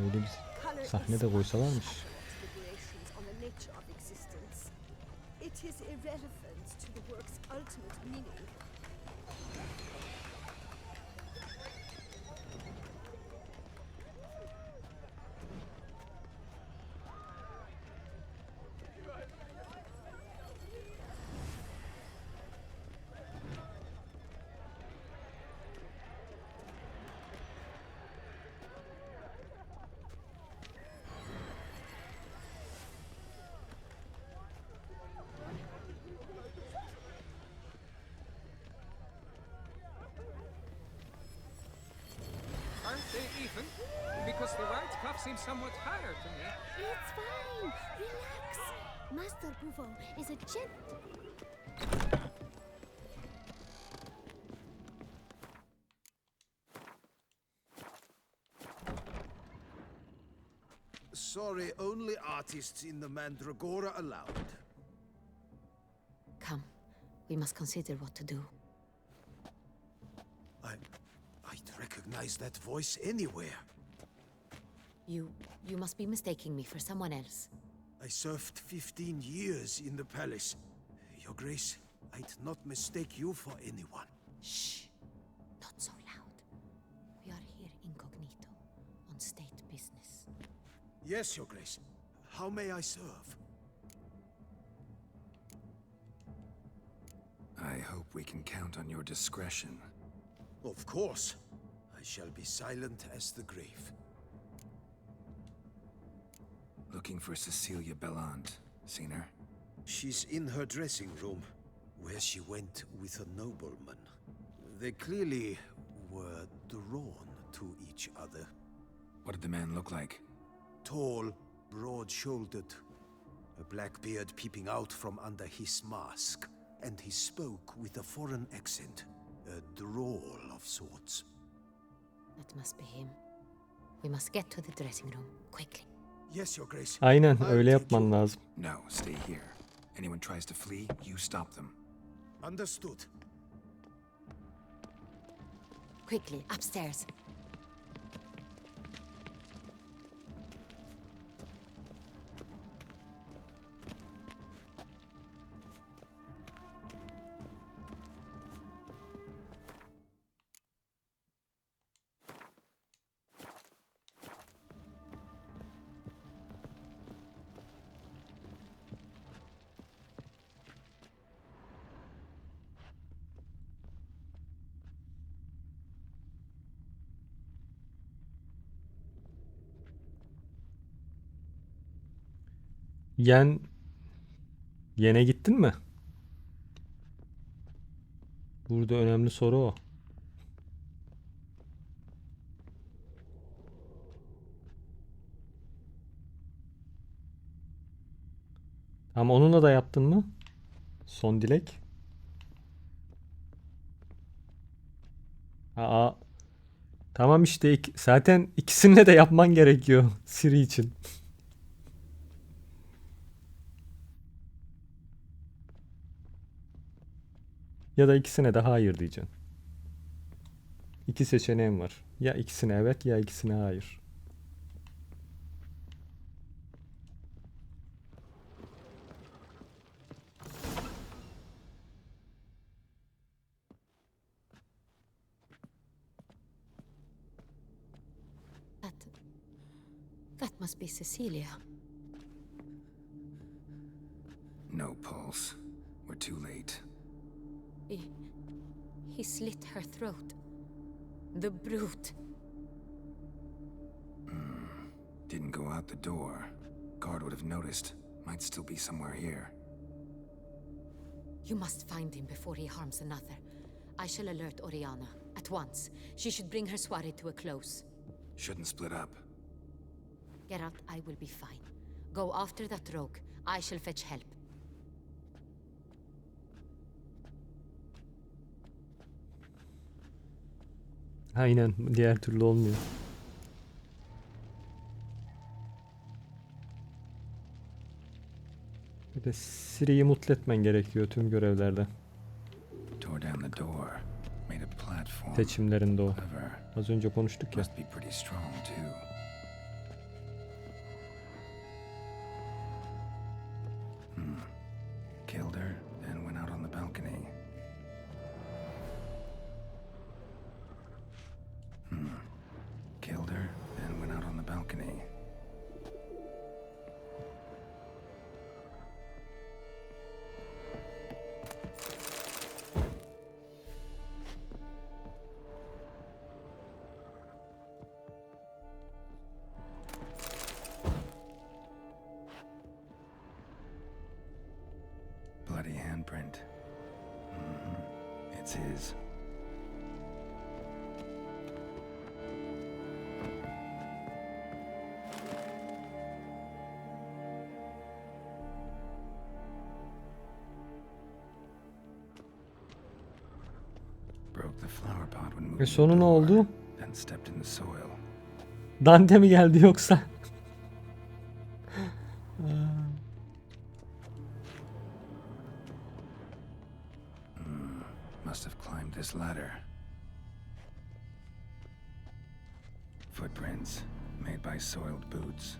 Öyle bir sahne de koysalarmış. Deliberations on the nature of existence. It is irrelevant to the work's ultimate meaning. Aren't they even? Because the right cuff seems somewhat higher to me. It's fine. Relax. Master Buffon is a gent. Sorry, only artists in the Mandragora allowed. Come, we must consider what to do. I'd recognize that voice anywhere. You must be mistaking me for someone else. I served 15 years in the palace. Your Grace, I'd not mistake you for anyone. Shh! Not so loud. We are here incognito, on state business. Yes, Your Grace. How may I serve? I hope we can count on your discretion. Of course. I shall be silent as the grave. Looking for Cecilia Bellant. Seen her? She's in her dressing room, where she went with a nobleman. They clearly were drawn to each other. What did the man look like? Tall, broad-shouldered, a black beard peeping out from under his mask, and he spoke with a foreign accent, a drawl of sorts. That must be him. We must get to the dressing room, quickly. Yes, Your Grace. Aynen öyle yapman lazım. No, stay here. Anyone tries to flee, you stop them. Understood. Quickly, upstairs. Yene gittin mi? Burada önemli soru o. Ama onunla da yaptın mı? Son dilek. Aa. Tamam işte zaten ikisini de yapman gerekiyor Siri için. Ya da ikisine de hayır diyeceksin. İki seçeneğim var. Ya ikisine evet ya ikisine hayır. That must be Cecilia. No pulse. We're too late. He slit her throat. The brute. Didn't go out the door. Guard would have noticed. Might still be somewhere here. You must find him before he harms another. I shall alert Oriana at once. She should bring her soirée to a close. Shouldn't split up. Geralt, I will be fine. Go after that rogue. I shall fetch help. Aynen, diğer türlü olmuyor. Bir de Ciri'yi mutlu etmen gerekiyor tüm görevlerde. Tore down the door, made a platform. Seçimlerinde o. Clever. Az önce konuştuk ya. Must be pretty strong too. Killed her, then went out on the balcony. Killed her, then went out on the balcony. Bloody handprint. It's his. Broke the flower pot when moving Sonu the ne door, oldu? then stepped in the soil. Dante mi geldi yoksa? Must have climbed this ladder. Footprints made by soiled boots.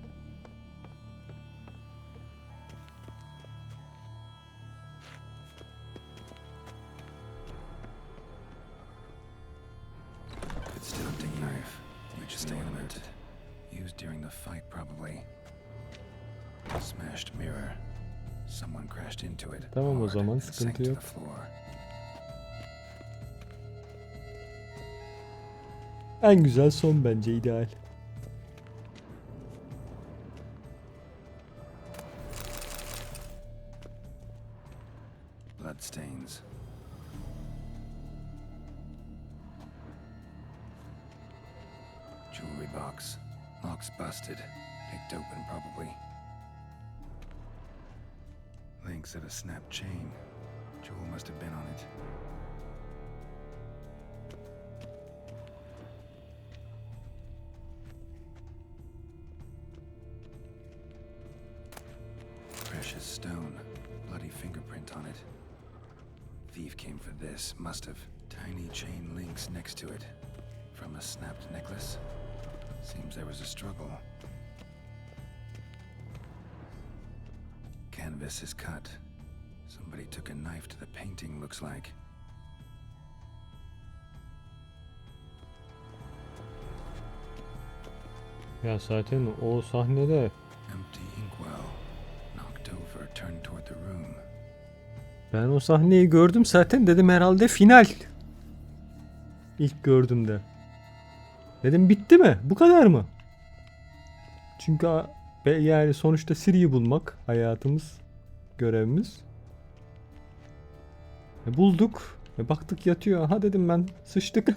It's still a dig knife, which is ornamented. Used during the fight, probably. Smashed mirror. Someone crashed into it. Tamam o hard zaman and sank sıkıntı to yok. the floor. En güzel son bence, ideal. Bloodstains. Jewelry box. Lock's busted. Picked open, probably. Links of a snapped chain. Jewel must have been on it. Precious stone. Bloody fingerprint on it. Thief came for this. Must have. Tiny chain links next to it. From a snapped necklace. Seems there was a struggle. Canvas is cut. Somebody took a knife to the painting, looks like. Ya zaten o sahnede Empty inkwell. Knocked over, turned toward the room. ben o sahneyi gördüm zaten, dedim herhalde final. İlk gördüğümde. Dedim bitti mi? Bu kadar mı? Çünkü yani sonuçta Ciri'yi bulmak hayatımız, görevimiz. Bulduk. Baktık yatıyor. Aha dedim ben, sıçtık.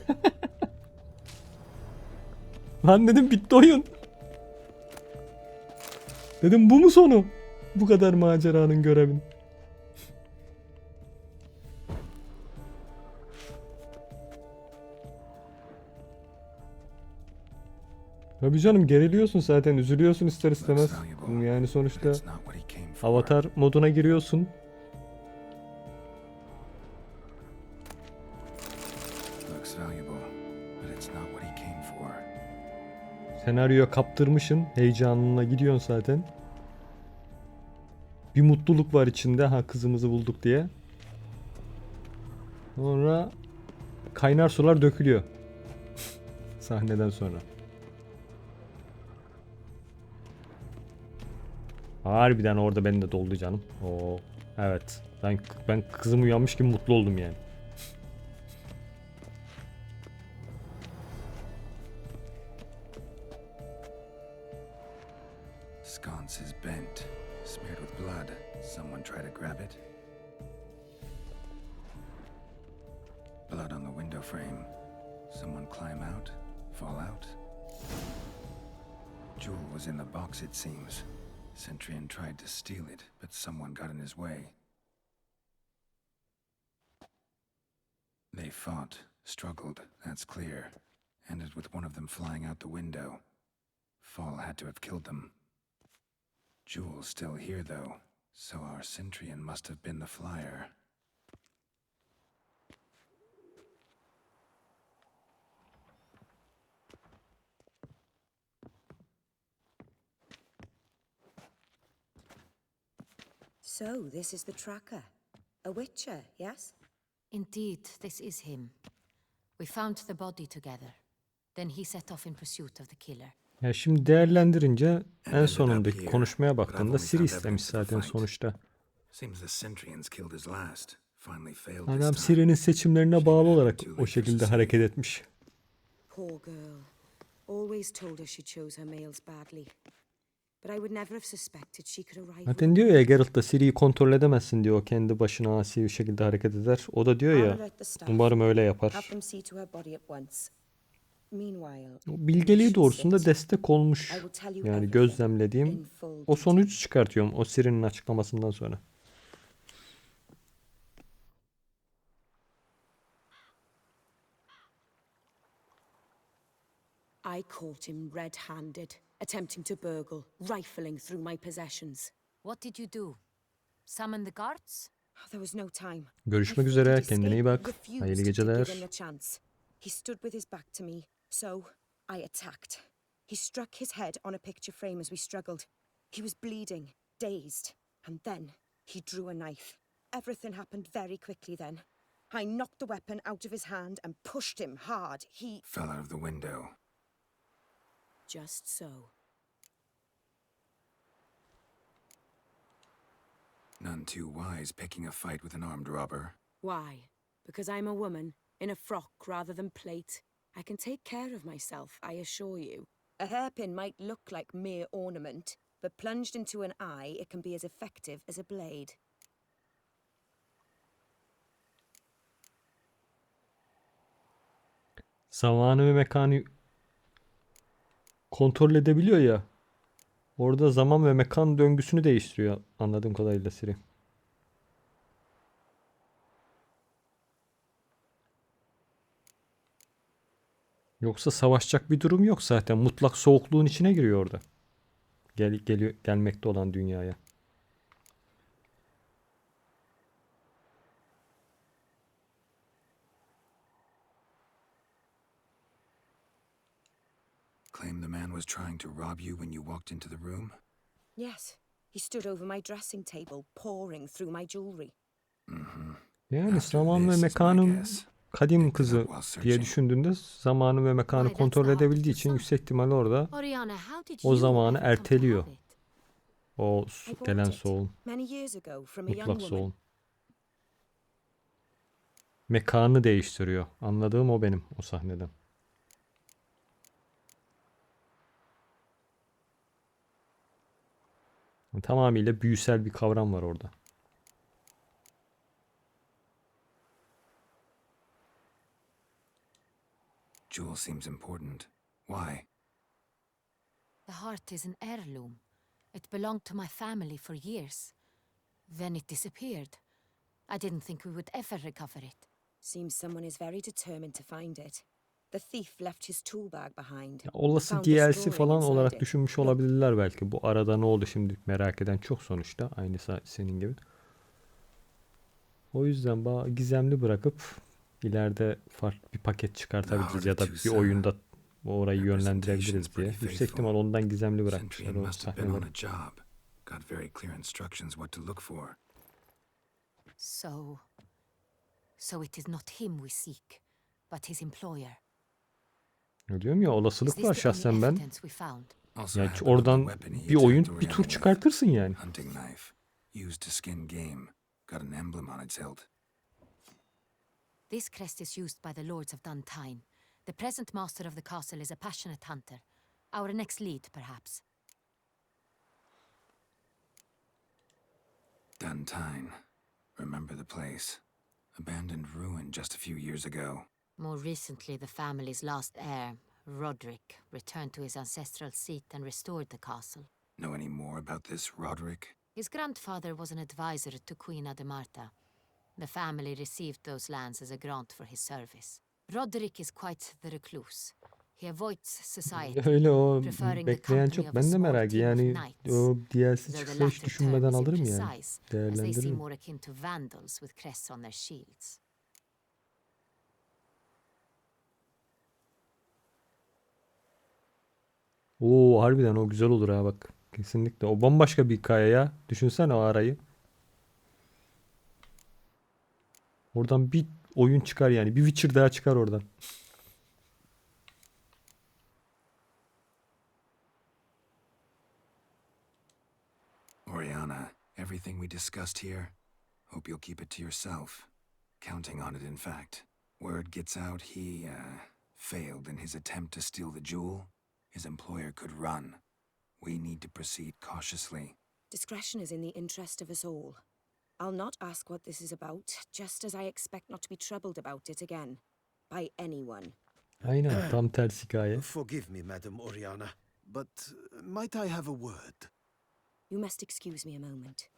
Lan dedim bitti oyun. Dedim bu mu sonu? Bu kadar maceranın, görevin. Tabii canım, geriliyorsun zaten, üzülüyorsun ister istemez. Yani sonuçta Avatar moduna giriyorsun. Senaryoya kaptırmışsın, heyecanına gidiyorsun zaten. Bir mutluluk var içinde, ha kızımızı bulduk diye. Sonra kaynar sular dökülüyor. Sahneden sonra. Harbiden orada beni de doldu canım. Oo, evet. Ben kızım uyanmış gibi mutlu oldum yani. Sconce is bent, smeared with blood. Someone try to grab it. Blood on the window frame. Someone climb out, fall out. Jewel was in the box, it seems. Centurion tried to steal it, but someone got in his way. They fought, struggled, that's clear. ended with one of them flying out the window. Fall had to have killed them. Jewel's still here, though, so our Centurion must have been the flyer. So, this is the tracker. A witcher, yes? Indeed, this is him. We found the body together. Then he set off in pursuit of the killer. Ya şimdi değerlendirince en sonundaki konuşmaya baktığımda Ciri istemiş zaten sonuçta. Adam Ciri'nin seçimlerine bağlı olarak o şekilde hareket etmiş. Poor girl. Always told her she chose her males badly. But I would never have suspected she could arrive. Zaten diyor ya Geralt da Ciri'yi kontrol edemezsin diyor. Kendi başına asi bir şekilde hareket eder. O da diyor ya umarım öyle yapar. O bilgeliği doğrusunda destek olmuş. Yani gözlemlediğim o sonucu çıkartıyorum o Ciri'nin açıklamasından sonra. I caught him red-handed, attempting to burgle, rifling through my possessions. What did you do? Summon the guards? There was no time. Görüşmek üzere. Kendine iyi bak. Hayırlı geceler. He stood with his back to me, so I attacked. He struck his head on a picture frame as we struggled. He was bleeding, dazed, and then he drew a knife. Everything happened very quickly then. I knocked the weapon out of his hand and pushed him hard. He fell out of the window. Just so. None too wise picking a fight with an armed robber. Why? Because I'm a woman, in a frock rather than plate. I can take care of myself, I assure you. A hairpin might look like mere ornament, but plunged into an eye, it can be as effective as a blade. Zamanı ve mekanı kontrol edebiliyor ya. Orada zaman ve mekan döngüsünü değiştiriyor anladığım kadarıyla Ciri. Yoksa savaşacak bir durum yok zaten. Mutlak soğukluğun içine giriyor orada. Gelmekte olan dünyaya. Claim the man was trying to rob you when you walked into the room? Yes. He stood over my dressing table, pouring through my jewelry. Yani zaman ve mekanın kadim kızı diye düşündüğünde zamanı ve mekanı kontrol edebildiği için yüksek ihtimalle orada o zamanı erteliyor. O gelen soğun, mutlak soğun. Mekanı değiştiriyor. Anladığım o benim o sahneden. Tamamıyla büyüsel bir kavram var orada. Jewel seems important. Why? The heart is an heirloom. It belonged to my family for years. Then it disappeared. I didn't think we would ever recover it. Seems someone is very determined to find it. The thief left his tool bag behind. Olası DLC falan olarak düşünmüş olabilirler belki. Bu arada ne oldu şimdi merak eden çok sonuçta. Aynı senin gibi. O yüzden gizemli bırakıp ileride farklı bir paket çıkartabiliriz ya da bir oyunda orayı yönlendirebiliriz diye. Yüksek ihtimal ondan gizemli bırakmışlar o sahneleri. So it is not him we seek, but his employer. Ne diyorum ya olasılık var şahsen ben. Yani oradan bir oyun bir tur çıkartırsın yani. This crest is used by the lords of Duntine. The present master of the castle is a passionate hunter. Our next lead, perhaps. Duntine. Remember the place. Abandoned ruin just a few years ago. More recently, the family's last heir, Roderick, returned to his ancestral seat and restored the castle. Know any more about this Roderick? His grandfather was an advisor to Queen Ademarta. The family received those lands as a grant for his service. Roderick is quite the recluse. He avoids society, Öyle o preferring the bekleyen company çok. of a Ben de small merak. team of Yani knights. o DLC Though the çıksa hiç latter düşünmeden term is alırım yani. imprecise, as they seem Değerlendiririm. more akin to vandals with crests on their shields. Oo, harbiden o güzel olur ha bak. Kesinlikle. O bambaşka bir hikaye ya. Düşünsene o arayı. Oradan bir oyun çıkar yani. Bir Witcher daha çıkar oradan. Oriana, everything we discussed here, hope you'll keep it to yourself. Counting on it, in fact. Word gets out he, failed in his attempt to steal the jewel. His employer could run. We need to proceed cautiously. Discretion is in the interest of us all. I'll not ask what this is about, just as I expect not to be troubled about it again. By anyone. Aynen, tam tersi hikaye. Forgive me, Madam Oriana, but might I have a word? You must excuse me a moment.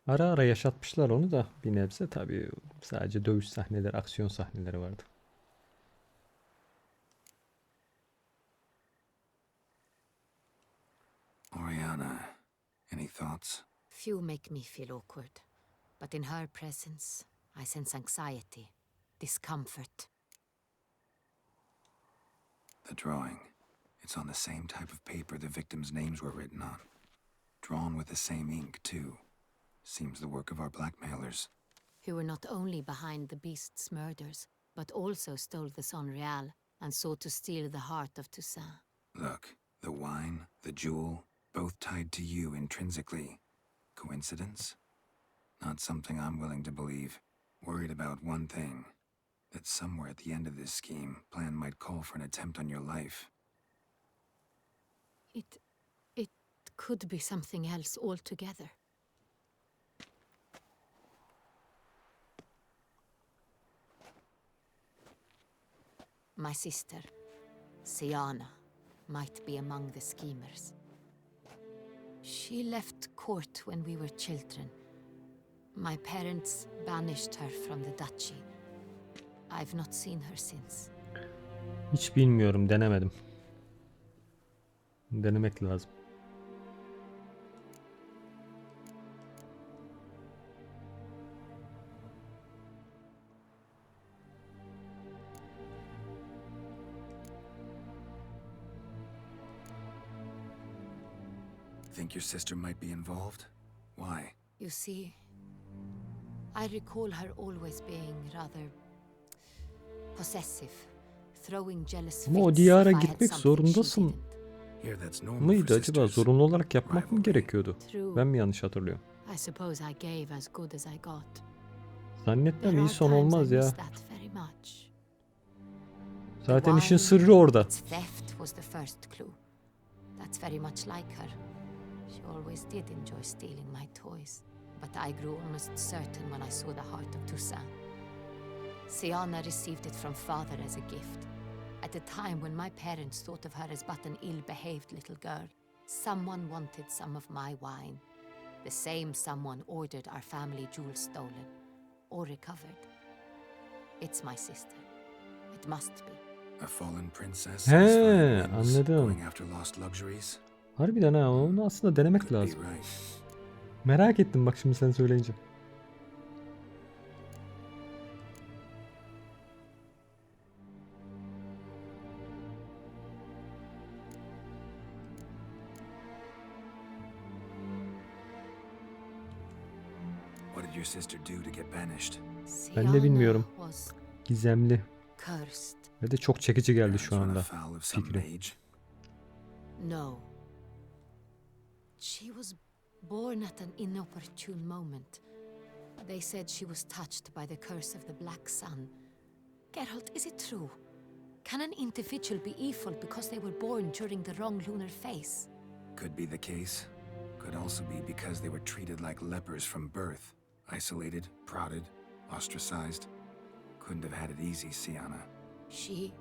Ara ara yaşatmışlar onu da bir nebze. Tabii sadece dövüş sahneleri, aksiyon sahneleri vardı. Oriana, any thoughts? Few make me feel awkward, but in her presence, I sense anxiety, discomfort. The drawing. It's on the same type of paper the victims' names were written on. Drawn with the same ink, too. Seems the work of our blackmailers. Who were not only behind the beast's murders, but also stole the Son Real and sought to steal the heart of Toussaint. Look, the wine, the jewel, both tied to you intrinsically. Coincidence? Not something I'm willing to believe. Worried about one thing. That somewhere at the end of this scheme, plan might call for an attempt on your life. It could be something else altogether. My sister, Siana, might be among the schemers. She left court when we were children. My parents banished her from the duchy. I've not seen her since. Hiç bilmiyorum, denemedim. Denemek lazım. Think your sister might be involved? Why? You see, I recall her always being rather possessive, throwing jealous Ama o fits diyara if I had gitmek something she zorundasın didn't. Here that's normal mıydı for acaba? sisters. Zorunlu olarak yapmak mı gerekiyordu? True. Ben mi yanlış hatırlıyorum? I suppose I gave as good as I got. Zannetmem There iyi are son times olmaz I ya. miss that very much. Zaten işin Wine, sırrı orada. its theft was the first clue. That's very much like her. She always did enjoy stealing my toys. But I grew almost certain when I saw the heart of Toussaint. Siana received it from father as a gift. At a time when my parents thought of her as but an ill-behaved little girl, someone wanted some of my wine. The same someone ordered our family jewels stolen. Or recovered. It's my sister. It must be. A fallen princess He, satisfying whims, anladım. going after lost luxuries. Harbiden ha, onu aslında denemek lazım. Be right. Merak ettim bak şimdi sen söyleyince. What did your sister do to get banished? Ben de bilmiyorum. Was Gizemli. cursed. Ve de çok çekici geldi şu Run anda. afoul of some Fikri. mage. No. She was born at an inopportune moment. They said she was touched by the curse of the Black Sun. Geralt, is it true? Can an individual be evil because they were born during the wrong lunar phase? Could be the case. Could also be because they were treated like lepers from birth. Isolated, prodded, ostracized. Couldn't have had it easy, Siana. She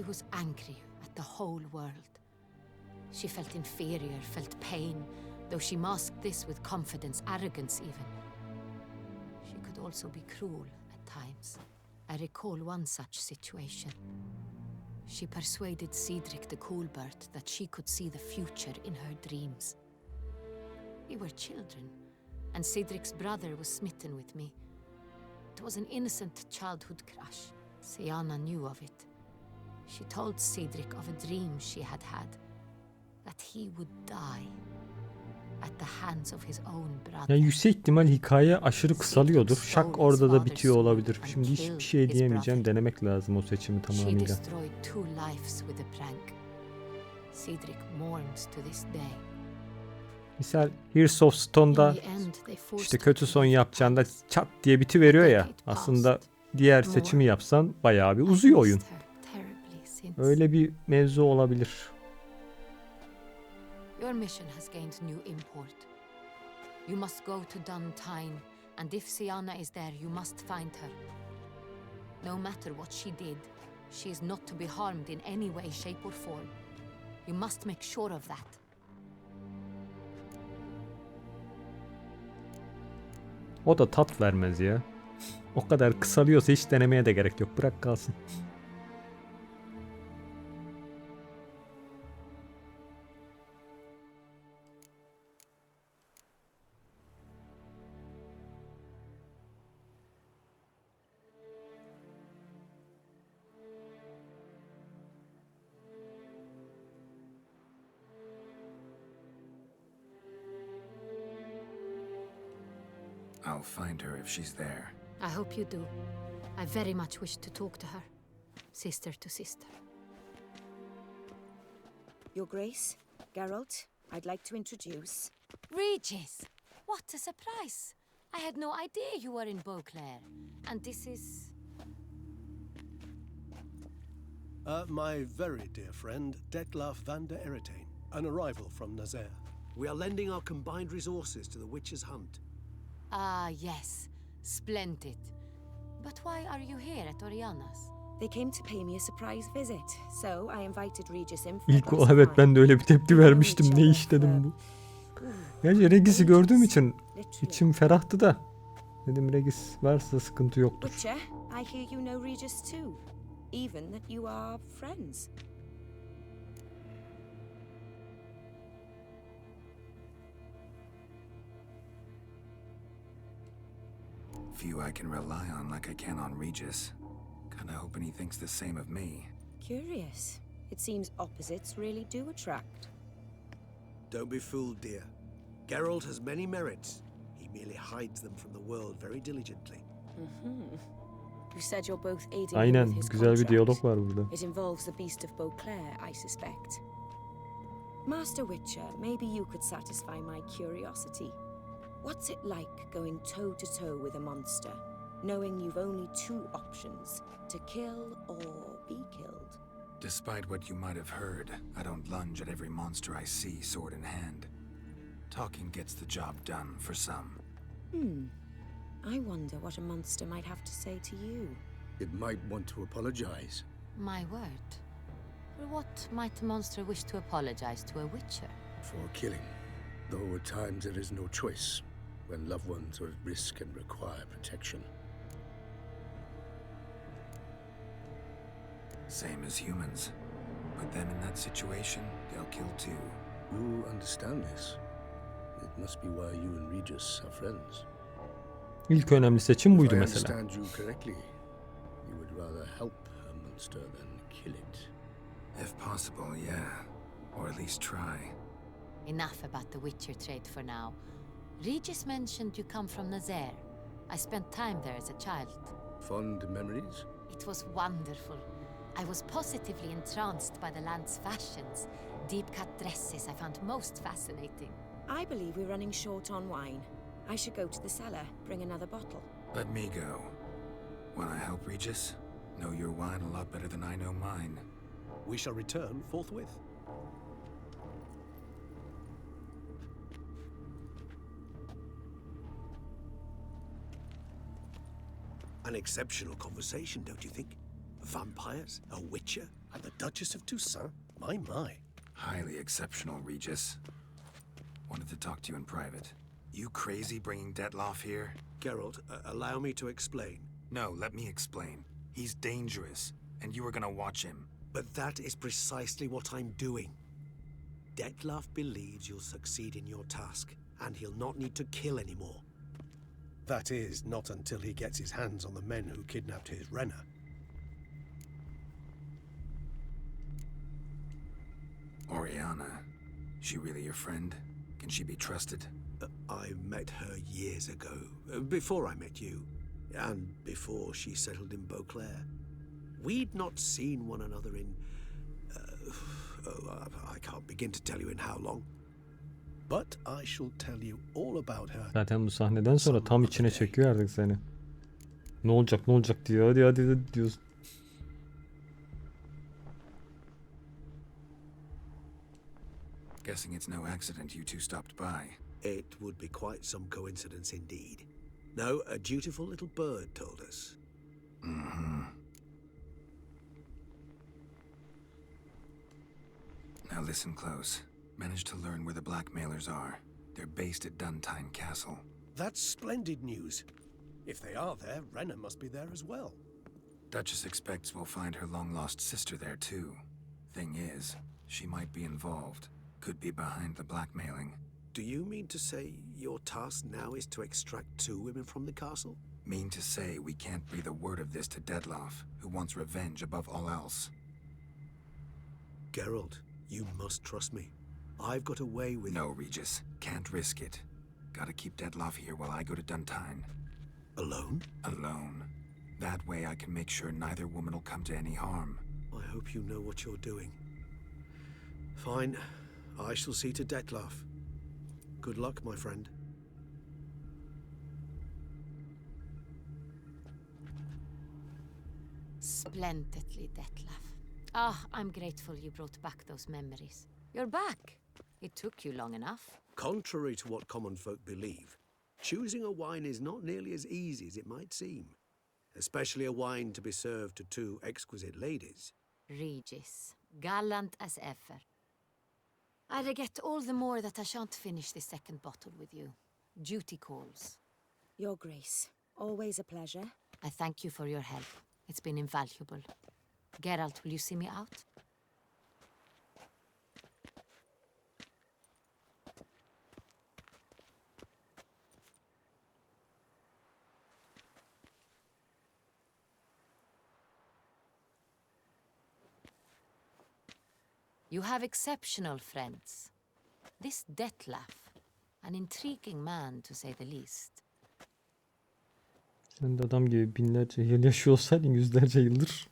was angry at the whole world. She felt inferior, felt pain, though she masked this with confidence, arrogance even. She also be cruel at times. I recall one such situation. She persuaded Cedric the Coolbird that she could see the future in her dreams. We were children, and Cedric's brother was smitten with me. It was an innocent childhood crush. Siana knew of it. She told Cedric of a dream she had had, that he would die at the hands of his own brother. Yani yüksek ihtimal hikaye aşırı kısalıyordur. Şak orada da bitiyor olabilir. Şimdi hiçbir şey diyemeyeceğim. Denemek lazım o seçimi She tamamıyla. destroyed 2 lives with a prank. Cedric mourns to this day. Misal Hearts of Stone'da işte kötü son yapacağında çat diye bitiveriyor ya. Aslında diğer seçimi yapsan bayağı bir uzuyor oyun. Öyle bir mevzu olabilir. Your mission has gained new import. You must go to Duntine, and if Siana is there, you must find her. No matter what she did, she is not to be harmed in any way, shape or form. You must make sure of that. O da tat vermez ya. O kadar kısalıyorsa hiç denemeye de gerek yok. Bırak kalsın. I'll find her if she's there. I hope you do. I very much wish to talk to her. Sister to sister. Your Grace, Geralt, I'd like to introduce... Regis! What a surprise! I had no idea you were in Beauclair. And this is... My very dear friend, Detlaf van der Eretain, an arrival from Nazaire. We are lending our combined resources to the Witcher's Hunt. Ah, yes. Splendid. But why are you here at Oriana's? They came to pay me a surprise visit, so I invited Regis in for İlk o evet ben de öyle bir tepki vermiştim. Ne iş dedim bu. Gerçi Regis'i gördüğüm için içim ferahtı da. Dedim Regis varsa sıkıntı yoktur. Witcher, I hear you know Regis too. Even that you are friends. Few I can rely on like I can on Regis. Kinda hoping he thinks the same of me. Curious. It seems opposites really do attract. Don't be fooled, dear. Geralt has many merits. He merely hides them from the world very diligently. You said you're both aiding him Aynen, with his güzel bir contract. diyalog var burada. It involves the Beast of Beauclair, I suspect. Master Witcher, maybe you could satisfy my curiosity. What's it like going toe-to-toe with a monster, knowing you've only 2 options, to kill or be killed? Despite what you might have heard, I don't lunge at every monster I see sword in hand. Talking gets the job done for some. I wonder what a monster might have to say to you. It might want to apologize. My word. For what might a monster wish to apologize to a witcher? For killing. Though at times there is no choice, when loved ones are at risk and require protection. Same as humans. Put them in that situation, they'll kill too. You understand this. It must be why you and Regis are friends. İlk önemli seçim buydu If I mesela. understand you correctly, you would rather help a monster than kill it. If possible, yeah. Or at least try. Enough about the witcher trade for now. Regis mentioned you come from Nazaire. I spent time there as a child. Fond memories? It was wonderful. I was positively entranced by the land's fashions. Deep-cut dresses I found most fascinating. I believe we're running short on wine. I should go to the cellar, bring another bottle. Let me go. Wanna help Regis? Know your wine a lot better than I know mine. We shall return forthwith. An exceptional conversation, don't you think? Vampires, a witcher, and the Duchess of Toussaint'a? My. Highly exceptional, Regis. Wanted to talk to you in private. You crazy bringing Detloff here? Geralt, allow me to explain. No, let me explain. He's dangerous, and you were gonna watch him. But that is precisely what I'm doing. Detloff believes you'll succeed in your task, and he'll not need to kill anymore. That is, not until he gets his hands on the men who kidnapped his Renna. Oriana, she really your friend? Can she be trusted? I met her years ago, before I met you, and before she settled in Beauclair. We'd not seen one another in... I can't begin to tell you in how long. But I shall tell you all about her. Zaten bu sahneden sonra tam içine çekiyor artık seni. Ne olacak diyor. Hadi diyorsun. Guessing it's no accident you two stopped by. It would be quite some coincidence indeed. No, a dutiful little bird told us. Mm-hmm. Now listen close. Managed to learn where the blackmailers are. They're based at Duntine Castle. That's splendid news. If they are there, Renna must be there as well. Duchess expects we'll find her long-lost sister there too. Thing is, she might be involved. Could be behind the blackmailing. Do you mean to say your task now is to extract 2 women from the castle? Mean to say we can't breathe a word of this to Detloff, who wants revenge above all else. Geralt, you must trust me. I've got away with... No, Regis. Can't risk it. Gotta keep Detloff here while I go to Duntine. Alone? Alone. That way I can make sure neither woman will come to any harm. I hope you know what you're doing. Fine. I shall see to Detloff. Good luck, my friend. Splendidly, Detlaff. Ah, I'm grateful you brought back those memories. You're back. It took you long enough. Contrary to what common folk believe, choosing a wine is not nearly as easy as it might seem. Especially a wine to be served to 2 exquisite ladies. Regis, gallant as ever. I regret all the more that I shan't finish this 2nd bottle with you. Duty calls. Your Grace, always a pleasure. I thank you for your help. It's been invaluable. Geralt, will you see me out? You have exceptional friends. This Detlaff, an intriguing man to say the least. Sen de adam gibi binlerce yıl yaşıyor olsaydın yüzlerce yıldır.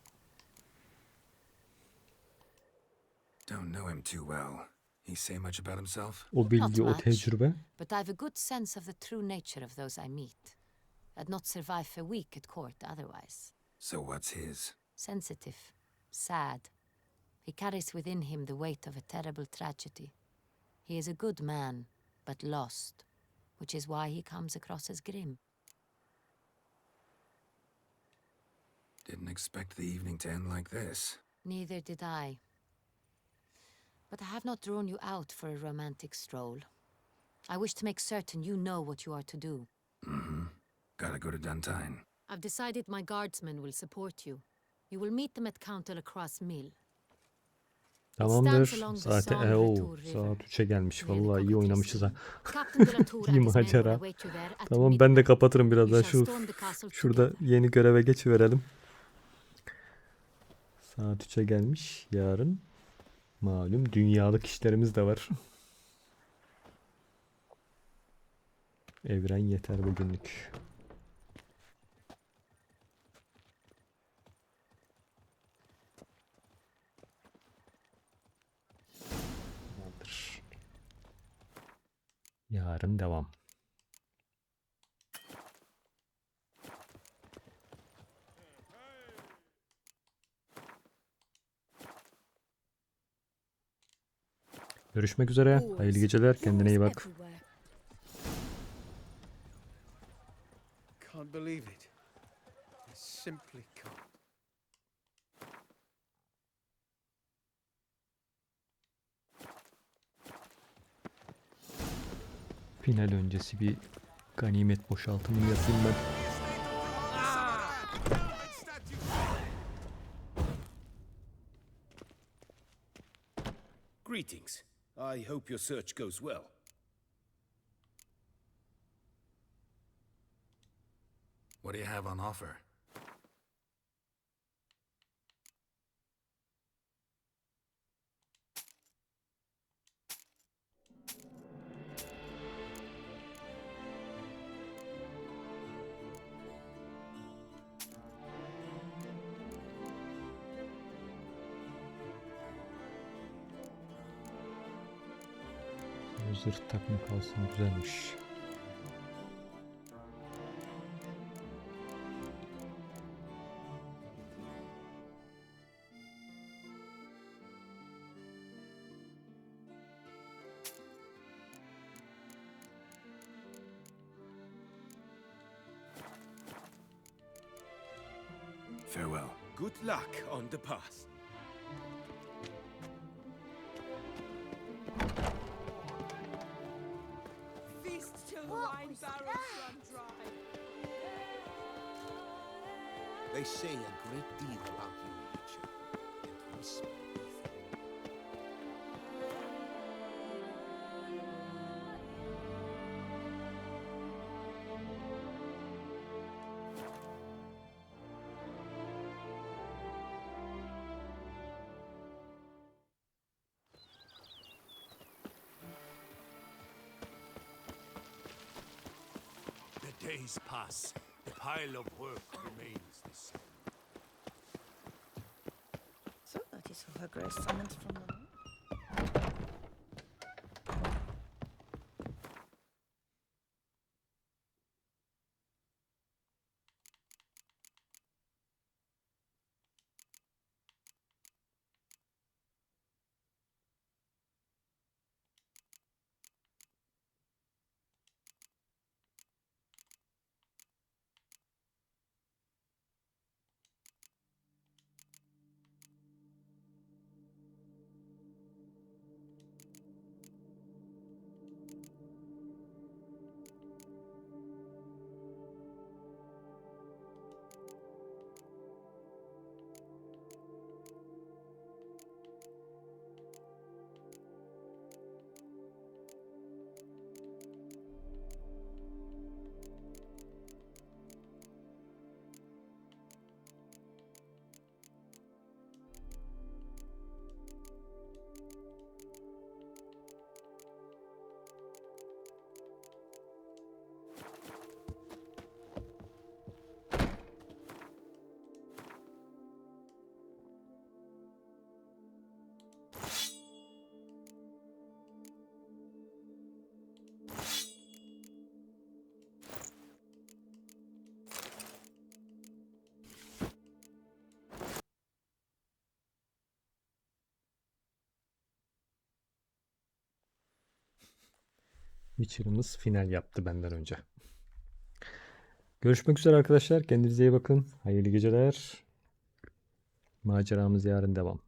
Don't know him too well. He say much about himself? O bilgi, o tecrübe. But I've a good sense of the true nature of those I meet. I'd not survive a week at court otherwise. So what's his? Sensitive, sad. He carries within him the weight of a terrible tragedy. He is a good man, but lost, which is why he comes across as grim. Didn't expect the evening to end like this. Neither did I. But I have not drawn you out for a romantic stroll. I wish to make certain you know what you are to do. Mm-hmm. Gotta go to Duntine. I've decided my guardsmen will support you. You will meet them at Count Delacroix's mill. Tamamdır. Saat 3'e gelmiş. Vallahi iyi oynamışız ha. İyi macera. Tamam, ben de kapatırım biraz daha. Şurada yeni göreve geçiverelim. Saat 3'e gelmiş. Yarın malum dünyalık işlerimiz de var. Evren yeter bugünlük. Yarın devam. Görüşmek üzere. Hayırlı geceler. Kendine iyi bak. Can't believe it. I simply can't. Final öncesi bir ganimet boşaltımını yapayım ben. Greetings. I hope your search goes well. What do you have on offer? Zırh takmak alsam güzelmiş. Farewell. Good luck on the path. Feast till the wine barrels run dry. They say a great deal about you, Witcher, and we speak. The days pass. The pile of work remains the same. So that is who her grace summoned from the north. Witcher'ımız final yaptı benden önce. Görüşmek üzere arkadaşlar. Kendinize iyi bakın. Hayırlı geceler. Maceramız yarın devam.